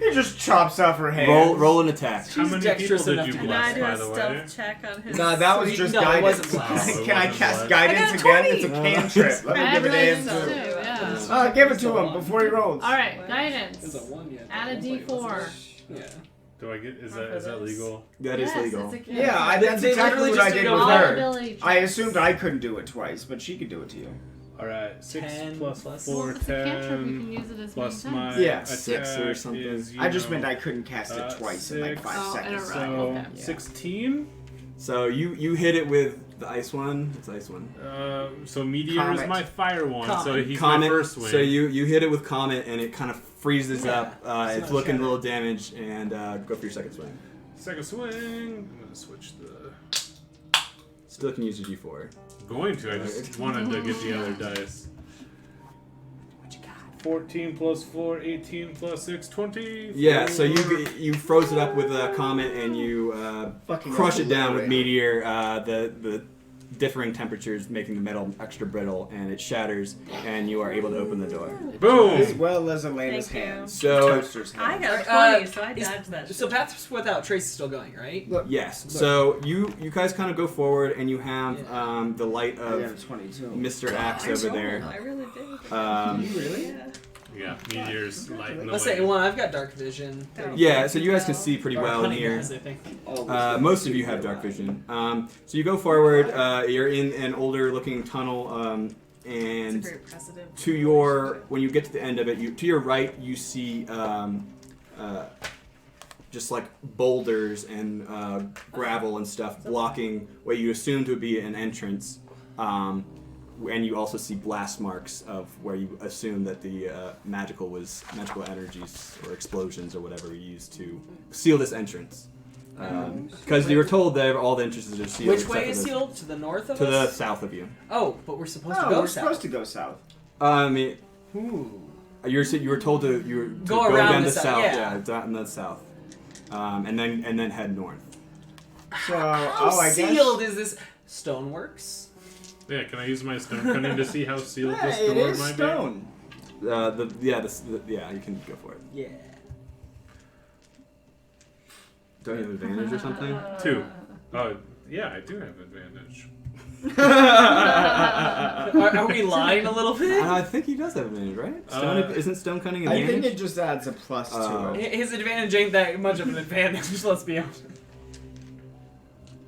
He just chops off her hands. Roll an attack. How many people dexterous did enough you to Can I bless, do by a the way? stealth check on his? No, that was just No, it guidance. wasn't blessed. Can I It cast wasn't guidance blessed. again? It's a No. cantrip. Let I me have give it guidance to too. him. Yeah. Give it to him before he rolls. All right, There's a guidance. 1 yet. Add a D4. Yeah. Do I get? Is Not for that this. legal? That is Yes, legal. it's a cantrip. Yeah, that's They exactly literally what I just did did with all her. ability I checks. assumed I couldn't do it twice, but she could do it to you. All right, 6 10 plus plus- 4, Well, if it's a cantrip, you 10 can use it as plus many my times. Yeah, attack 6 or something. is, I just meant I couldn't cast it uh, twice in like 6. 5 Oh, in a seconds. row. So Okay. 16. So you hit it with the ice one. It's the ice one. So meteor Comet. is my fire one. So Comet. he's Comet. my first wing. So you hit it with Comet, and it kind of freezes Yeah, up. it's It's not looking a shattered. little damaged, and go for your second swing. Second swing. I'm gonna switch the. Still can use your D4. Going to. I just wanted to get the other dice. 14 plus 4, 18 plus 6, 20. Yeah, so you froze it up with a Comet, and you Fucking crush it down with obliterate. Meteor. The differing temperatures making the metal extra brittle, and it shatters, and you are able to open the door. As Boom! well as Elena's Thank you. hands. So Toaster's I hands. got a 20, so I dodged that. So shit. Paths Without Trace is still going, right? yes, so you guys kind of go forward, and you have the light I got a of 22. Mr. Axe over there. I really did. Really? Yeah. Yeah, meteors lighting the Let's way. say, well, I've got dark vision. Yeah, so you guys can see pretty Or well in cunning here. eyes, I think. Most of you have dark vision. So you go forward. You're in an older-looking tunnel, It's a and very precedent. to your when you get to the end of it, to your right you see just like boulders and gravel and stuff blocking what you assume to be an entrance. And you also see blast marks of where you assume that the magical energies or explosions or whatever were used to seal this entrance. Because you were told that all the entrances are sealed. Which except way for is the- sealed? To the north of To the us? south of you. Oh, but we're supposed to No, go we're south. supposed to go south. Ooh. You were told to Go go around down the the south, south, yeah. down the south, and then head north. So, How I guess. sealed is this? Stoneworks? Yeah, can I use my stone cunning to see how sealed Yeah, this it door is might stone. Yeah, you can go for it. Yeah. Don't you have advantage or something? 2. Oh, yeah, I do have advantage. Are we lying a little bit? I think he does have advantage, right? Isn't stone cunning I advantage? think it just adds a plus to it. His advantage ain't that much of an advantage, let's be honest.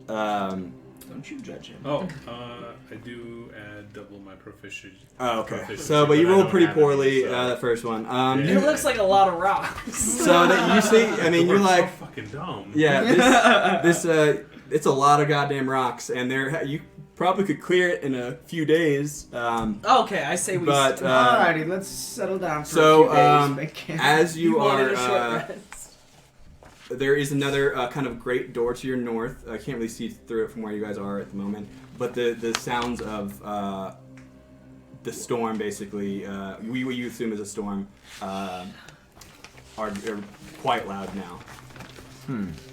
Don't you judge him. Oh, I do add double my proficiency. Oh, okay. proficiency, So, but you I rolled don't pretty have poorly any, so- that first one. Yeah. It looks like a lot of rocks. So that you see, I mean, you're We're like, so fucking dumb. yeah, this it's a lot of goddamn rocks, and you probably could clear it in a few days. Okay, I say we. But Alrighty, let's settle down for so a few days. Make it- as you wanted are, a short rest. there is another kind of great door to your north. I can't really see through it from where you guys are at the moment, but the sounds of the storm, basically, what you assume is a storm, are quite loud now.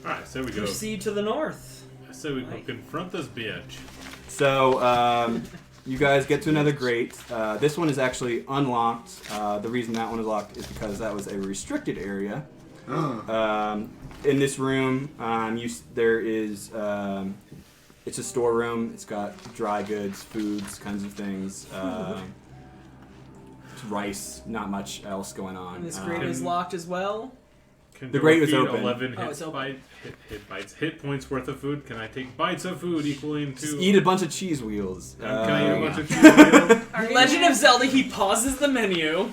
Alright, so we go. Proceed to the north. So we go confront this bitch. So you guys get to another grate. This one is actually unlocked. The reason that one is locked is because that was a restricted area. In this room, there is it's a storeroom. It's got dry goods, foods, kinds of things. Rice, not much else going on. And this grate is locked as well. Can The grate was feed open. 11 Oh, it's open. hit points worth of food. Can I take bites of food equaling to? Just eat a bunch of cheese wheels. Can I eat a bunch of cheese? Legend of Zelda, he pauses the menu.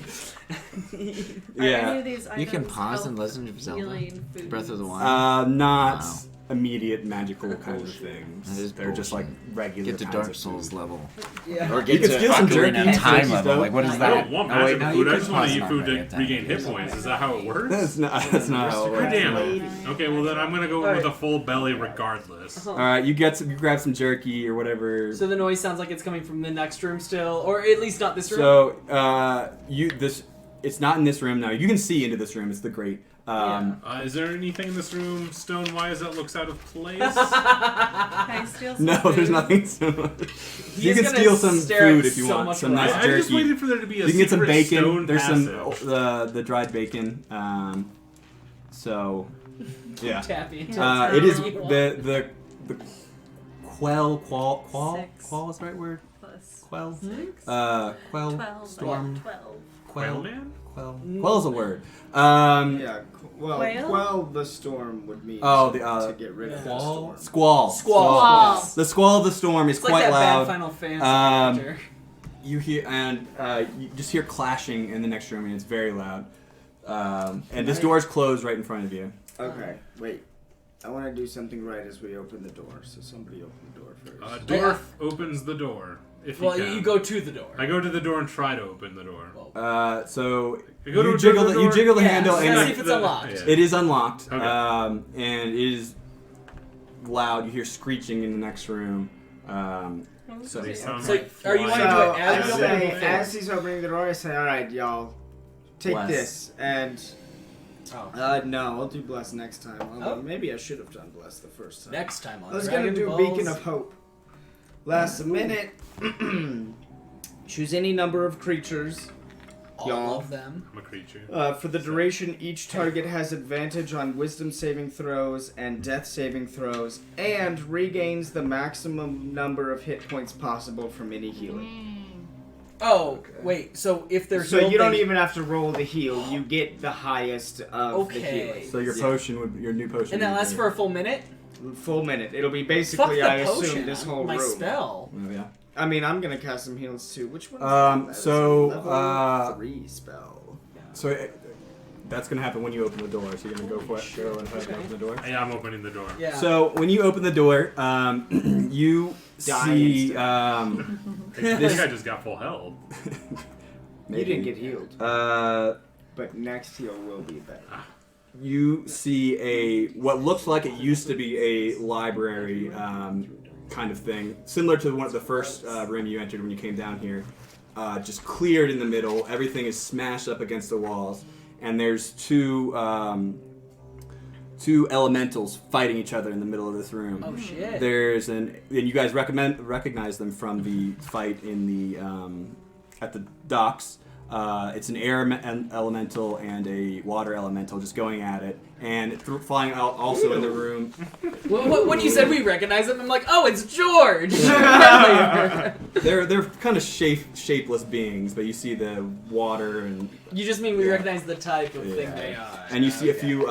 Yeah. You can pause in Legend of Zelda. Breath of the Wild. Not Wow. immediate magical kinds of things. That is They're just like bullshit. regular Get to kinds Dark of Souls food. level. Yeah. Or You get can to steal some Ocarina jerky of and Time cookies, level. though. Like, what is I that? don't want Oh, wait, magic no, food. you I can just want pause to eat on food already to at that. regain hit points. Is that how it works? That's not how it God works. damn it. Okay, well then I'm gonna go Alright. with a full belly regardless. All right, you grab some jerky or whatever. So the noise sounds like it's coming from the next room still, or at least not this room. So it's not in this room now. You can see into this room. It's the grate. Is there anything in this room stone-wise that looks out of place? Can I steal some No, food? there's nothing. He You is can gonna steal some stare food at if you so want. much Some rice. nice I'm just jerky. waiting for there to be a You can get some secret bacon. stone There's some passage. the dried bacon. So yeah. Tappy. It is the quell Six. quell is the right word. Plus Quell. 6. Quell. 12. Storm. 12. Quell. Man? Quell. Quell is a word. Yeah, well, Quail? quell the storm would mean the, to get rid of the Quell. storm. Squall. Squall. The squall of the storm is It's like quite that loud. bad Final Fantasy character. You hear you just hear clashing in the next room, and it's very loud. And this door is closed right in front of you. Okay, wait. I want to do something right as we open the door, so somebody open the door first. Dwarf opens the door. If Well, he can. you go to the door. I go to the door and try to open the door. So You go to you a jiggle door. you jiggle the Yeah, handle, so and see if it's unlocked. Yeah. it is unlocked. Okay. And it is loud. You hear screeching in the next room. So They sound So, like are you flying- wanting to do it I as we open say, the door? as he's opening the door, I say, alright, y'all, take Bless. this, and... Oh. no, I'll do bless next time. Although maybe I should have done bless the first time. Next time on I was Dragon gonna do Balls. Beacon of Hope. Last minute. Choose any number of creatures. all y'all. of them. I'm a creature. For the duration, each target has advantage on Wisdom saving throws and Death saving throws, and regains the maximum number of hit points possible from any healing. Oh, wait. So if they're So healed, you don't they- even have to roll the heal; you get the highest of the Okay. healing. So your potion would your new potion. And that would lasts be- for a full minute. Full minute. It'll be Fuck basically, the I potion. assume, this whole my room. spell. Oh, yeah. I mean, I'm gonna cast some heals too. Which one? Um, Is so, that? Level uh, 3 spell. So that's gonna happen when you open the door. So you're gonna go for it. Go and open the door. Yeah, I'm opening the door. Yeah. So when you open the door, you Die see instantly. I think I just got full health. You didn't get healed, but next heal will be better. you see what looks like it used to be a library kind of thing, similar to the first room you entered when you came down here. Just cleared in the middle. Everything is smashed up against the walls, and there's two elementals fighting each other in the middle of this room. Oh shit. There's and you guys recognize them from the fight in the at the docks. It's an air elemental and a water elemental just going at it, and flying out also in the room. When you said we recognize him, I'm like, oh, it's George. They're kind of shapeless beings, but you see the water and You just mean we recognize the type of thing Yeah. they are. and you see a few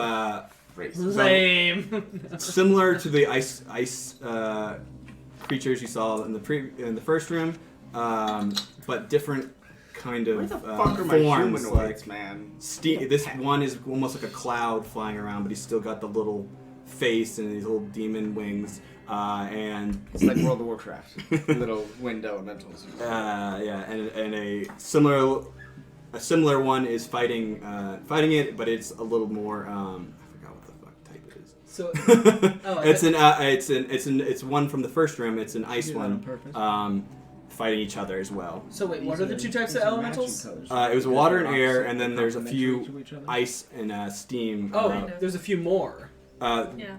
Lame. similar to the ice creatures you saw in the first room, but different kind of Where the fuck are my forms. humanoids, man? This one is almost like a cloud flying around, but he's still got the little face and these little demon wings. And It's like World of Warcraft. Little wind elementals. yeah, and a similar one is fighting it, but it's a little more. I forgot what the fuck type it is. So, it's one from the first room. It's an ice one. Fighting each other as well. so wait, what are the two types of elementals? It was water and air, and then there's a few ice and steam. Oh, there's a few more. Yeah.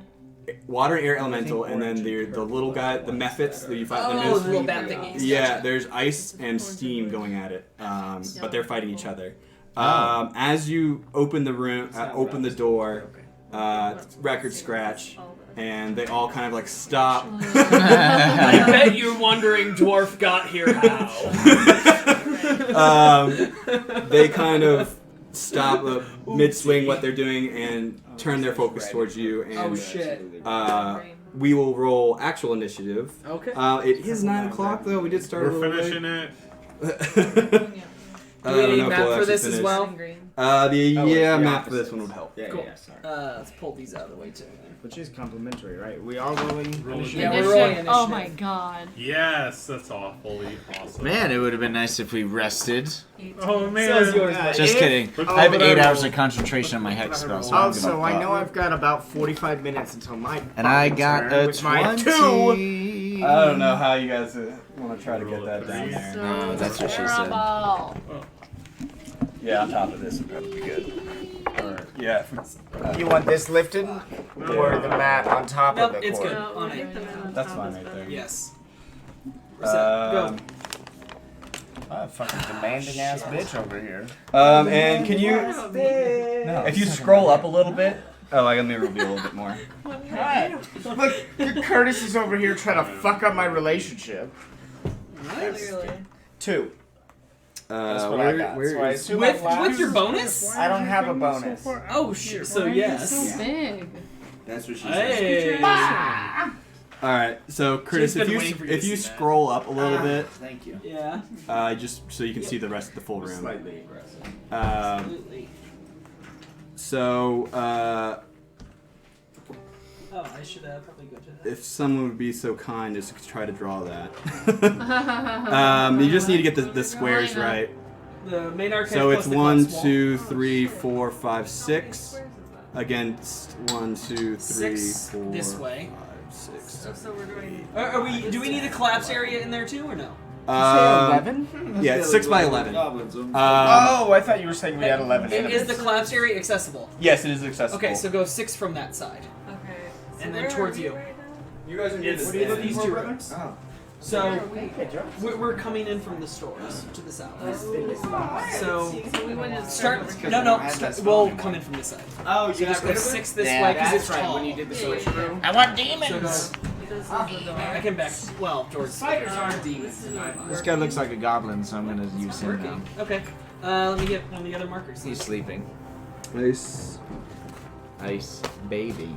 Water and air elemental, and then the little guy, the mephits that you fight. Oh, the little bat thingies. Yeah, there's ice and steam going at it, but they're fighting each other. As you open the room, open the door, record scratch, and they all kind of like stop. I bet you're wondering, dwarf got here how? They kind of stop mid-swing what they're doing and turn their focus towards you. And Oh shit. we will roll actual initiative. Okay. It is 9 o'clock though. We did start a We're little finishing it. late. Do we need map for this as well? Green. The map for opposite. this one would help. Yeah, Cool. yeah, sorry. Let's pull these out of the way too. Which is complimentary, right? We all rolling initiative? Yeah, we're rolling Initiative. Oh initiative. my god. Yes, that's awfully awesome. Man, it would have been nice if we rested. Oh man. So is yours, buddy. Just kidding. Look I have what 8 I hours rolled. of concentration on my hex spell, so I'm Also, gonna I know pop. I've got about 45 minutes until my And I got turn a with my 20. I don't know how you guys want to try to get that down there. So No, that's what she said. terrible. Yeah, on top of this would probably be good. Or yeah, if we, You want this lifted or the mat on top Nope, of the it's cord? good. No, On I think it. the man on That's top fine is right better. there. Yes. Go. Fucking demanding ass bitch over here. And can you, No. if you scroll up a little bit? Oh, let me reveal a little bit more. Look, Curtis is over here trying to fuck up my relationship. Clearly. 2. That's what I got. So I assume With I'm last. with your bonus? I don't have a bonus. Oh shit. So It's yes. so big. That's what she Hey. All right, so Curtis, She's if been you waiting for you to if you see that. scroll up a little bit, Thank you. Yeah. just so you can see the rest of the full room. Slightly aggressive. Absolutely. So Oh, I should probably go to that. if someone would be so kind as to try to draw that. You just need to get the squares right. The main arcade. So plus it's the 1, class 2, 3, 4, 5, 6 against 1, 2, 3, Six 4, this way. 5, 6. So we're going. Are we? Do we need a collapse area in there too, or no? 11? Yeah, it's 6 by 11. Oh, I thought you were saying we had 11. Is the collapse area accessible? Yes, it is accessible. Okay, so go 6 from that side. Okay. And then where towards are we you. right now? You guys are It's near the these two rooms. Oh. So we're coming in from the stores to the south. So So we went to start. over No, Add that we'll spell. come in from this side. Oh, So just go 6 this Yeah, way because that's it's right. tall. When you did the Yeah, switch yeah, through. I want So demons! go. This is the door. I can back. Well, George. Spiders aren't demons. This guy looks like a goblin, so I'm gonna use him now. Working. Okay. Let me get one of the other markers. He's sleeping. Nice. Ice baby.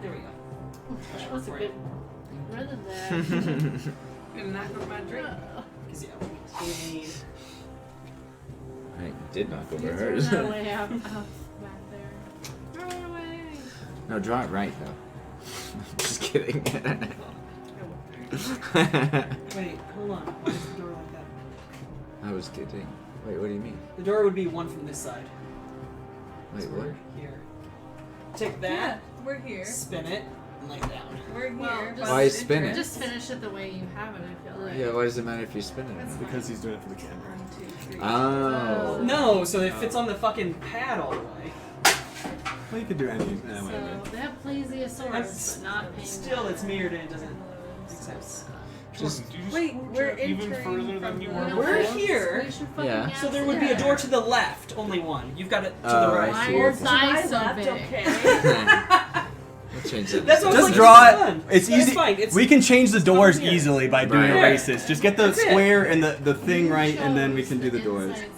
There we go. That was a good rhythm there. Gonna knock over my drink. Because yeah, we need. I did knock over Turn hers. that way up back there. Turn away. No, draw it right though. Just kidding. Wait, hold on. Why is the door like that? I was kidding. Wait, what do you mean? The door would be one from this side. Wait, So what? we're here. Take Yeah, that, we're here. spin it, and lay it down. We're here. Well, but Why it's spin it? interesting. Just finish it the way you have it, I feel like. Yeah, why does it matter if you spin it? That's Because he's doing it for the camera. 1, 2, 3. Oh. No, so it fits on the fucking pad all the way. Well, you could do any. So they have plesiosaurus, but not penguins. Still, it's mirrored and it doesn't make sense. Just Did you just Wait, scooch we're up even entering further from than you the- were We're before? here. We should fucking Yeah. ask So there would be a there. door to the left, only one. You've got it to Oh, the right. Why I are your see. thighs so big? We'll change that. That's what Just like, draw it's it. fun. It's But easy. fine. It's, We can change the doors here. easily by doing Right. erases. Just get the That's it. square and the thing right, and then we can do the doors. Inside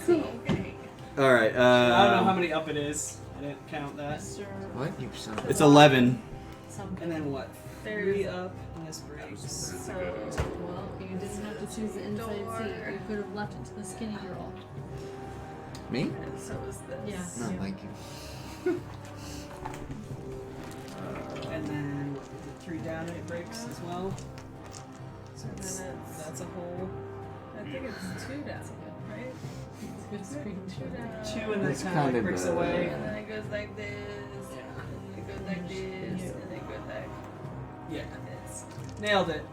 seat. All right. I don't know how many up it is. I didn't count that. Mr. What? You son of a- It's 11. Something. And then what? There's 3 up and this breaks. so Well, you didn't have to choose the inside Door. seat. You could have left it to the skinny girl. Me? so is this. Yes. No, thank you. And then what, is it 3 down and it breaks as well? So And it's, then it's- that's a hole. I think it's 2 down, right? It's a good screen 2 down. 2 and then It's kind kind of of breaks a- away. And then it goes like this. Yeah. And then it goes like this. And then it goes like Yeah. this. Nailed it.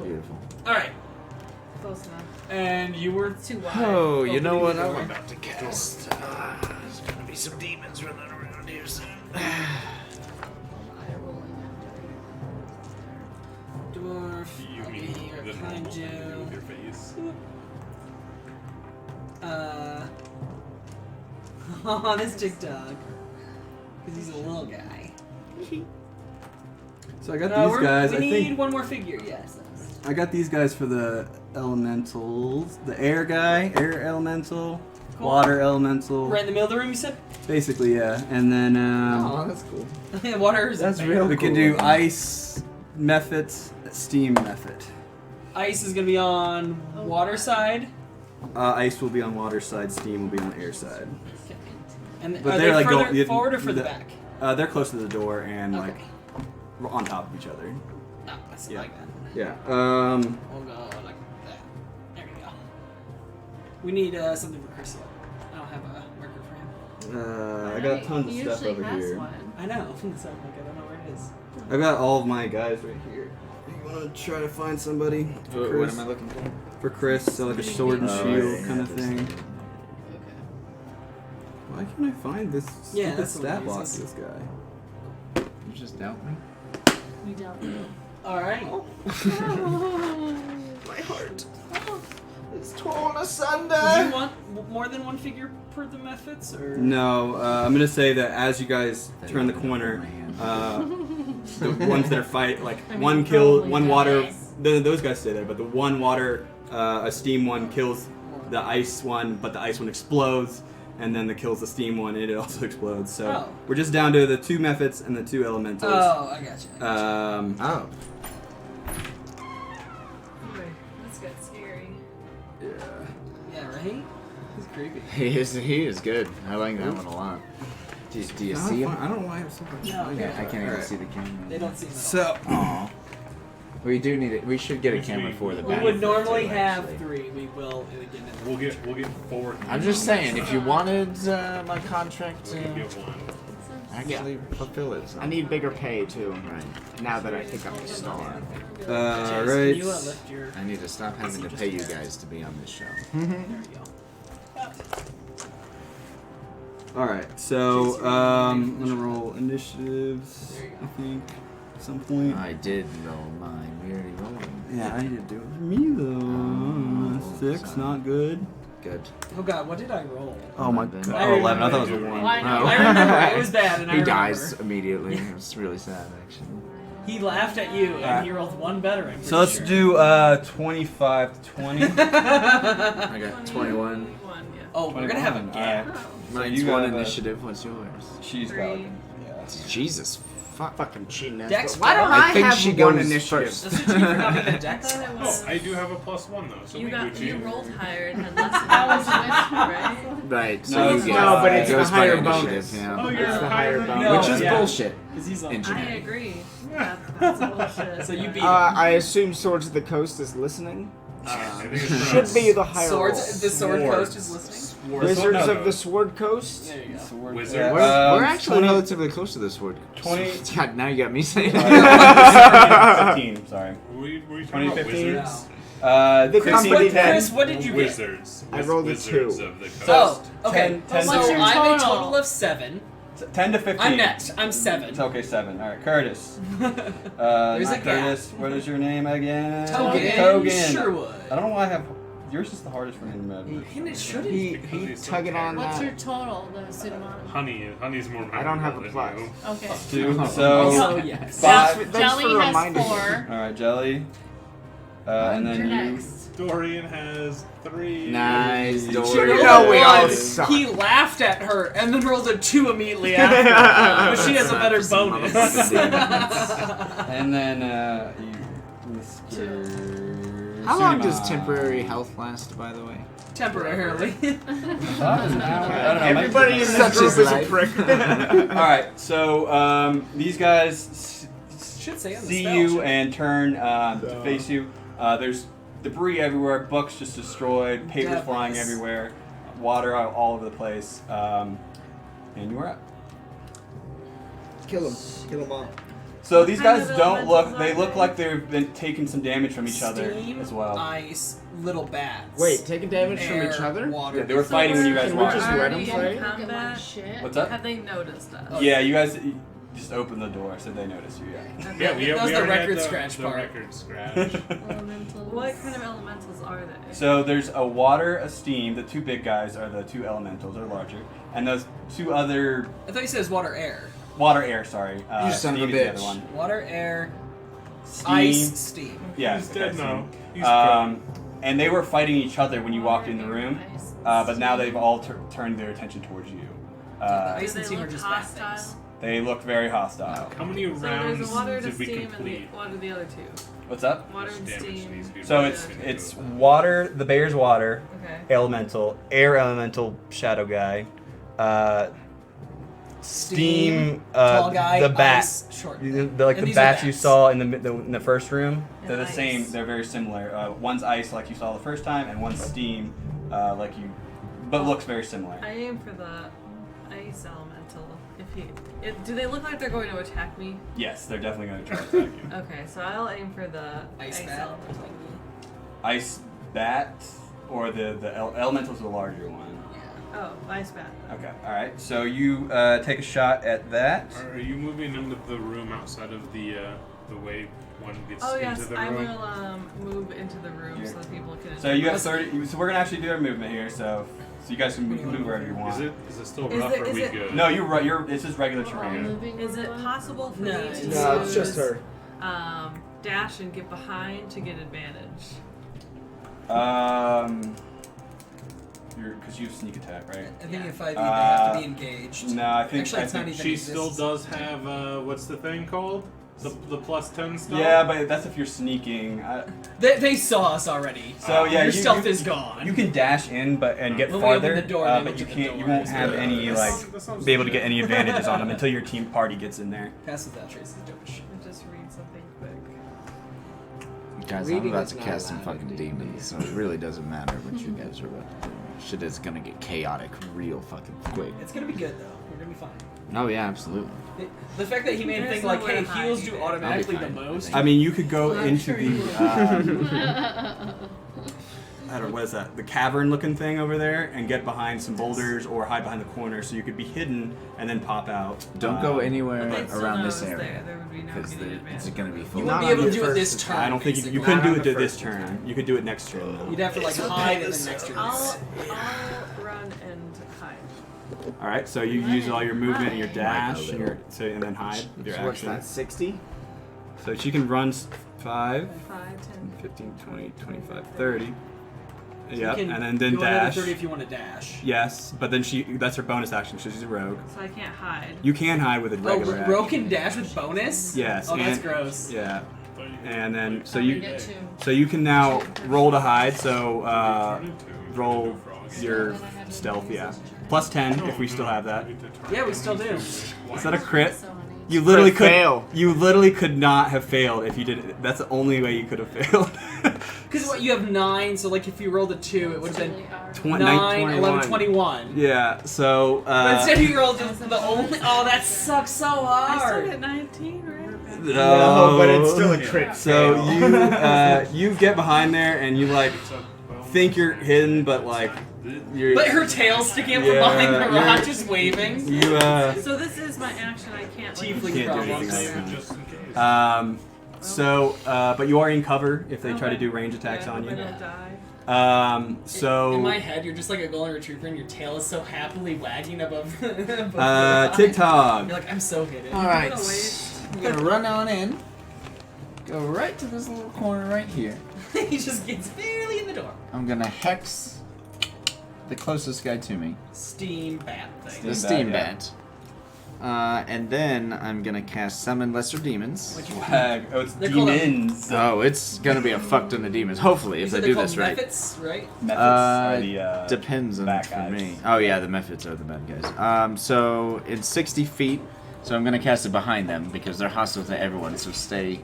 Beautiful. Alright. Close enough. And you were Too wide. Oh, you know what? Opening the I'm door. about to cast. There's gonna be some demons running around here soon. Eye rolling Dwarf. You I'll mean be here the behind normal thing to do with you. your face? Oh, this Jig Dog. Because he's a little guy. So I got these guys. We I need think one more figure, yes. I got these guys for the elementals. The air guy, air elemental, Cool. water elemental. Right in the middle of the room, you said? Basically, yeah. And then Oh, that's cool. Water is That's bad. real we can cool. do ice method, steam method. Ice is gonna be on water side. Ice will be on water side, steam will be on air side. And But are they're they like further go- forward or further back? They're close to the door and Okay. like on top of each other. No, that's Yeah. like that. Yeah. We'll go like that. There we go. We need something for Chris yet. I don't have a marker for him. I got tons of He stuff usually over has here. one. I know. So like, I don't know where it is. I got all of my guys right here. You want to try to find somebody for What Chris? am I looking for? For Chris, so like a sword and Oh, shield yeah, kind of this thing. thing. Why can't I find this Yeah, stupid that's the stat one block uses. for this guy? You just doubt me? We dealt with it. Alright. My heart is torn Do asunder. you want more than one figure per the methods? Or? No, I'm gonna say that as you guys turn the corner, the ones that are fight, like I mean, one kill, probably one water, does. those guys stay there, but the one water, a steam one kills the ice one, but the ice one explodes, and then the kills the steam one, and it also explodes. So Oh. we're just down to the 2 methods and the 2 elementals. Oh, I gotcha. Oh. This got scary. Yeah. Yeah, right? He's creepy. He is good. I like that one a lot. Do you see him? I don't know why I have so much. No, fun. yeah, I can't even Alright. see the camera. They don't see him at So, Aw. We do need it. We should get a camera for the all. We back. would normally too, have actually. 3. We will again. We'll get 4. I'm just saying, if you wanted my contract We'll to get 1. actually fulfill it. I need bigger pay too. Right. Now that I think I'm a star. Jason, alright. you lift your. I need to stop having to pay you guys to be on this show. There we go. Alright, so I'm gonna roll initiatives, There you go. I think, at some point. I did roll mine. We already rolled them. Yeah, I need to do it for me though. Oh, 6, sorry. not good. Good. Oh god, what did I roll? Oh my Then- god. I Oh, 11. I thought it was a remember. 1. Why not? Oh. I remember. It was bad, and I He remember. dies immediately. It was really sad, actually. He laughed at you, and he rolled 1 better. I'm So let's pretty do 25 to 20. sure. I got 21. Yeah. Oh, we're gonna have a 21, gap. alright. Mine's you one have a- initiative. What's yours? She's got like, yeah. Jesus. Fuck. Fucking cheating ass. Dex, Why don't I I, think have she one goes initiative? first. Does it cheat for not being a I Dex? thought it Oh, was. I do have a +1 though, so You we got do you cheat. rolled higher and had less knowledge, right? Right. So No, you it's get not, but it's it a goes by higher initiative, bonus. Yeah. Oh, you're It's the higher higher than bonus. me. Which is yeah. bullshit. Because he's on. I Engineering. agree. That's bullshit. So you beat I assume Swords of the Coast is listening. I think it's Should pronounced be the higher Swords. roll. The Sword Swords. Coast is listening. Wizards of the Sword Coast. There you go. Wizards. Yeah, We're actually 20 relatively close to this word. 20 God, now you got me saying. 15, sorry. Were you talking about 2015? wizards? The Chris, company what, that- Chris, what did you get? Wizards. I rolled a Wizards 2. of the Coast. Oh, okay. 10 so what's your I'm a total? total of 7. 10 to 15. I'm next. I'm 7. It's okay, 7. All right, Curtis. There's Not a gap. Curtis. What is your name again? Togan Sherwood. I don't know why I have. Yours is the hardest for me to remember. And it shouldn't. He Because tugging on What's that. your total, the pseudonym? Honey's more. I don't have a memorable than plus. you. Okay. 2. So Oh, yes. 5. Thanks Jelly for has reminding me. 4. All right, Jelly. And then You're you. next. Dorian has 3. Nice, She Dory. rolled know a we all 1. suck. He laughed at her and then rolled a 2 immediately after. But she has a better bonus. And then you, Mr. How long does Cinema. temporary health last, by the way? Temporarily. I thought it was an hour. I don't know. Everybody in Such this group is is a life. prick. All right, so these guys Should say on the see spell, you shouldn't it? and turn to face you. There's debris everywhere, books just destroyed, papers Devils. flying everywhere, water all over the place, and you are up. Kill him. Kill them all. So these kind guys of don't look. elementals They are look they? like they've been taking some damage from each other Steam, as well. ice, little bats. Wait, taking damage from air, each other? Water. Yeah, they were fighting when you guys Can we walked. just let them Already fight? in Look at my combat. shit. What's up? Have they noticed us? Oh, Yeah, you guys just opened the door, so they noticed you. Yeah. Okay. Yeah, we That was we the already had record scratch the part. record scratch. Elementals. What kind of elementals are they? So there's a water, a steam. The 2 big guys are the 2 elementals, they're larger, and those 2 other I thought you said it was water, air. water, air. Sorry, You son of a steam is the other bitch. one. Water, air, Steam. ice, steam. Yeah, He's okay, dead steam. now. He's And they were fighting each other when you walked in the room, Ice, but now steam. they've all turned their attention towards you. The ice Do and they steam are look just bad hostile? things. They look very hostile. How many So rounds there's a water to did we steam and complete? what are the other 2? What's up? Water and Damage steam. these people So are it's gonna it's do. water. The bear's water. Okay. Elemental, air elemental, shadow guy, steam, tall guy, the bat, ice, short. like And the these are bats you bats. saw in the first room. And They're the ice. same. They're very similar. One's ice, like you saw the first time, and one's steam, like you, but looks very similar. I aim for the ice elemental. Do they look like they're going to attack me? Yes, they're definitely going to try to attack you. Okay, so I'll aim for the Ice ice bat. elemental. Ice bat, or the elemental's the larger one. Oh, ice bat. Okay, all right. So you take a shot at that. Are you moving into the room outside of the way one gets Oh into yes, the I room? will move into the room so that people can. So you have 30. So we're gonna actually do our movement here. So you guys can move wherever you want. Is it still Is rough it- or are is we it- good? No, you're right. It's just regular All terrain. moving Is it around? possible for No, me to No, it's just her. dash and get behind to get advantage? Because you have sneak attack, right? I think Yeah. if I leave, they have to be engaged. No, I think. Actually, I it's not think even She exists. still does have what's the thing called? The plus 10 stuff? Yeah, but that's if you're sneaking. They saw us already. So yeah, Your you, stealth you, is gone. You can dash in, and get When we open farther, the door, they but look you at the can't. You door. won't have any That sounds be able to legit. get any advantages on them until your team party gets in there. Pass without traces, Doge. I'll just read something quick. Guys, I'm Reading about is to not cast some allowed fucking in demons, so it really doesn't matter what you guys are about to do. Shit is gonna get chaotic real fucking quick. It's gonna be good though. We're gonna be fine. Oh yeah, absolutely. The fact that he made a There's thing like, nowhere hey, to hide heals do either. automatically the I'll be fine. most. I mean, you could go I'm into sure you the. I don't know, what is that? The cavern looking thing over there and get behind some boulders or hide behind the corner so you could be hidden and then pop out. Don't go anywhere But they'd still around know this I was area There would be no because getting it's advantage. gonna be You full. wouldn't of be able to on do the it this first turn. I don't think you basically. couldn't Not do on it the this first turn. You could do it next turn though. You'd have to like hide and then next turn. I'll run and hide. All right, so you use all your movement and your Hide. dash and and then hide with your So what's action. that? 60? So she can run 5, 5, 10. 15, 20, 25, 30. You Yep, can and then go another dash. 30 if you want to dash. Yes, but then that's her bonus action, so she's a rogue. So I can't hide. You can hide with a Oh, regular Ro action. can dash with bonus? Yes, Oh, that's and- gross. Yeah, and then so Oh, you we get 2. so you can now roll to hide. So roll your Then I had to stealth. use Yeah, this turn. plus 10 if we still have that. Yeah, we still do. Is that a crit? So many. You literally Crit could. fail. You literally could not have failed if you did it. That's the only way you could have failed. Because what, you have 9, so like if you rolled a 2, it would have been Really hard. 9, 11, 21. Yeah. So. But instead you rolled the only. Oh, that sucks so I still hard. get 19, right? No, but it's still a crit So fail. you get behind there and you like think you're hidden, but like you're. But her tail's sticking up from Yeah, behind the you're- rock, just waving. You So this is my action. I can't. Like, Tiefling can't do problems. anything. Just in case. But you are in cover if they try to do range attacks yeah, on I you. don't die. In my head, you're just like a golden retriever, and your tail is so happily wagging above. above TikTok. You're like, I'm so hidden. All right. I'm gonna wait. I'm gonna run on in. Go right to this little corner right here. He just gets barely in the door. I'm gonna hex the closest guy to me. Steam bat thing. The steam bat. And then I'm gonna cast Summon Lesser Demons. Swag. Oh, it's They're called demons. Oh, it's gonna be a fuck ton of demons. Hopefully, if You I said do they're this called right. Mephits, right? Depends on bad for guys. me. Oh yeah, the Mephits are the bad guys. So it's 60 feet. So I'm gonna cast it behind them because they're hostile to everyone. So stay,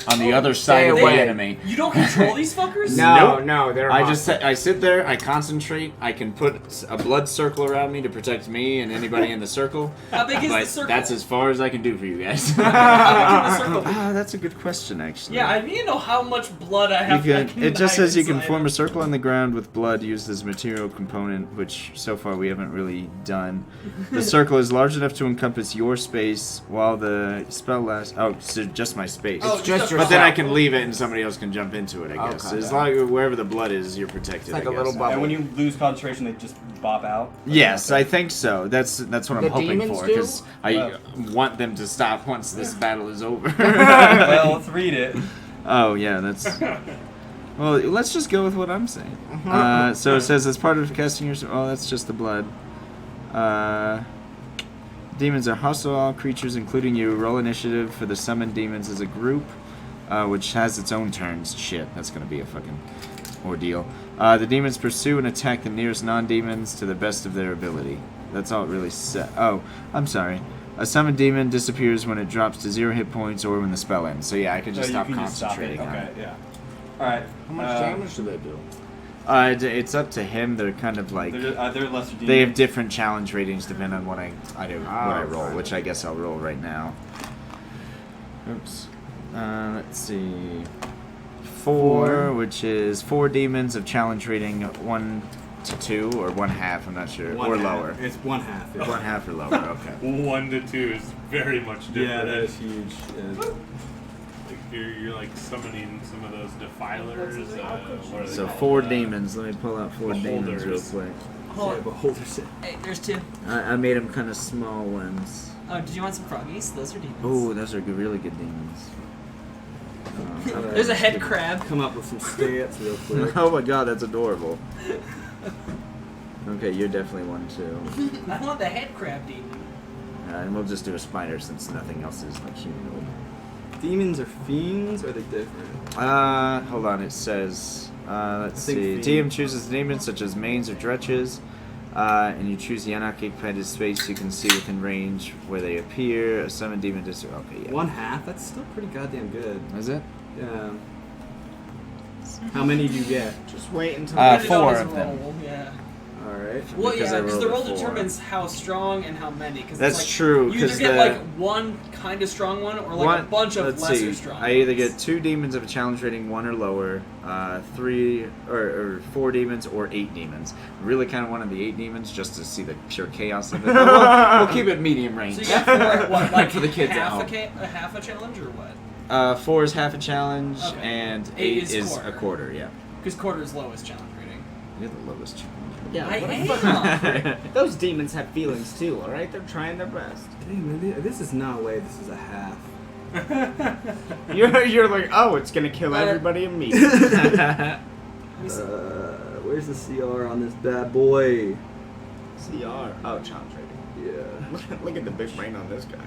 on the other side of the away. enemy. You don't control these fuckers? No, they're I sit there, I concentrate, I can put a blood circle around me to protect me and anybody in the circle. How big is But the circle? that's as far as I can do for you guys. How big is the circle? That's a good question, actually. Yeah, I need to know how much blood I have. It just says you can inside form of- a circle on the ground with blood used as material component, which so far we haven't really done. The circle is large enough to encompass your space while the spell lasts. Oh, so just my space. Oh, just a But then I yourself. can leave it and somebody else can jump into it, I guess. Okay. As long as wherever the blood is, you're protected. It's like I a little guess. bubble. And when you lose concentration, they just bop out. Yes, I think so. That's what I'm The hoping demons for do? because I Wow. want them to stop once this battle is over. Well, let's read it. Oh yeah, that's. Well, let's just go with what I'm saying. So it says as part of casting your. Oh, that's just the blood. Demons are hostile to all creatures, including you. Roll initiative for the summoned demons as a group, which has its own turns. Shit, that's gonna be a fucking ordeal. The demons pursue and attack the nearest non-demons to the best of their ability. That's all it really said. Oh, I'm sorry. A summoned demon disappears when it drops to 0 hit points or when the spell ends. So yeah, I could just You stop can just stop it. concentrating on Okay, it. yeah. All right. How much damage do they do? It's up to him. They're kind of like They're lesser demons. they have different challenge ratings depending on what I do, what I Oh, roll, okay. which I guess I'll roll right now. Oops. Let's see. 4, which is 4 demons of challenge rating 1 to 2 or 1/2. I'm not sure, One or half. lower. It's 1/2. Yeah. 1/2 or lower. Okay. 1 to 2 is very much different. Yeah, that is huge. Yeah. Like you're like summoning some of those defilers. What are they So called? 4 demons. Let me pull out 4 demons real Beholders. quick. Hold on. Beholders. Hey, there's 2. I made them kind of small ones. Oh, did you want some froggies? Those are demons. Oh, those are good, really good demons. There's a head crab. Come up with some stats real quick. Oh my god, that's adorable. Okay, you're definitely one too. I want the head crab demon. And we'll just do a spider since nothing else is like humanoid. Demons are fiends, or are they different? Hold on, it says, let's I see. think DM chooses demons such as mains or dretches, and you choose the unoccupied space you can see within range where they appear. A summoned demon okay, yeah. 1/2. That's still pretty goddamn good. Is it? Yeah. How many do you get? Just wait until. Put it 4 on his of them. roll, yeah. All right. Well, Because yeah, I because the rolled roll a 4. determines how strong and how many. Cause That's it's like, true, You either 'cause get the- like one kind of strong one, or like a bunch of let's lesser see. strong. I either ones. get 2 demons of a challenge rating 1 or lower, 3 or 4 demons, or 8 demons. Really kind of wanted the 8 demons just to see the pure chaos of it. We'll keep it medium range. So you got 4, what, like For the kids at half home. half a challenge or what? 4 is half a challenge, Okay. and 8 8 is is quarter. a quarter. Yeah, Because quarter is lowest challenge rating. you're the lowest challenge. Yeah, I what the am. fuck? Those demons have feelings too, alright? They're trying their best. Dang, man, this is not a way. This is a half. You're like, oh, it's gonna kill everybody immediately. Where's the CR on this bad boy? CR. Oh, challenge rating. Yeah. Look at the big brain on this guy.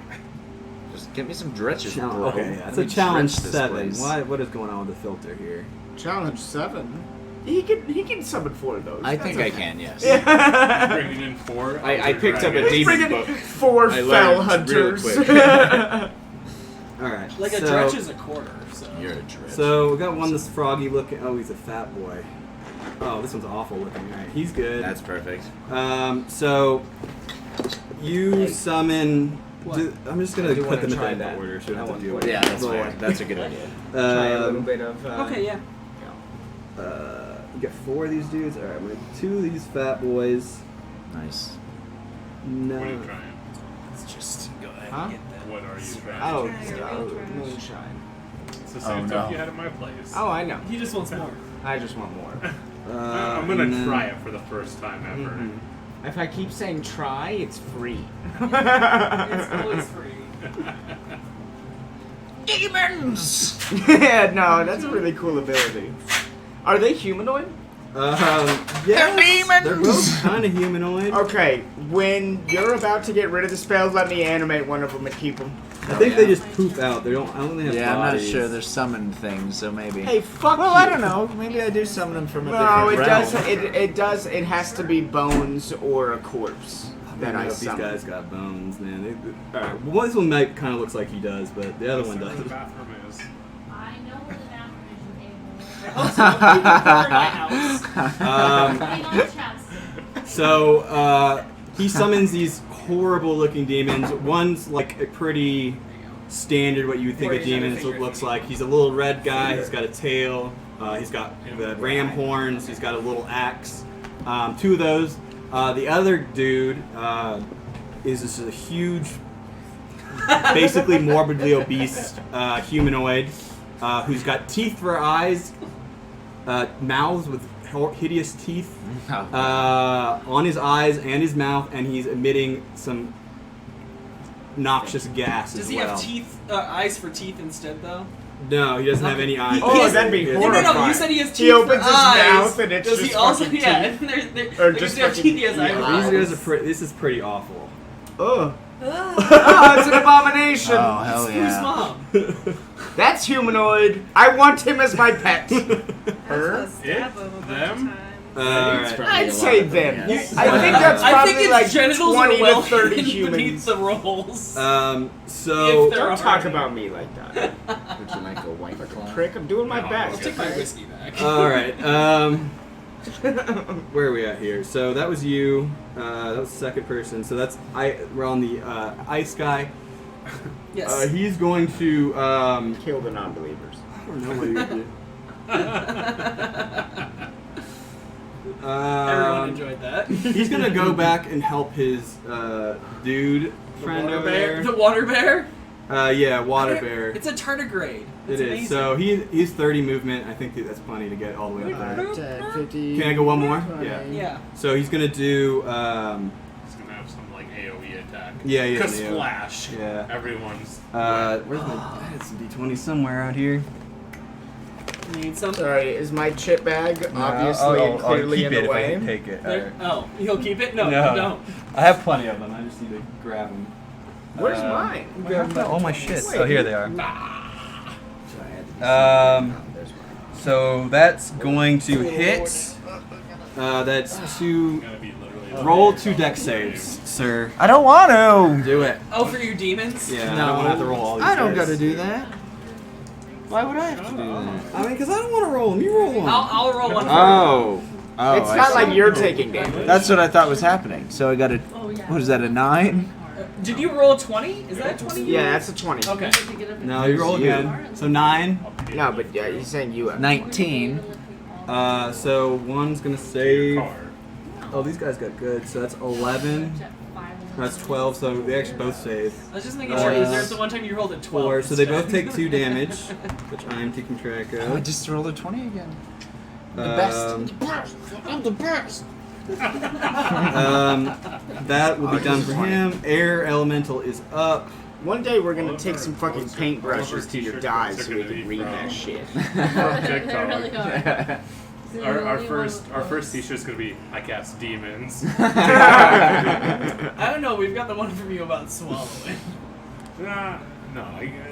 Just get me some dretches, bro. Okay, yeah, it's Let a me challenge dretch this 7. place. What is going on with the filter here? Challenge 7. He can summon 4 of those. I That's think I okay. can, yes. Yeah. Bringing in 4. I picked up a dragons. demon Friggin' book. 4 I fell learned real hunters. quick. All right. Like a so, dretch is a quarter, so. You're a dretch. So we got one that's froggy looking. Oh, he's a fat boy. Oh, this one's awful looking. All right, he's good. That's perfect. So you summon. What? I'm just gonna do put wanna them in try that that. order. So we I don't have want to do to- it. Yeah, that's Roll fair. it. That's a good idea. Try a little bit of. Okay, yeah. You get 4 of these dudes. All right, I'm gonna 2 of these fat boys. Nice. No. What are you trying? Let's just go ahead Huh? and get that. What are you trying? Oh, Try moonshine. It's the same Oh, stuff no. you had at my place. Oh, I know. He just wants more. I just want more. I'm gonna try it for the first time ever. Mhm. If I keep saying try, it's free. It's always free. Demons! Yeah, no, that's a really cool ability. Are they humanoid? Yeah, they're both kind of humanoid. Okay, when you're about to get rid of the spell, let me animate one of them and keep them. I think they just poop out. They don't. I don't think they have Yeah, I'm not bodies. sure. They're summoned things, so maybe. Hey, fuck well, you. I don't know. Maybe I do summon them from a No, it different does. realm. It does. It has to be bones or a corpse I that don't I know if these summon. guys got bones, man. All right, well, this one might kind of looks like he does, but the other one Where the doesn't. bathroom is. I know where the bathroom is, you Also, you can cover my house. Hang on the chest. So he summons these horrible-looking demons. One's like a pretty standard, what you would think a demon looks like. He's a little red guy. He's got a tail. He's got the ram horns. He's got a little axe. 2 of those. The other dude is just a huge, basically morbidly obese humanoid who's got teeth for eyes, mouths with hideous teeth on his eyes and his mouth, and he's emitting some noxious gas Does as he well. have teeth, eyes for teeth instead, though? No, he doesn't have any eyes. Oh, has- that'd be He has- No, horrifying. you said he has teeth He opens for his eyes. mouth and it's Does just he also? fucking Yeah, teeth. and Or like, just does he have fucking- teeth? He has yeah. eyebrows. This is pretty awful. Ugh. Oh, it's an abomination. Oh, hell Who's yeah. mom? That's humanoid. I want him as my pet. It? Them? Alright. I'd say them. Yeah. I think that's I probably think its like genitals 20 are well to 30 hidden humans. beneath the rolls. So If they're- Don't talk about me like that. Would you like a white claw? Prick, I'm doing my No, best. I'll take my whiskey back. Alright, where are we at here? So that was you. That was the second person. So we're on the ice guy. Yes. He's going to Kill the non-believers. I don't know what you're gonna Everyone do. enjoyed that. He's gonna go back and help his dude friend water over bear. there. The water bear. Yeah, water bear. It's a tardigrade. It It's is. amazing. So he's 30 movement. I think that's plenty to get all the way up there. 10, 50. Can I go one more? 20. Yeah. Yeah. So he's gonna do. He's gonna have some like AoE attack. Yeah. Cause Yeah. splash. Yeah. Everyone's. Where's my? I had some d20 somewhere out here. Need something. Sorry, is my chip bag obviously and clearly in the way? Take it. There- Oh, you'll keep it? No, No. don't. I have plenty of them. I just need to grab them. Where's mine? All my shit. Wait. Oh, here they are. So I had to be there's mine. So that's going to hit. That's two. Gonna be literally. Roll 2 dex saves, sir. I don't want to. Do it. Oh, for your demons? Yeah. I No. don't want to have to roll all these. I don't dice. gotta do that. Why would I have to do that? I mean, because I don't want to roll them. You roll one. I'll roll one for Oh. Oh, It's I not see. like you're taking damage. That's what I thought was happening. So I got a. Oh, yeah. What is that? A 9? Did you roll a 20? Is that a 20? Yeah, that's a 20. Okay. No, you roll again. So 9. No, but yeah, he's saying you have. 19. So one's gonna save. Card. Oh, these guys got good. So that's 11. That's 12. So they actually both save. I was just making sure because there's the one time you rolled a 12. 4. So they instead. both take 2 damage, which I am keeping track Oh, I of. just rolled a 20 again. The Um, best. I'm the best. That will be done for him. Air elemental is up. One day we're gonna take some fucking paintbrushes to your dies so we can read that shit. From They TikTok. really are. Our first t-shirt's gonna be I cast demons. I don't know. We've got the one from you about swallowing. No,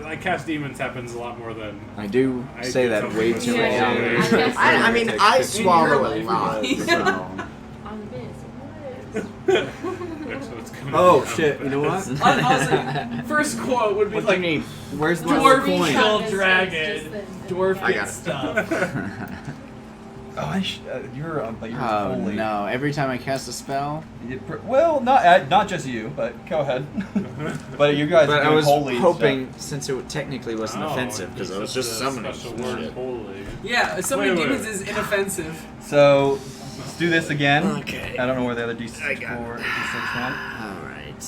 I cast demons happens a lot more than. I do I say did that something way with too swallowing. often. Yeah. I mean, I swallow a life, lot. really. So. On this. So it's gonna Oh be- shit! You know what? Honestly, first quote would be What like, do you need? Where's the Dwarf coin? kill It's dragon, just dwarf I get got it. stuff. Oh, you're Oh no! Every time I cast a spell, Well, not just you, but go ahead. But you guys but are I doing was holy hoping since it technically wasn't Oh, offensive because I was just a summoning special some word, shit. holy. Yeah, summoning Wait. demons is inoffensive. So let's do this again. Okay. I don't know where the other D6 I got or it. D6 went. Alright.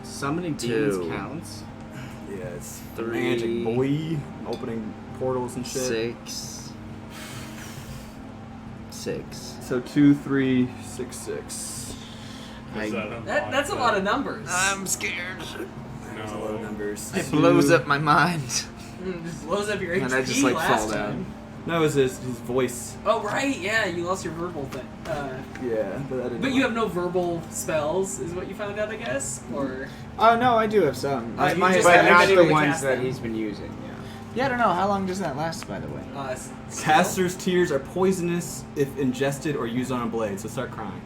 Summoning Two. demons counts. Yeah, it's 3, magic boy, opening portals and shit. 6. So 2, 3, 6, 6. That's a lot of numbers. I'm scared. There's a lot of numbers. It blows up my mind. Just blows up your HP And I just like last fall down. time. No, it was his voice. Oh right, yeah, you lost your verbal thing. Yeah, but I didn't. But you have no verbal spells, is what you found out, I guess, or Oh no, I do have some. You My just But haven't not been the able to ones cast that them. he's been using. Yeah, I don't know. How long does that last, by the way? Caster's tears are poisonous if ingested or used on a blade, so start crying.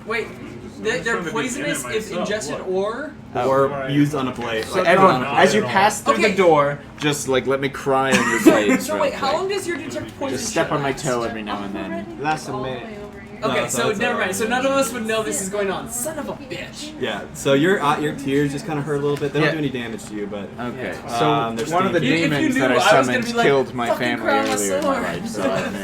Wait, I'm they're trying to poisonous begin it if myself, ingested look. or. Or used on a blade. So like, everyone, on a as you blade. pass through Okay. the door, just like let me cry on your blades. So real wait, how quick. long does your detect poison? Just step shit on my last? toe every now and then. Last a All the minute. way over here. Okay, No, so that's never all mind. So none of us would know this is going on. Son of a bitch. Yeah, so your tears just kind of hurt a little bit. They don't Yeah. do any damage to you, but Okay, they're so one of the If you demons knew, that I I was gonna summoned be like, killed my "Fucking family crown my earlier in my sword." life, so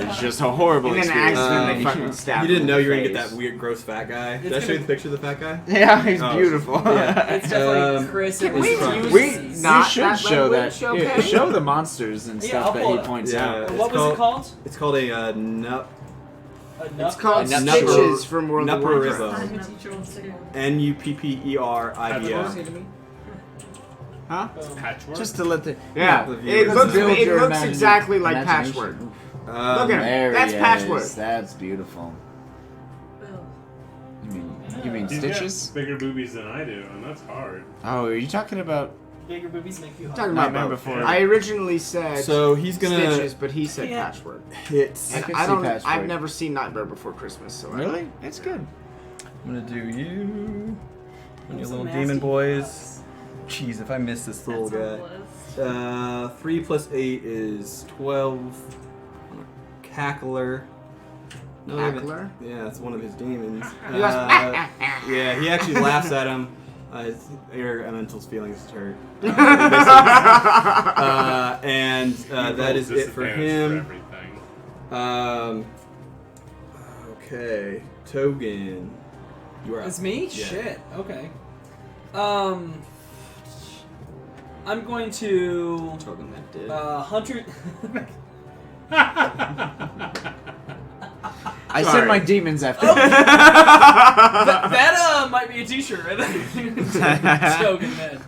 it's just a horrible And then experience. accidentally fucking stabbed you didn't him know in you were gonna the get that face. weird, gross fat guy. Did I It's show you gonna- the picture of the fat guy? Yeah, he's Oh, beautiful. yeah. It's definitely Chris. Can and we his It's friends. use We not should that show that. language, Yeah, okay? show the monsters and Yeah, stuff I'll that pull he it up. points Yeah. out. What was it called? It's called a nut. It's called Nupper- Stitches from World of Warcraft. Nupperivo. I'm a teacher on school. Nupperivo. Huh? Patchwork? Just to let the Yeah, the it viewers looks, build it your looks imagine- exactly like imagination. patchwork. Um, Look at him. There That's he patchwork. is. That's beautiful. You mean He's stitches? got bigger boobies than I do, and that's hard. Oh, are you talking about? Bigger boobies make you hot. Talking about Nightmare both. Before. I originally said So he's gonna Stitches, but he said Yeah. patchwork. hit. I And could I see don't. patchwork. I've never seen Nightmare Before Christmas, so I don't- Really? It's good. I'm gonna do you. And your Those little nasty demon boys. fucks. Jeez, if I miss this little That's on guy. the list. 3 plus 8 is 12. On a cackler. No, Cackler? Yeah, it's one of his demons. He goes, Yeah, he actually laughs at him. His air elemental's feelings hurt. And that is it for him. everything. Okay, Togen. You are up. It's me? Yeah. Shit. Okay. I'm going to Togen that did. 100. I Sorry. sent my demons after. that might be a T-shirt. Token then.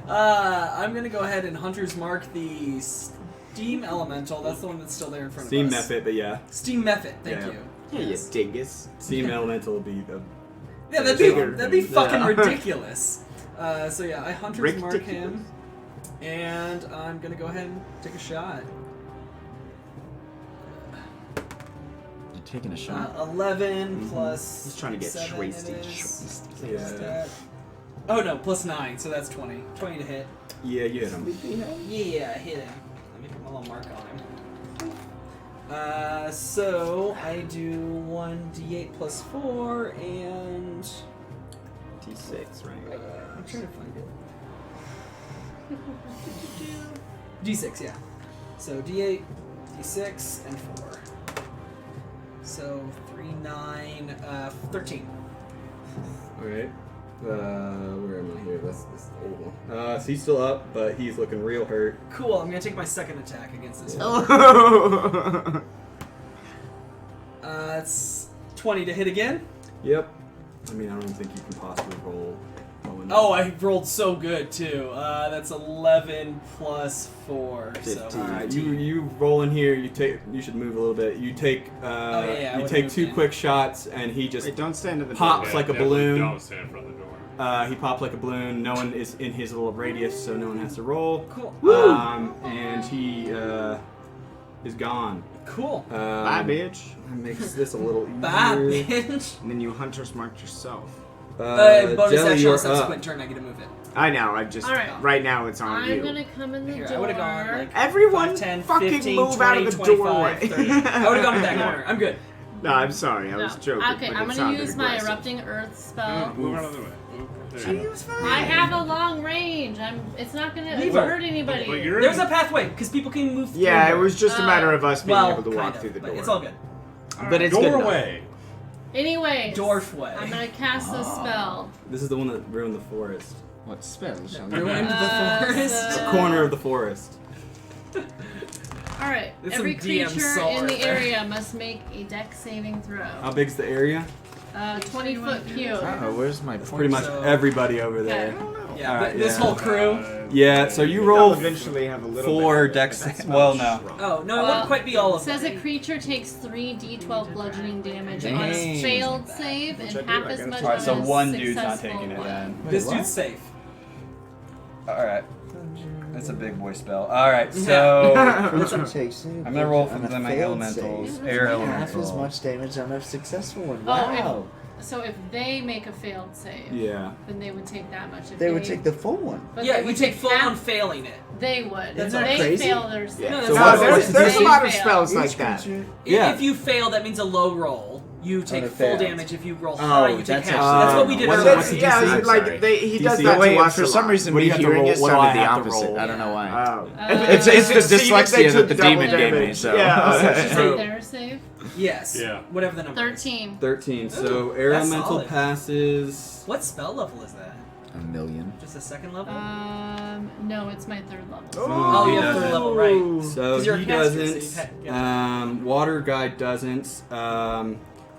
I'm gonna go ahead and Hunter's Mark the Steam Elemental. That's the one that's still there in front Steam of us. method, but yeah. Steam Method. Thank Yeah. you. Yeah, you dingus. Steam elemental will be the. Yeah, that'd be fucking Yeah. ridiculous. So yeah, I Hunter's Mark Ridiculous. him, and I'm gonna go ahead and take a shot. You're taking a shot. 11 plus. He's trying to get 7 schwasted. it is. Yeah. Stat. Oh no, plus 9, so that's 20. 20 to hit. Yeah, you hit him. Yeah, I hit him. Let me put my little mark on him. So I do 1d8 plus 4 and T6, right? I'm trying to find it. D6, yeah. So D8, D6, and 4. So 3, 9, 13. Alright. Where am I here? That's this old one. So he's still up, but he's looking real hurt. Cool, I'm gonna take my second attack against this one. Oh. It's 20 to hit again. Yep. I mean, I don't even think you can possibly roll. Oh, I rolled so good too. That's 11 plus 4. So 15. Alright, you roll in here. You should move a little bit. You take I you would take move 2 in. quick shots, and he just Wait, don't stand in the Pop. door. It's like a definitely balloon. Don't stand in front of the door. he popped like a balloon. No one is in his little radius, so no one has to roll. Cool. And he is gone. Cool. Bye, bitch. That makes this a little easier. Bye, bitch. And then you Hunter's Marked yourself. Bonus Jelly, action you're on subsequent up. turn, I get to move it. I know. I just Alright. right now it's on I'm you. gonna come in the Here, I door. would have gone like Everyone 5, 10, fucking 15, move 20, out of the 25, doorway. 30. I would have gone to that corner. I'm good. No, I'm sorry. I was joking. Okay, but I'm it gonna sounded use my aggressive. erupting earth spell. Move out of the way. There you go. I have a long range. It's not gonna Leave her. hurt anybody. But you're There's a pathway because people can move through. Yeah, it her. was just a matter of us being well, able to walk kind through of, the but door. it's all good. But it's good enough. Doorway. Anyways, Dwarfway. I'm gonna cast a spell. This is the one that ruined the forest. What spell shall Ruined the forest. The corner of the forest. Alright, It's every some DM creature Saul in right the there. area must make a dex saving throw. How big's the area? 20-foot cube. Oh, where's my Pretty much So- everybody over there. Yeah, Alright, but this yeah. whole crew. Yeah, so you They'll roll eventually have a little 4 bit, dex. but that's Well, not no. shrunk. Oh no, it wouldn't quite be all of Says them. a creature takes 3d12 bludgeoning damage on Dang. a failed save Which and I do, half I as gotta much take on Alright, so a one dude's not successful taking it one. then. This what? dude's safe. Alright. That's a big boy spell. Alright, so Creature takes I'm gonna roll for my elementals. Air Half as elemental. much damage on a successful one. Oh, Wow. So if they make a failed save, Yeah. then they would take that much. If They would take the full one. but Yeah, they you would take full half- on failing it. They would. That's If not they crazy. fail their save. No, So that's what- not what's crazy. the there's a lot of Fail. spells like that. Yeah. If you fail, that means a low roll. You take a full failed. damage. If you roll Oh, high, you take that's half. actually- That's what we did what's earlier. what's the Yeah, DC? he, I'm like sorry. he does DC. that Wait, to us for a some lot. reason, What do me you have to hearing roll? it What do I sounded the have to opposite. roll? I don't know why. Oh. It's the Succeeded, they dyslexia that took the double demon gave me, damage. so. Yeah. Take their save. Yes. Yeah. Whatever the number. 13. 13. So Ooh, air that's elemental solid. passes. What spell level is that? A million. Just a second level? No, it's my 3rd level. Oh, you have doesn't. third level, right? So 'Cause you're a he caster, so doesn't. you've had- yeah. Water guy doesn't.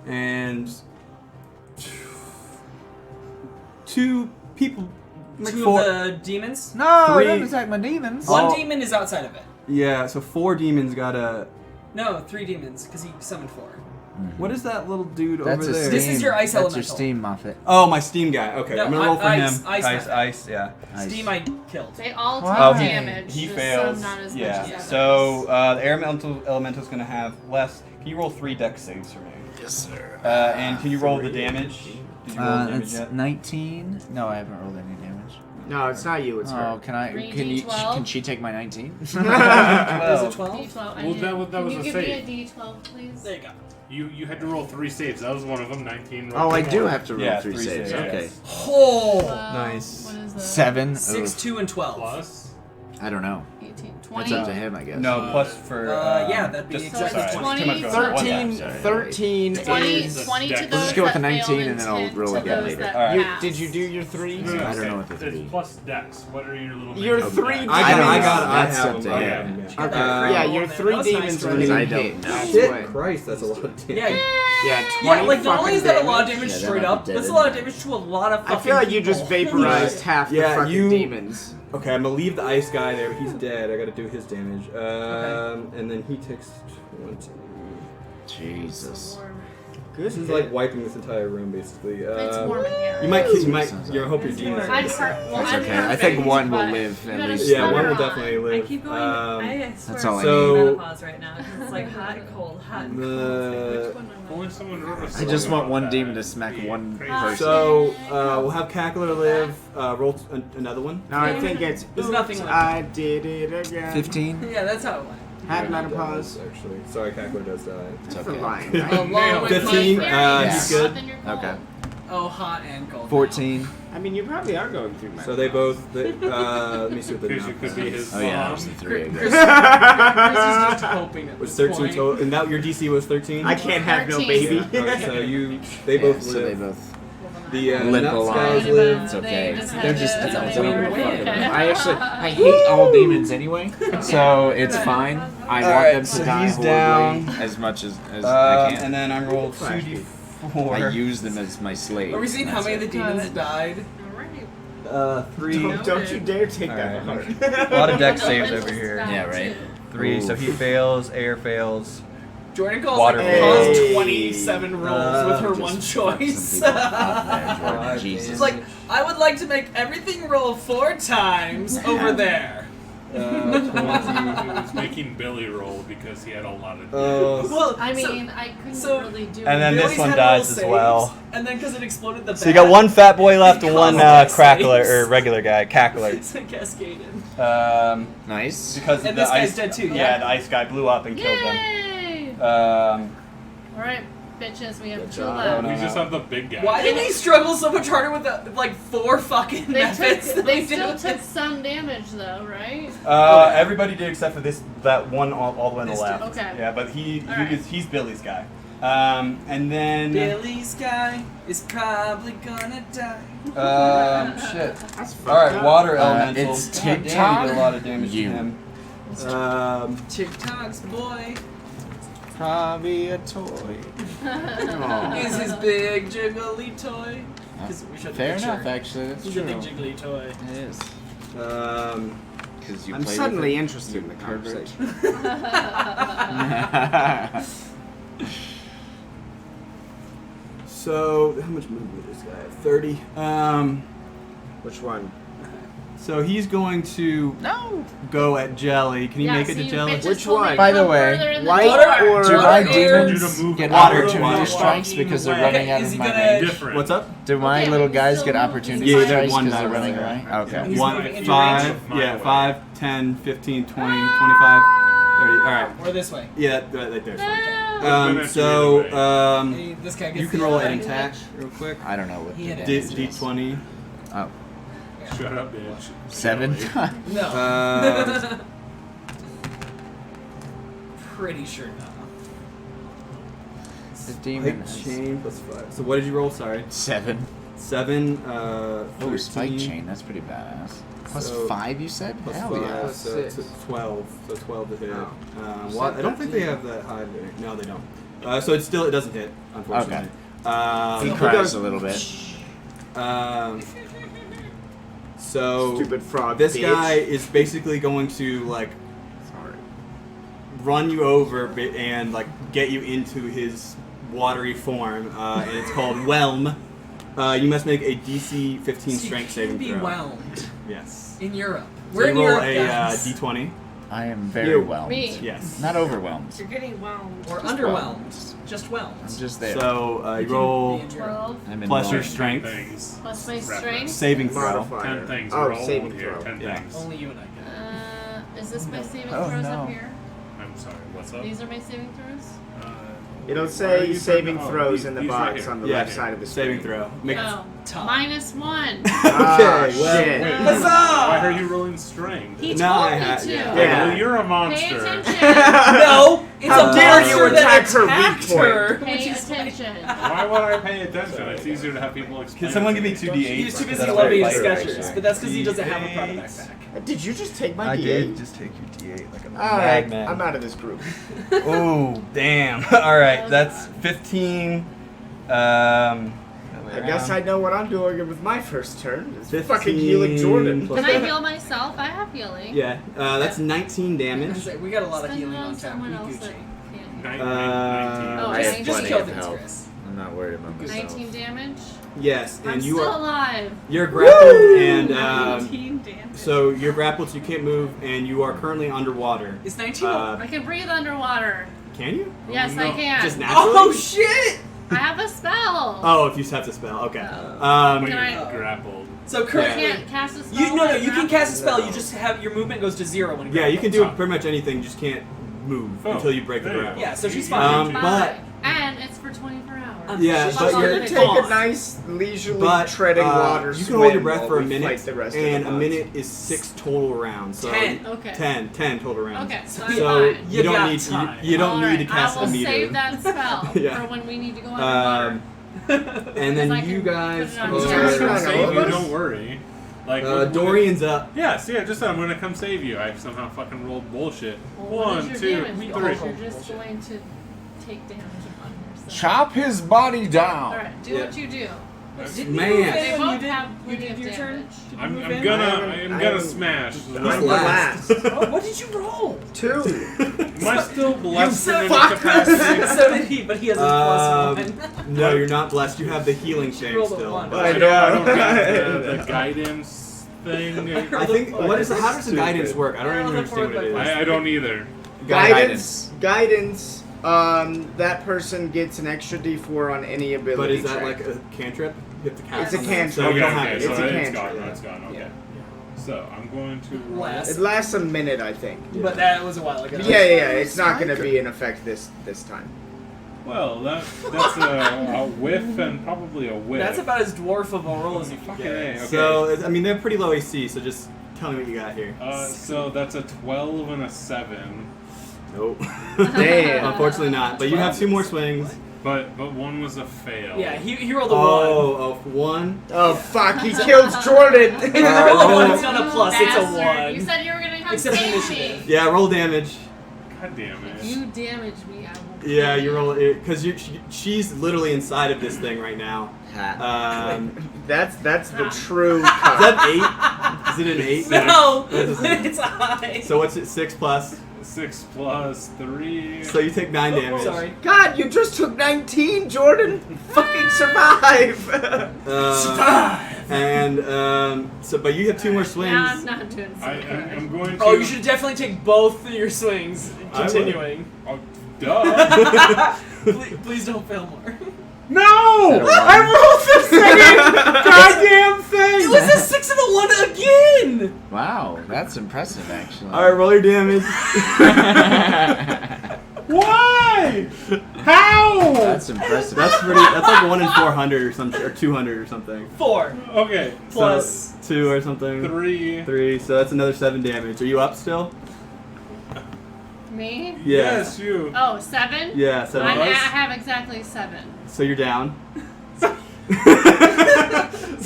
And 2 people. Like Two 4. of the demons? No, 3 don't attack my demons. One Oh. demon is outside of it. Yeah, so 4 demons got a. No, 3 demons, because he summoned 4. What is that little dude That's over a there? steam. This is your ice That's elemental. your steam, Moffat. Oh, my steam guy. Okay, No, I'm gonna roll for ice, him. ice, ice, Moffat. ice, yeah. Nice. Steam I killed. They all take Wow. damage. He just fails. Some not as much Yeah. as So the air elemental's gonna have less. Can you roll 3 dex saves for me? Yes, sir. And can you roll the damage? Did you roll the damage That's yet? 19. No, I haven't rolled any damage. No, it's not you. It's Oh, her. can I? 3d12? Can she take my 19? Is it 12? D12. Well, that was Can a you give save. me a D12, please? There you go. You had to roll 3 saves. That was one of them. 19. Oh, I do more. have to roll Yeah, 3 3 saves. saves. Okay. Oh! Nice. What is that? 7. 6, Oof. 2, and 12. Plus. I don't know. 18. That's 20. up to him, I guess. No, plus for. yeah, that'd be just, exactly sorry, 20. too much going on. 13, Sorry. 13 20, is... 20 to Let's those just go with that the 19 failed and then I'll 10 roll to again those later. that Alright. You, passed. did you do your 3? No, I don't okay. know what the It's 3. plus dex. What are your little? Your names? 3 I demons. got it. I That's have up to them. him. Yeah. Okay. Yeah, your That 3 was nice, demons are right? going I to don't hit. know. That's Shit, what- Christ, that's a lot of damage. Yeah, Yeah, 20 yeah, like not only is that a fucking lot of damage. damage Yeah, straight that up, might be that's a dead lot of anyway. damage to a lot of fucking I feel like you just people. vaporized half the Yeah, fucking you- demons. Okay, I'm gonna leave the ice guy there. He's dead. I gotta do his damage. And then he takes 20. Jesus. This is like wiping this entire room, basically. It's warm in here. You might, you might, Sounds you hope your demons. I'm hurt. Well, That's I'm okay. I hurt, think one will but live you at gotta least. Yeah, sweater one will on. definitely live. I keep going. I swear That's all I I'm need. in menopause right now. 'Cause it's like hot, cold, hot, and cold. The- Only someone wrote a I song just want about one that. demon to smack It'd be one crazy. person. So we'll have Cackler live. Roll another one. No, I think it's. There's nothing Oops, like I did it again. 15? Yeah, that's how it went. Had Yeah, menopause. Actually, sorry, Cackler does die. It's That's okay. fine. Along with 15, my friend. he's good. Okay. Oh, hot and cold. 14. I mean, you probably are going through menopause. So they both. Let me see what the Because you could be his Oh yeah, mom. there's the 3 I Chris, guess. Chris is just hoping at Was this 13 point. total, and that your DC was 13. I can't have no 13. baby. Okay, so they Yeah, both so they live. both The limp nuts along. guys live. It's okay. just They're had just to- That's it's a okay. win-win. Fuck Okay. them. I hate all demons anyway, so it's fine. I want Alright, them to so die he's horribly down. as much as I can. And then I rolled Flash 2d4. I use them as my slaves. Are we seeing how That's many of the it. demons died? Alright. 3. Don't you dare take that Alright. hard. A lot of dex No, saves it's over just here. that Yeah, right. too. 3, so he fails, air fails. Jordan calls Water like rolls. caused 27 rolls with her Just one fuck some choice. people up there, Jordan. Jesus. She's like, I would like to make everything roll 4 times over there. 20. He was making Billy roll because he had a lot of. Well, I so- mean, I couldn't so- really do And then it. this Billy's one had dies roll as saves, well. And then because it exploded the So you got one fat boy left and one Caused crackler, saves. or regular guy, cackler. It's cascaded. Nice. Because And the this guy's ice, dead too, yeah, yeah? the ice guy blew up and killed them. Yay! Um, Alright, bitches. We have Good 2 job. left. No, We no, just no. have the big guy. Why did they struggle so much harder with the, like 4 fucking They methods? took. that They we still did? took some damage though, right? Everybody did except for that one all the way on the This left. dude. Okay. Yeah, but Alright. he's Billy's guy. And then Billy's guy is probably gonna die. shit. That's fucked All right, up. water elemental. it's God damn, TikTok. you did a lot of damage You. to him. TikTok's boy Probably a toy. is his big jiggly toy. 'Cause we showed the Fair picture. enough, actually. That's He's true. a big jiggly toy. It is. Because you I'm play suddenly with interested in the pervert. conversation. it. So how much movement does this guy have? 30. Which one? So he's going to go at Jelly. Can he Yeah, make it so to you Jelly? bitches Which told me one? to By come the way, further in the white door. or Do my air? demons You get water, opportunity water. strikes because they're Okay, running out is of he my gonna- range? Different. What's up? Do my Okay, little but guys still get move. opportunity Yeah, you strikes get one because they're die running right away? there. Okay. He's One, moving into 5, range of my yeah, way. 5, 10, 15, 20, 25, 30. All right. Or this way. Yeah, right there's No. one. So, Hey, this guy gets you can the roll other an way. attack real quick. I don't know what He hit the it. damage is. D20. Oh, Shut up, bitch. 7 Jelly. times. No. Pretty sure no. The demon Spike has chain plus 5. So what did you roll? Sorry. 7. 7, Oh, 13, spike chain. That's pretty badass. Plus So- 5, you said? Plus Hell 5, yeah. so it's 12. So 12 to hit. Oh. I don't think they have that high there. No, they don't. So it doesn't hit, unfortunately. He Okay. cries a little bit. So Stupid frog. this bitch. guy is basically going to like Sorry. run you over and like get you into his watery form, and it's called Whelm. You must make a DC 15 So strength you can saving be throw. whelmed Yes. in Europe. So We're you in roll Europe, a guys. D20. I am very You. whelmed. Me. Yes. Not overwhelmed. You're getting whelmed. Or Just underwhelmed. Just whelmed. I'm just there. So you You can roll be in Europe. 12 I'm in plus your whelmed. strength, Things. plus my Reference. strength. saving throw. Modifier. 10 things. Oh, We're all saving old here. throw. 10 Yeah. things. Only you and I get. Is this my saving Oh, throws no. up here? I'm sorry. What's up? These are my saving throws? It'll why are say you saving talking- throws these- in the these right box here. on the Yeah, left side of the saving screen. throw. Make Oh. Tough. -1. Ah, Okay, well- shit. Wait, Huzzah! why are you rolling strength? He No, told I me had- to. yeah. Yeah. Well, you're a Pay monster. attention. No! It's How a dare monster you that attack her weak attacked point. her! Pay Which is like- attention. Why would I pay attention? It's easier to have people explain. Can someone it give me to 2d8? He's too busy That'll loving work. his Later, sketchers, actually. but that's because he doesn't have a product D8. backpack. Did you just take my I D8? did just take your D8 like a Alright, madman. I'm out of this group. Oh, damn. Alright, that's 15. I guess I know what I'm doing with my first turn. It's 15 fucking healing Jordan. plus- Can I heal myself? I have healing. Yeah, that's 19 I was damage. like, we got a lot of Spend it healing on on tap. someone We else that Gucci. can. 19. Oh, I have just plenty kill of things, health. Chris. I'm not worried about myself. 19 damage. Yes, I'm and you still are alive. you're grappled and 19 damage. so you're grappled, so you can't move, and you are currently underwater. Is 19? I can breathe underwater. Can you? Yes, no. I can. Just naturally? Oh shit! I have a spell. Oh, if you have to spell, okay. But Can you're I- grappled. So I currently, can't cast a spell. you no, while you can grappled? cast a spell. You just have your movement goes to 0 when you. Yeah, you can grapple. do pretty much anything. You just can't move Oh, until you break the there you grapple. go. Yeah, so she's You fine. can do but- it. And it's for 24 hours. Yeah, She's but just you're- gonna Take take a nice leisurely But treading water you can hold your swim breath while for a we minute, fight the rest of and the a months. minute is 6 total rounds. So 10. Okay. 10 total rounds. Okay, so I'm So fine. you You don't got need time. you don't Alright, need to cast I will immediately. save that spell Yeah. for when we need to go underwater. And then I you can guys put it on I'm just Yeah. gonna come Yeah. save you. Yeah. Don't worry. Like Dorian's up. Yes, yeah. Just I'm gonna come save you. I somehow fucking rolled bullshit. Well, what 1, is your 2, damage? 3. Because you're just going to take damage upon yourself. Chop his body down. Alright, do Yeah. what you do. Didn't Man. you move They in? both You did, have you plenty did of your turn? damage. Did you I'm move in? gonna I smash. haven't- I'm I'm the last. Oh, what did you roll? 2. Am I still blessed in any Fuck! capacity? So did he, but he has a +1. No, you're not blessed. You have the healing She shake rolled a still. one. but- I I don't know. get the guidance thing. I think what is how does the guidance Stupid. work? I don't I even don't understand what it know. is. I don't either. Guidance. That person gets an extra D4 on any ability But is that check. like a cantrip? You have to cast It's a it. cantrip. So you don't Okay, have okay, it. It's so a it's cantrip. gone. No, it's gone. Okay. Yeah. So I'm going to roll. Last. It lasts a minute, I think. But that was a while ago. Yeah, it's not going to be in effect this time. Well, that's a whiff and probably a whiff. That's about as dwarf of a roll as you can Fucking get. A, okay. So, I mean, they're pretty low AC, so just tell me what you got here. So that's a 12 and a 7. Nope. Damn. Unfortunately not. But you have 2 more swings. But one was a fail. Yeah, he rolled a 1. Oh, 1. Oh fuck, he kills Jordan! If you roll a 1, it's not a plus, it's a Bastard. You 1. said you were gonna come Except save initiative. me. Yeah, roll damage. God damn it. You damage me, I will. Yeah, you roll it because she's literally inside of this thing right now. That's the true Is cut. that 8? Is it an 8? No! That doesn't- It's a high. So what's it? 6 plus. 6 plus 3. So you take 9 damage. Sorry. God, you just took 19, Jordan! Fucking survive! But you have 2 more swings. Now I'm not doing so good. I'm going to. Oh, you should definitely take both of your swings, I would. continuing. Oh, duh. Please don't fail more. No! Is that a I rolled the same goddamn thing! It was a 6 and a 1 again! Wow, that's impressive, actually. All right, roll your damage. Why? How? That's impressive. That's like 1 in 400 or something, or 200 or something. 4 Okay. plus. So 2 or something. 3. 3. So that's another 7 damage. Are you up still? Me? Yeah. Yes, you. Oh, 7? Yeah. 7. I have exactly 7. So you're down. So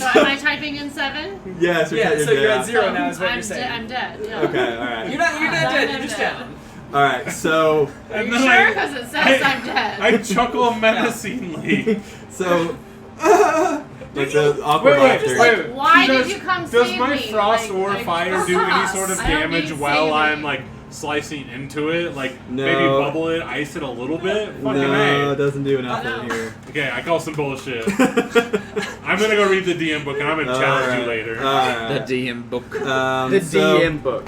am I typing in 7? Yes. Yeah, so you're down. at 0 now is what I'm you're saying. I'm dead. Yeah. Okay. All right. You're not dead, you're I'm just dead. down. All right. So. Are you then sure? Because it says I'm dead. I chuckle menacingly. So. Like the awkward Wait, laughter. wait. Why Does- did you come Does save my me? frost Like- or like, fire for do any us. sort of I don't damage need while saving. I'm like slicing into it? Like No. maybe bubble it, ice it a little bit? Fucking No, it A. doesn't do enough No. in here. Okay, I call some bullshit. I'm gonna go read the DM book and I'm gonna challenge you later. The Alright. DM book. The So, DM book.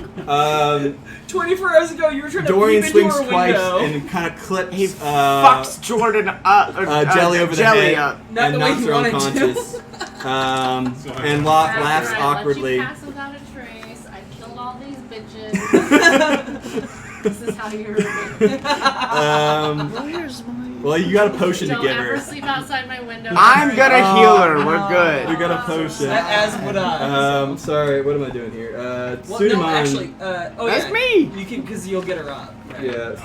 24 hours ago, you were trying to Dorian peep into swings our twice window. and kind of clips He fucks Jordan up. Jelly over the Jelly head up. Not and the way knocks he her wanted to. unconscious. And After laughs I awkwardly. Let you pass without a trace. I killed all these bitches. This is how you remember. Well, you got a potion to Don't give ever her. sleep outside my window. I'm gonna Oh, heal her. We're good. You got a potion. As would I. Sorry, what am I doing here? Well, no, Sudamon. actually, That's yeah, me. You can, because you'll get her up. Right? Yes.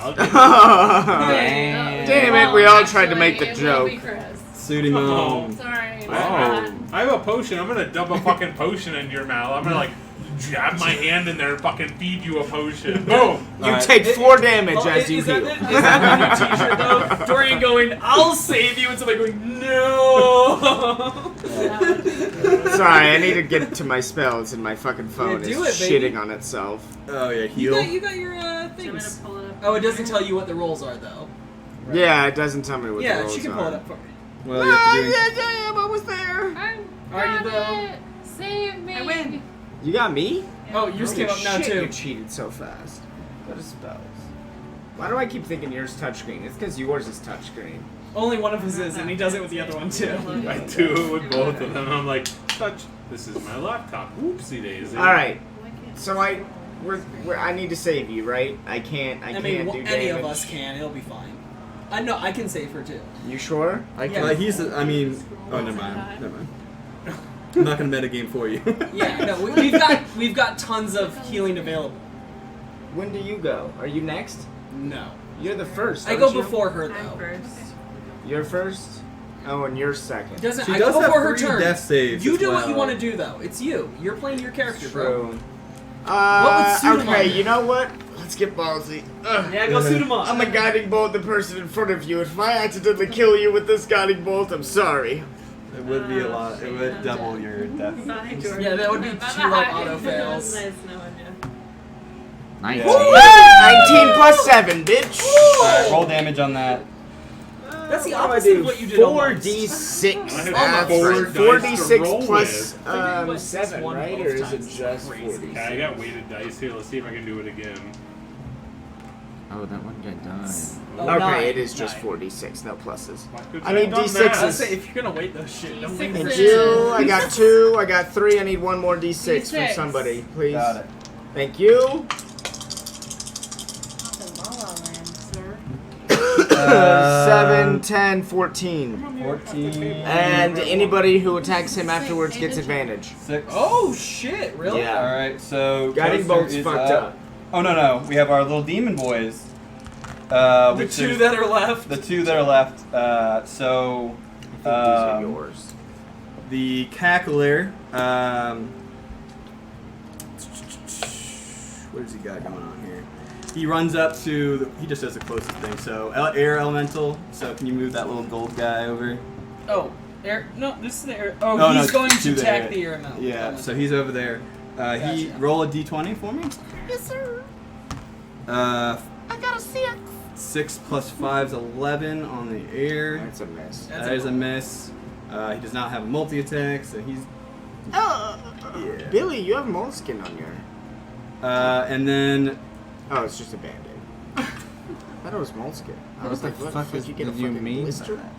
Damn it, we all tried to make the Actually, it will be joke. Chris. Sudamon. Sorry. I have a potion. I'm gonna dump a fucking potion into your mouth. I'm gonna like jab my hand in there and fucking feed you a potion. Boom. You Alright. take 4 damage Oh, as you is that heal. it? Is that the new t-shirt though? Dorian going, I'll save you, and somebody going, no! Sorry, I need to get to my spells and my fucking phone Yeah, do is it, baby. shitting on itself. Oh yeah, You heal. got your I'm gonna things. pull it up. Oh, it doesn't tell you what the rolls are though. Right. Yeah, it doesn't tell me what the Yeah, rolls she can are. pull it up for me. Well, you have to do. Yeah, I'm almost there. Are you Got though? it. Save me. I win. You got me? Oh, yours came up now Shit, too. You cheated so fast. Go to spells. Why do I keep thinking yours touchscreen? It's because yours is touchscreen. Only one of us is, and he does it with the other one too. I do it with both of them. I'm like, touch. This is my laptop. Whoopsie daisy. All right. So I need to save you, right? I can't I do mean, damage. any of us can. It'll be fine. I know. I can save her too. You sure? I Yeah. Well, he's. I mean. Oh, never mind. Never mind. I'm not gonna metagame for you. Yeah. No, we've got tons of healing available. When do you go? Are you next? No. You're the first. I aren't go you? before her I'm though. first. You're first. Oh, and you're second. Doesn't She I does go have before her 3 turn? death saves. You as do what you well. want to do though. It's you. You're playing your character, bro. True. What would suit him Okay, on? you know what? Let's get ballsy. Ugh. Yeah, go suit him up. I'm a guiding bolt the person in front of you. If I accidentally kill you with this guiding bolt, I'm sorry. It would be a lot. It would double your death. Bye, Jordan. Yeah, that would be 2 like auto fails. Nice knowing you. 19. 19 plus 7, bitch. Alright, roll damage on that. That's the What do I opposite do? of what you did. almost. 4d6. I have That's four right. dice to roll 4d6 plus with. 7, One right? both Or is it times. just Crazy. 40? Okay, I got weighted dice here. Let's see if I can do it again. Oh, that one guy died. Oh, Okay, 9. it is just 9. 46, no pluses. Why couldn't I have need done D6s. that? I say if you're gonna wait those shit, don't wait D6s. Thank those you. I got 2, I got 3. I need one more d6 from D6. somebody, please. Got it. Thank you. La La Land, sir. 7, 10, 14. 14. And anybody who attacks him afterwards gets advantage. 6. Oh shit! Really? Yeah. All right, so Guiding Toaster bolt's is fucked up. Oh no, we have our little demon boys. The which two there's- that are left. The 2 that are left. So These are yours. the cackler. What has he got going on here? He runs up to. He just does the closest thing. So air elemental. So can you move that little gold guy over? Oh, air. No, this is the air. Oh, Oh, he's no, going to to the attack air. the air now. Yeah. So he's over there. He Gotcha. roll a d20 for me. Yes, sir. Uh, I got a 6. 6 plus 5 is 11 on the air. That's a miss. That's That is a miss. He does not have a multi attack, so he's. Yeah. Billy, you have moleskin on your. And then Oh, it's just a band-aid. I thought it was moleskin. I was like, what the fuck is- you get a did you fucking mean blister? by that?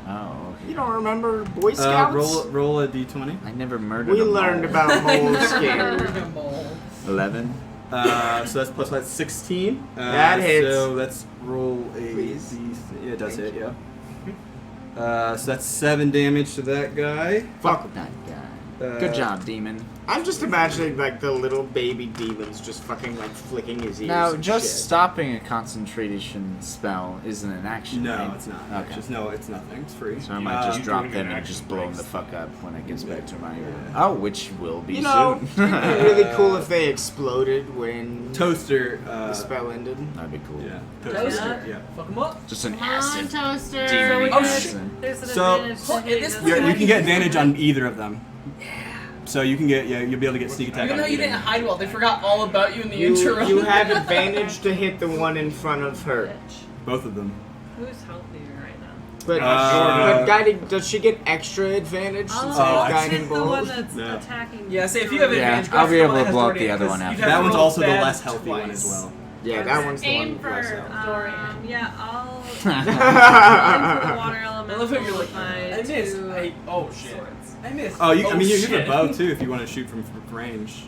Oh, You okay. don't remember Boy Scouts? roll a d20. I never murdered We a mole. learned about moleskin. 11. So that's plus 5, 16. That hits. So let's roll a Please. Yeah, it does Thank hit, yeah. So that's 7 damage to that guy. Fuck. That guy. Uh, Good job, demon. I'm just imagining like the little baby demons just fucking like flicking his ears. Now, and just shit. stopping a concentration spell isn't an action, No, right? it's not. Okay. Just no, it's nothing. It's free. So I might just you drop doing them an and action just blow them the next. fuck up when it gets back to my... Yeah. Oh, which will be You know, soon. it'd be really cool if they exploded when Toaster. the spell ended. That'd be cool. Yeah. Toaster? Yeah. Fuck him up. Just an Come on, acid Toaster. demon. Oh, acid. There's an So- advantage Oh, to it is hitting You can get advantage on either of them. So you can get you'll be able to get sneak attack Even on though you either. didn't hide well, they forgot all about you in the intro. You have advantage to hit the one in front of her. Both of them. Who's healthier right now? But, Uh, but guiding, does she get extra advantage since Oh, it's I guiding Take the one bolt? that's No. attacking. Yeah, say if you have Yeah, advantage, go I'll for be the able one to that has blow up Dorian, the other 'cause one you'd after. have That to one's roll also the bad less healthy one as twice. well. Yeah, that one's the one Aim with for less health. yeah, I'll aim for the Yeah, water I element. love how you're like, with my I missed. two Oh shit. swords. I missed. Oh, I mean, you have shit. a bow too if you want to shoot from range.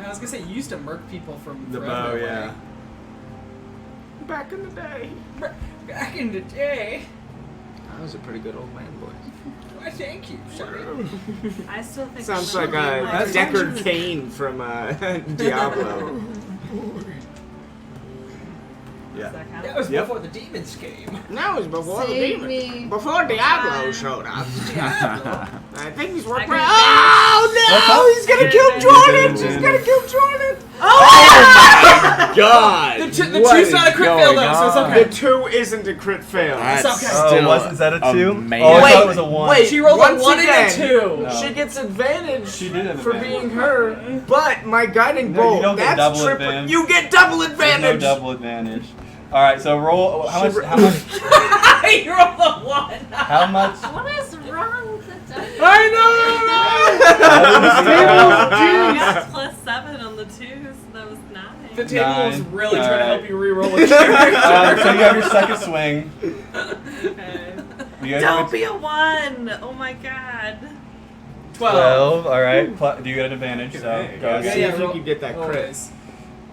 I was gonna say, you used to murk people from The forever bow, away. yeah. Back in the day. Back in the day. I was a pretty good old man, boy. Why, thank you. Sorry. I still think Sounds I'm like gonna a be Deckard Cain from Diablo. Yeah. Does that count? That was Yep. before the demons came. That was before the Save demon. me. Before Diablo showed up. Diablo. I think he's I working. can Oh no! He's gonna kill Advantage. Jordan! He's gonna kill Jordan! Oh my god! The What two's is not a crit going fail though, so it's on? okay. The 2 isn't a crit fail. That's okay. still is that a 2? amazing. Oh, I Wait, thought it was a 1. wait. She rolled Once a 1 again, and a 2. No. She gets advantage She did have for advantage. being her, but my guiding No, you bolt, don't get that's double triple. advantage. You get double There's advantage! no double advantage. All right, so roll. How much? How much? You rolled a 1. How much? What is wrong with the dice? I know! Got plus 7 on the 2s. That was 9. The table was 9. really trying to Alright. help you re-roll a character. So you have your second swing. Okay. You guys Don't have be a 1! Oh my god. 12. All right. Do you get an advantage? So Okay. go Yeah, See ahead. if you can get that crit. Always.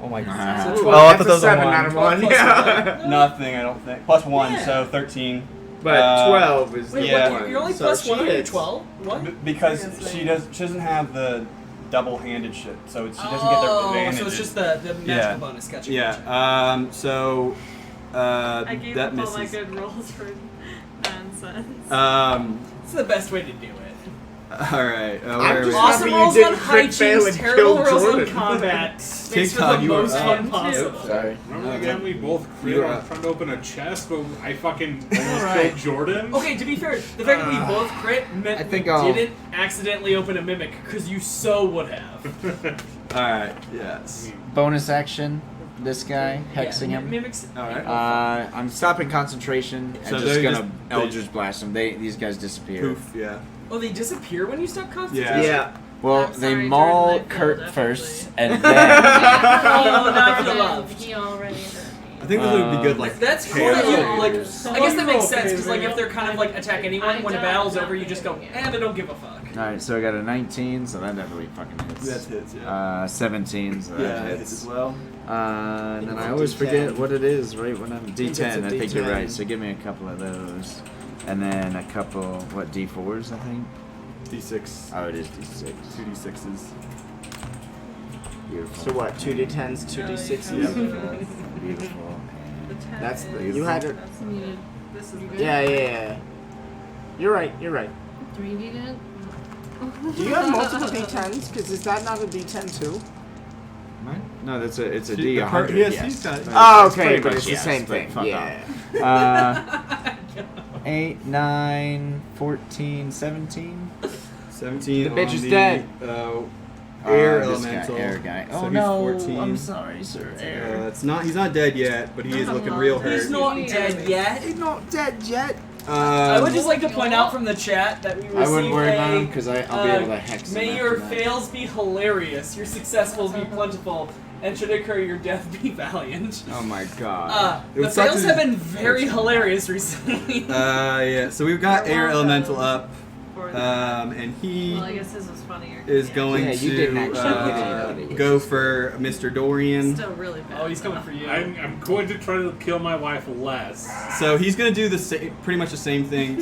Oh my god. Ah. So Oh, I thought that's that was a 7 1. out of 1. Plus Yeah. Nothing, I don't think. Plus 1, Yeah. so 13. But 12 is Wait, the Yeah. what? one. You're only so plus she 1 on your hits. 12? What? Because Yes, she ma'am. doesn't have the double-handed shit, so she doesn't get the Oh, advantage. so it's just the natural Yeah. bonus. Gotcha. Yeah. So I gave that up all my misses. good rolls for nonsense. It's the best way to do it. All right. I'm Where are just we? happy Awesome you rolls didn't on crit fail hijinks, and terrible kill rolls on Jordan. combat. Makes for TikTok, the you are most up. fun Too. possible. Sorry. Remember again, we both crit You're on up. trying to open a chest, but I fucking almost Alright. killed Jordan. Okay, to be fair, the fact that we both crit meant I think we I'll- didn't accidentally open a mimic, because you so would have. All right. Yes. Bonus action. This guy, hexing Yeah, him. Mimics. All right. I'm stopping concentration and So just they're gonna just- Eldritch Blast them. These guys disappear. Poof. Yeah. Oh, they disappear when you stop concentration? Yeah. Yeah. Well, I'm they sorry, maul Jordan, I Kurt failed, first, definitely. and then Oh, now I feel Then loved. He already hurt me. I think this would be good, like. That's cool. chaos That you, raid. like, I guess that makes sense because like if they're kind of like attack anyone when the battle's over, you just go and I don't give a fuck. Alright, so I got a 19, so that definitely fucking hits. That hits, yeah. 17, so that Yeah, it hits. hits as well. And then It's I a always D10. forget what it is right when I'm it's a D10. I think you're D10. right. So give me a couple of those, and then a couple D4s, I think. D6. Oh, it is D6. 2 D6s. Beautiful. So what? 2d10s, 2d6s. Beautiful. The 10 That's the- is- you had it- That's needed. This is Yeah. You're right. 3D10? Do you have multiple D10s? Because is that not a D10 too? Mine? No, it's a The D100. part- yes, yes. he's got it. Oh, It's okay, pretty but much it's the yes, same but thing. fuck Yeah. 8, 9, 14, 17. 17. The bitch on is the, dead. Air This elemental. guy, air guy. So Oh he's no, 14. I'm sorry, sir. Air. It's not. He's not dead yet, but he is looking real hurt. He's not dead yet. He's not dead yet. I would just like to point out from the chat that we received I wouldn't worry about him a because I'll be able to hex him. may after your that. fails be hilarious, your successfuls be plentiful, and should occur your death be valiant. Oh my god. It The would suck fails to- have been very hilarious recently. Yeah. So we've got air elemental up, For the- and he well, I guess his was funnier. is going Yeah, you didn't to actually get it. go for Mr. Dorian. Still really bad. Oh, he's coming for you. I'm going to try to kill my wife less. So he's gonna do the pretty much the same thing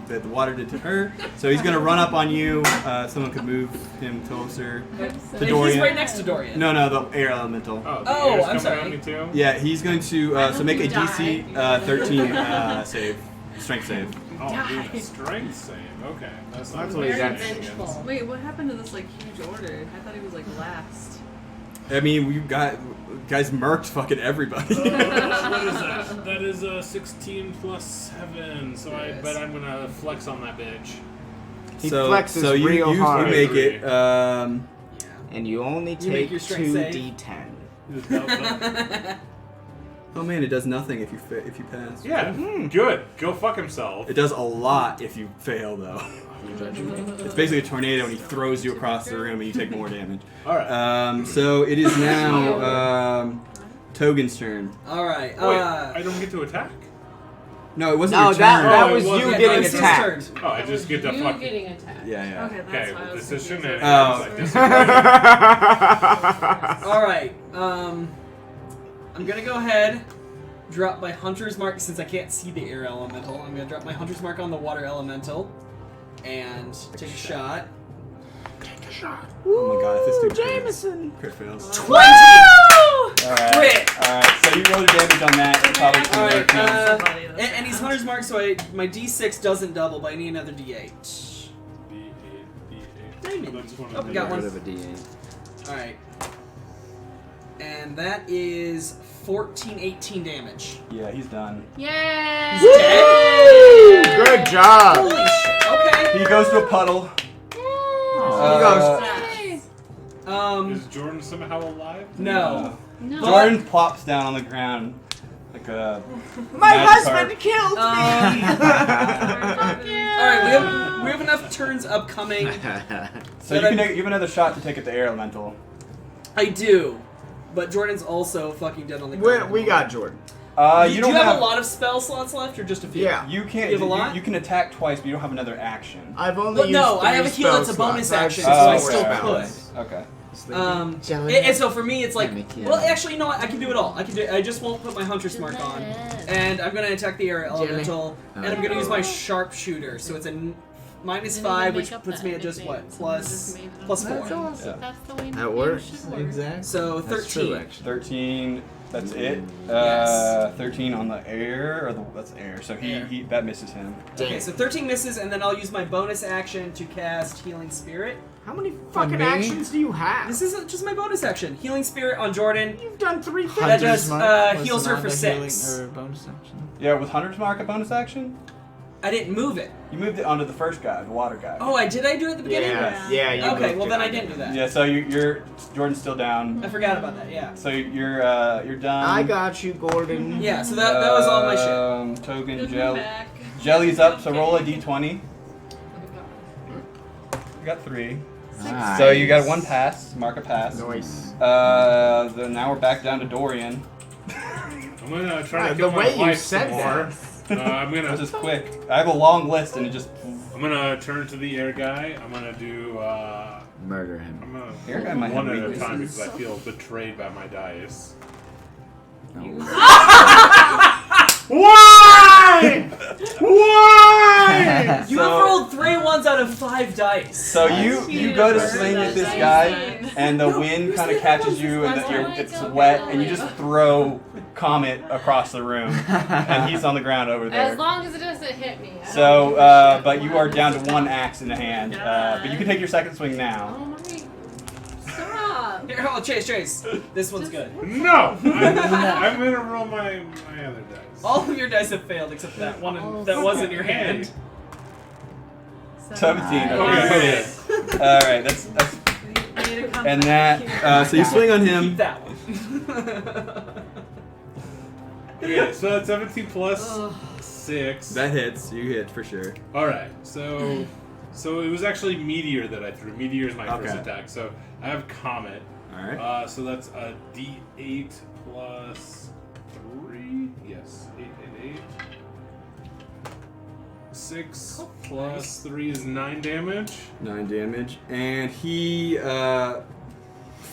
that the water did to her. So he's gonna run up on you. Someone could move him closer. And To Dorian. he's right next to Dorian. No, the air elemental. Oh, the Oh, air's I'm coming sorry. at me too? Yeah, he's going to I so hope make a you DC die. 13 save, strength save. Oh, Die. dude, a strength save. Okay. That's not Luckily, Very that's- vengeful. Wait, what happened to this like huge order? I thought he was like last. I mean, we got guys murked fucking everybody. What is that? That is a 16 plus 7, so I Yes. bet I'm gonna flex on that bitch. He so flexes so you, real you, hard. you make it. Yeah. And you only You make take your 2 strength save. d10. Oh man, it does nothing if you pass. Yeah, good. Go fuck himself. It does a lot if you fail though. It's basically a tornado and he throws you across the room and you take more damage. Alright. So it is now Togen's turn. Alright, Wait, I don't get to attack? No, it wasn't No, your that turn. that Oh, was it you wasn't. yeah, getting it's his attacked. turn. Oh, I just get to You fuck. getting attacked. Yeah. Okay, that's Okay, why I well, was this is confused. shenanigans. Oh. I disagree. Alright, I'm gonna go ahead, drop my Hunter's Mark, since I can't see the air elemental, I'm gonna drop my Hunter's Mark on the water elemental, and take a shot. Oh my god, if this dude Jameson. crit fails. 20! Alright. Crit! Alright, so you roll the damage on that. It's probably Alright, similar to- and he's Hunter's Mark, so my D6 doesn't double, but I need another D8. D8. That's one Oh, of we the got one. Rid of a D8. Alright. And that is 14, 18 damage. Yeah, he's done. Yay! He's dead? Good job. Holy shit, okay. He goes to a puddle. Yay! Is Jordan somehow alive? No. No. Jordan plops down on the ground like a. My Magikarp. husband killed me! Alright, we have enough turns upcoming. So you have another shot to take at the air elemental. I do. But Jordan's also fucking dead on the We, ground. we got Jordan. You do don't you have a lot of spell slots left, or just a few? Yeah. You can't. You have a lot? You can attack twice, but you don't have another action. I've only Well, used no, I 3 have a heal that's a spell bonus slots. action, I have so I four still spells. Okay. And so for me, it's like, Make it- well, actually, you know what? I can do it all. I just won't put my Hunter's Mark on, and I'm gonna attack the air elemental, and I'm gonna use my sharpshooter. So it's a -5, which puts me at just what plus 4. That's awesome. That's the way That games works. should work. Exactly. So That's 13. true, actually. 13. That's it. Yes. 13 on the air, or that's air. So Air. he that misses him. Okay, so 13 misses, and then I'll use my bonus action to cast Healing Spirit. How many fucking me? actions do you have? This isn't just my bonus action. Healing Spirit on Jordan. You've done 3 things. That does, Hunter's Mark heals her was for not a 6. healing or bonus action. Yeah, with Hunter's Mark a bonus action. I didn't move it. You moved it onto the first guy, the water guy. Oh, I did. I do it at the beginning. Yeah, yeah. You Okay, moved well it. then I didn't do that. Yeah. So you're Jordan's still down. I forgot about that. Yeah. So you're done. I got you, Gordon. Yeah. So that was all my shit. Token Good jelly. back. Jelly's up, so roll a d20. You got 3. Nice. So you got 1 pass. Mark a pass. Nice. Then now we're back down to Dorian. I'm gonna try to The kill my way you wife said some more. I'm This gonna is quick. I have a long list and it just. turn to the air guy. I'm gonna do. Murder him. I'm gonna Air guy might one have at a weaknesses. time because I feel betrayed by my dice. Why? Why? You have rolled 3 ones out of 5 dice. So you go to swing at this guy, and the wind kind of catches you, and it's wet, and you just throw Comet across the room, and he's on the ground over there. As long as it doesn't hit me. I don't So, give a shit. but you are down to 1 axe in the hand. But you can take your second swing now. Oh my. Stop. Here, hold on, Chase. This one's good. No. I'm gonna roll my other dice. All of your dice have failed except that one that was in your hand. 17. Okay. All right, that's and that. So you swing on Keep him. that one. Okay, so that's 17 plus 6. That hits. You hit for sure. All right, so it was actually meteor that I threw. Meteor is my first Okay. attack. So I have comet. All right. So that's a D8 plus 3. Yes, 8 and 8. 6 plus 3 is 9 damage. 9 damage, and he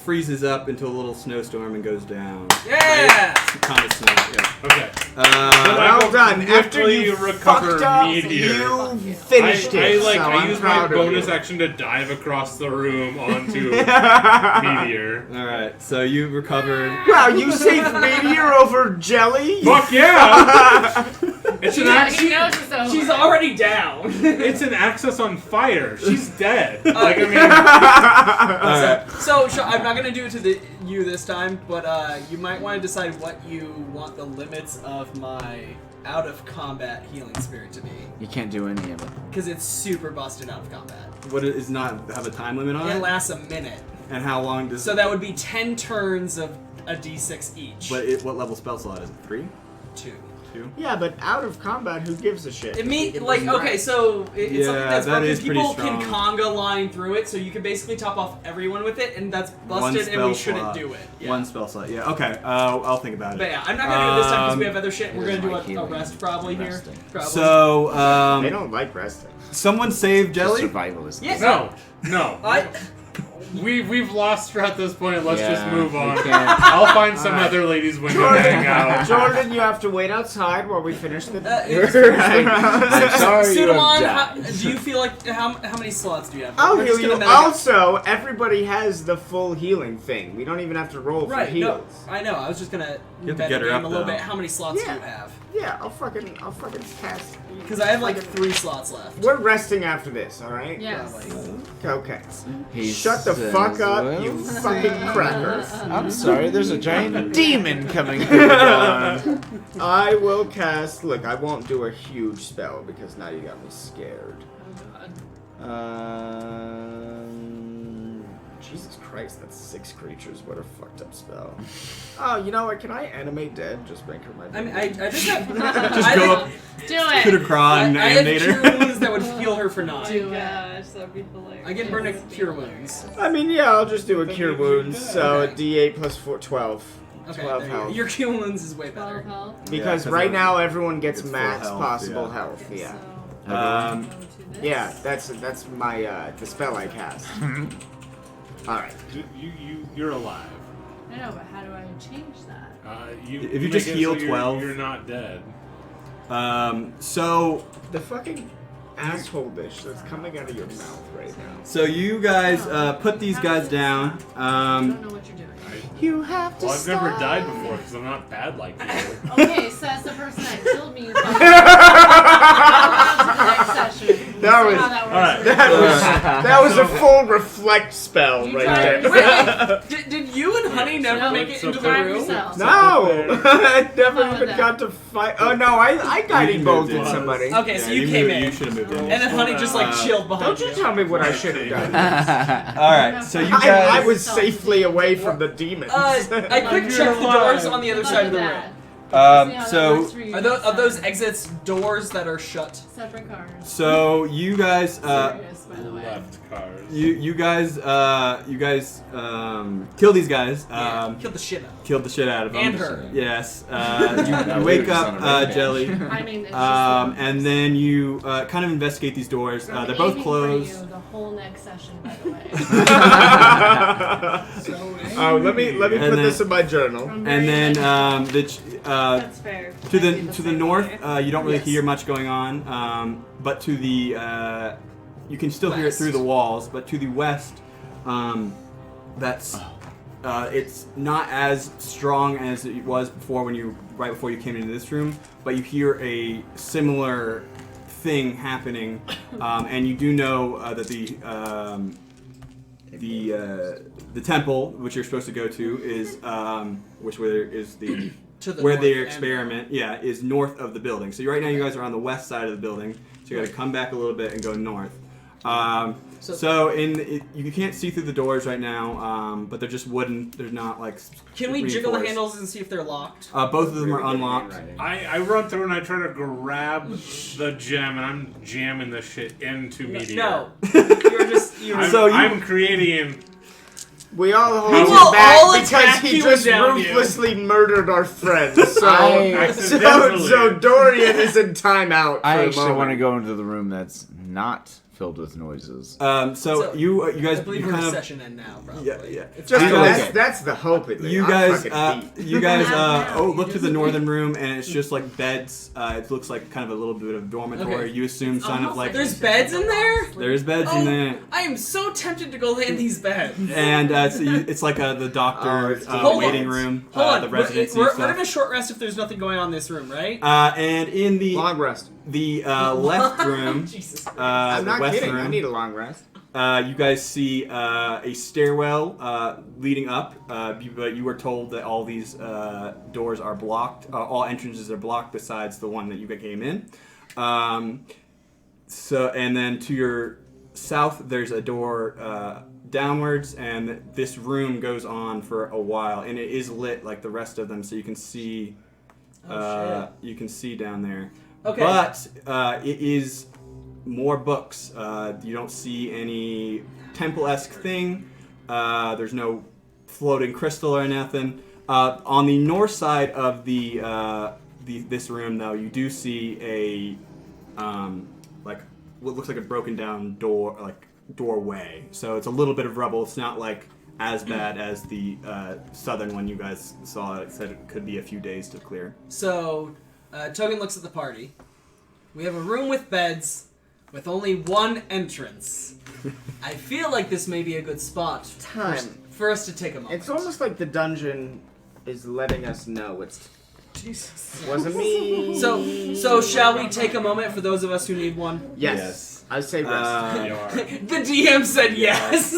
freezes up into a little snowstorm and goes down. Yeah! Kind of snow. Yeah. Okay. Well done. After you recover fucked up, meteor. you finished it. So I I'm use my proud of bonus you. action to dive across the room onto meteor. All right. So you recover. Wow, you saved Meteor over Jelly? Fuck yeah! It's an He axe. knows it's over. She's already down. It's an axis on fire. She's dead. Like I mean, All right. So I'm not gonna do it to you this time, but you might want to decide what you want the limits of my out of combat healing spirit to be, You can't do any of it. because it's super busted out of combat. What is not have a time limit on It it? lasts a minute, And how long does? so that would be 10 turns of a d6 each. But what level spell slot is it? 3? 2. 2? Yeah, but out of combat, who gives a shit? It means It like doesn't okay, matter. so it's Yeah, something that's that broken. is pretty People can strong. conga line through it, so you can basically top off everyone with it, and that's busted, and we shouldn't do it. Yeah. One spell slot. Yeah. Okay. I'll think about it. But yeah, I'm not gonna do it this time because we have other shit. We're Here's gonna do my a healing. rest probably here. Resting. Probably. So They don't like resting. someone save Jelly. Survival is Yes. no. I We've lost her at this point. Let's just Yeah, move we on. can't. I'll find some Alright. other ladies' window to hang out. Jordan, you have to wait outside while we finish the. I'm sorry you have Sudamon, died. do you feel like how many slots do you have? I'll We're heal just gonna you. meta go- Also, everybody has the full healing thing. We don't even have to roll for Right, no, heals. I know. I was just gonna You have to bet get the her game up, a little though. bit. How many slots Yeah. do you have? Yeah, I'll fucking cast. Because I have like 3 slots left. We're resting after this, all right? Yes. Okay. He Shut the says, fuck up, "Well, you fucking cracker. I'm sorry, there's a giant demon coming through the dawn. I will cast. Look, I won't do a huge spell because now you got me scared. Oh god. Jesus Christ, that's 6 creatures. What a fucked up spell. Oh, you know what? Can I animate dead? Just make her my. I mean, I just have. Just I go have- up, Do put a it. craw and I have animate cure her. wounds that would heal her for 9. Do it. Gosh, that'd be hilarious. I can burn a cure wounds. I mean, yeah, I'll just do a cure wounds. So a D8 plus 4, 12. Okay, 12 there you go. health. Your cure wounds is way 12 better. health. Because 'cause right it- now everyone gets it's full max health, possible yeah. health. Yeah. So, Um, go to this. Yeah, that's my the spell I cast. All right. You're alive. I know, but how do I change that? If you make just it heal so you're- 12. you're not dead. So The fucking asshole dish that's coming out of your mouth right now. so you guys put these guys down. I don't know what you're doing. You have to Well, I've never died before because I'm not bad like you. Okay, so that's the person that killed me. Next session. That We'll was- see how that works. alright. That was a full reflect spell You right tried- there. Did you and Honey never No, make it so into the Find room? yourself. No, I never How about even that? got to fight. Oh no, I guiding You bolted moved in. somebody. Okay, so you came in. You should have moved in. And then Honey just like chilled behind Don't you tell me what I should have done. All right. So you I guys. was safely away from the demons. I quick checked the doors on the other side of the room. So Are those exits doors that are shut? Separate cars. So you guys, Serious, by the way. Left cars. you guys kill these guys. Killed the shit out. Killed the shit out of them. And her. Yes. You wake up, Jelly. I mean, it's just And then you kind of investigate these doors. I'm They're both aiming closed. For you the whole next session, by the way. Oh, let me And put then- this in my journal. From And very then next- That's fair. to I do the same north, way. you don't really Yes. hear much going on. But to the you can still hear it West. through the walls. But to the west, that's it's not as strong as it was before right before you came into this room. But you hear a similar thing happening, and you do know that the temple which you're supposed to go to is where is the To the where north the and experiment is north of the building. So right now you guys are on the west side of the building. So you got to come back a little bit and go north. You can't see through the doors right now, but they're just wooden. They're not like. Can we jiggle the reinforced. handles and see if they're locked? Both of them are unlocked. I run through and I try to grab the gem and I'm jamming the shit into Meteor. No. You're So you- I'm creating. We all hold We him will back all because attack he you just and down you. ruthlessly murdered our friends. So, Accidentally. so Dorian is in timeout for I a actually want to moment. go into the room that's not filled with noises. So you guys I believe you we're kind in of session end now, probably. yeah. Just You that's, guys- that's the hope. At least. You I'm guys, fucking beat. look to the northern room, and it's just like beds. It looks like kind of a little bit of dormitory. Okay. You assume kind of almost like There's beds in there? there's beds Oh, in there, I am so tempted to go lay in these beds. and it's like the doctor it's Hold waiting on. room, Hold on. the residency We're stuff. in a short rest if there's nothing going on in this room, right? And in the Long rest. left room, Jesus. I'm the not west kidding. room, I need a long rest. you guys see a stairwell leading up, but you were told that all these doors are blocked. All entrances are blocked besides the one that you came in. And then to your south, there's a door downwards, and this room goes on for a while, and it is lit like the rest of them, so you can see. You can see down there. Okay. But it is more books. You don't see any temple-esque thing. There's no floating crystal or nothing. On the north side of this room, though, you do see a like what looks like a broken down doorway. So it's a little bit of rubble. It's not like as bad as the southern one you guys saw. It said it could be a few days to clear. So, Togen looks at the party. We have a room with beds with only one entrance. I feel like this may be a good spot for us to take a moment. It's almost like the dungeon is letting us know it's Jesus. wasn't me. So shall we take a moment for those of us who need one? Yes. I say rest. The DM said yes.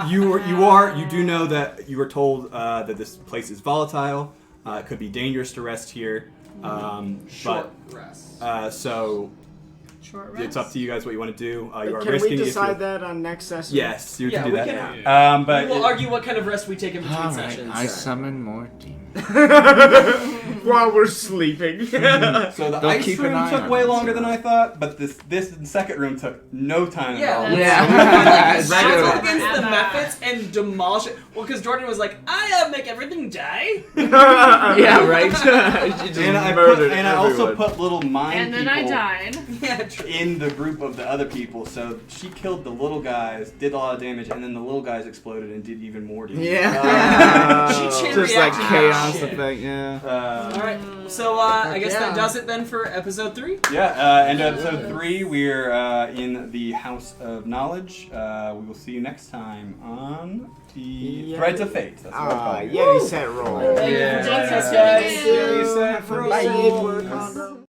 You do know that you were told that this place is volatile. It could be dangerous to rest here. Short rest. So Short rest. it's up to you guys what you want to do. You are Can risking we if decide you're- that on next session? Yes, you Yeah, can do we that. can- But We'll argue what kind of rest we take in between Alright, sessions. I summon more demons. While we're sleeping. so the They'll ice keep an room eye took on way us. longer than I thought, but this second room took no time Yeah, at all. let's Yeah. battle Right. against the methods and demolish it. Well, because Jordan was like, I make everything die. Yeah, right. She just And murdered I also everyone. put little mine And then I people died. Yeah, true. in the group of the other people. So she killed the little guys, did a lot of damage, and then the little guys exploded and did even more damage. Yeah. She chain just like reaction chaos shit. effect. Yeah. All right, so I guess yeah. that does it then for episode 3. And episode 3, we're in the House of Knowledge. We will see you next time on the Threads of Fate. That's what we're calling it. Yeti set roll. Thank you for Yeah. joining us, Thanks for guys. tuning in. Yeti set roll. Bye.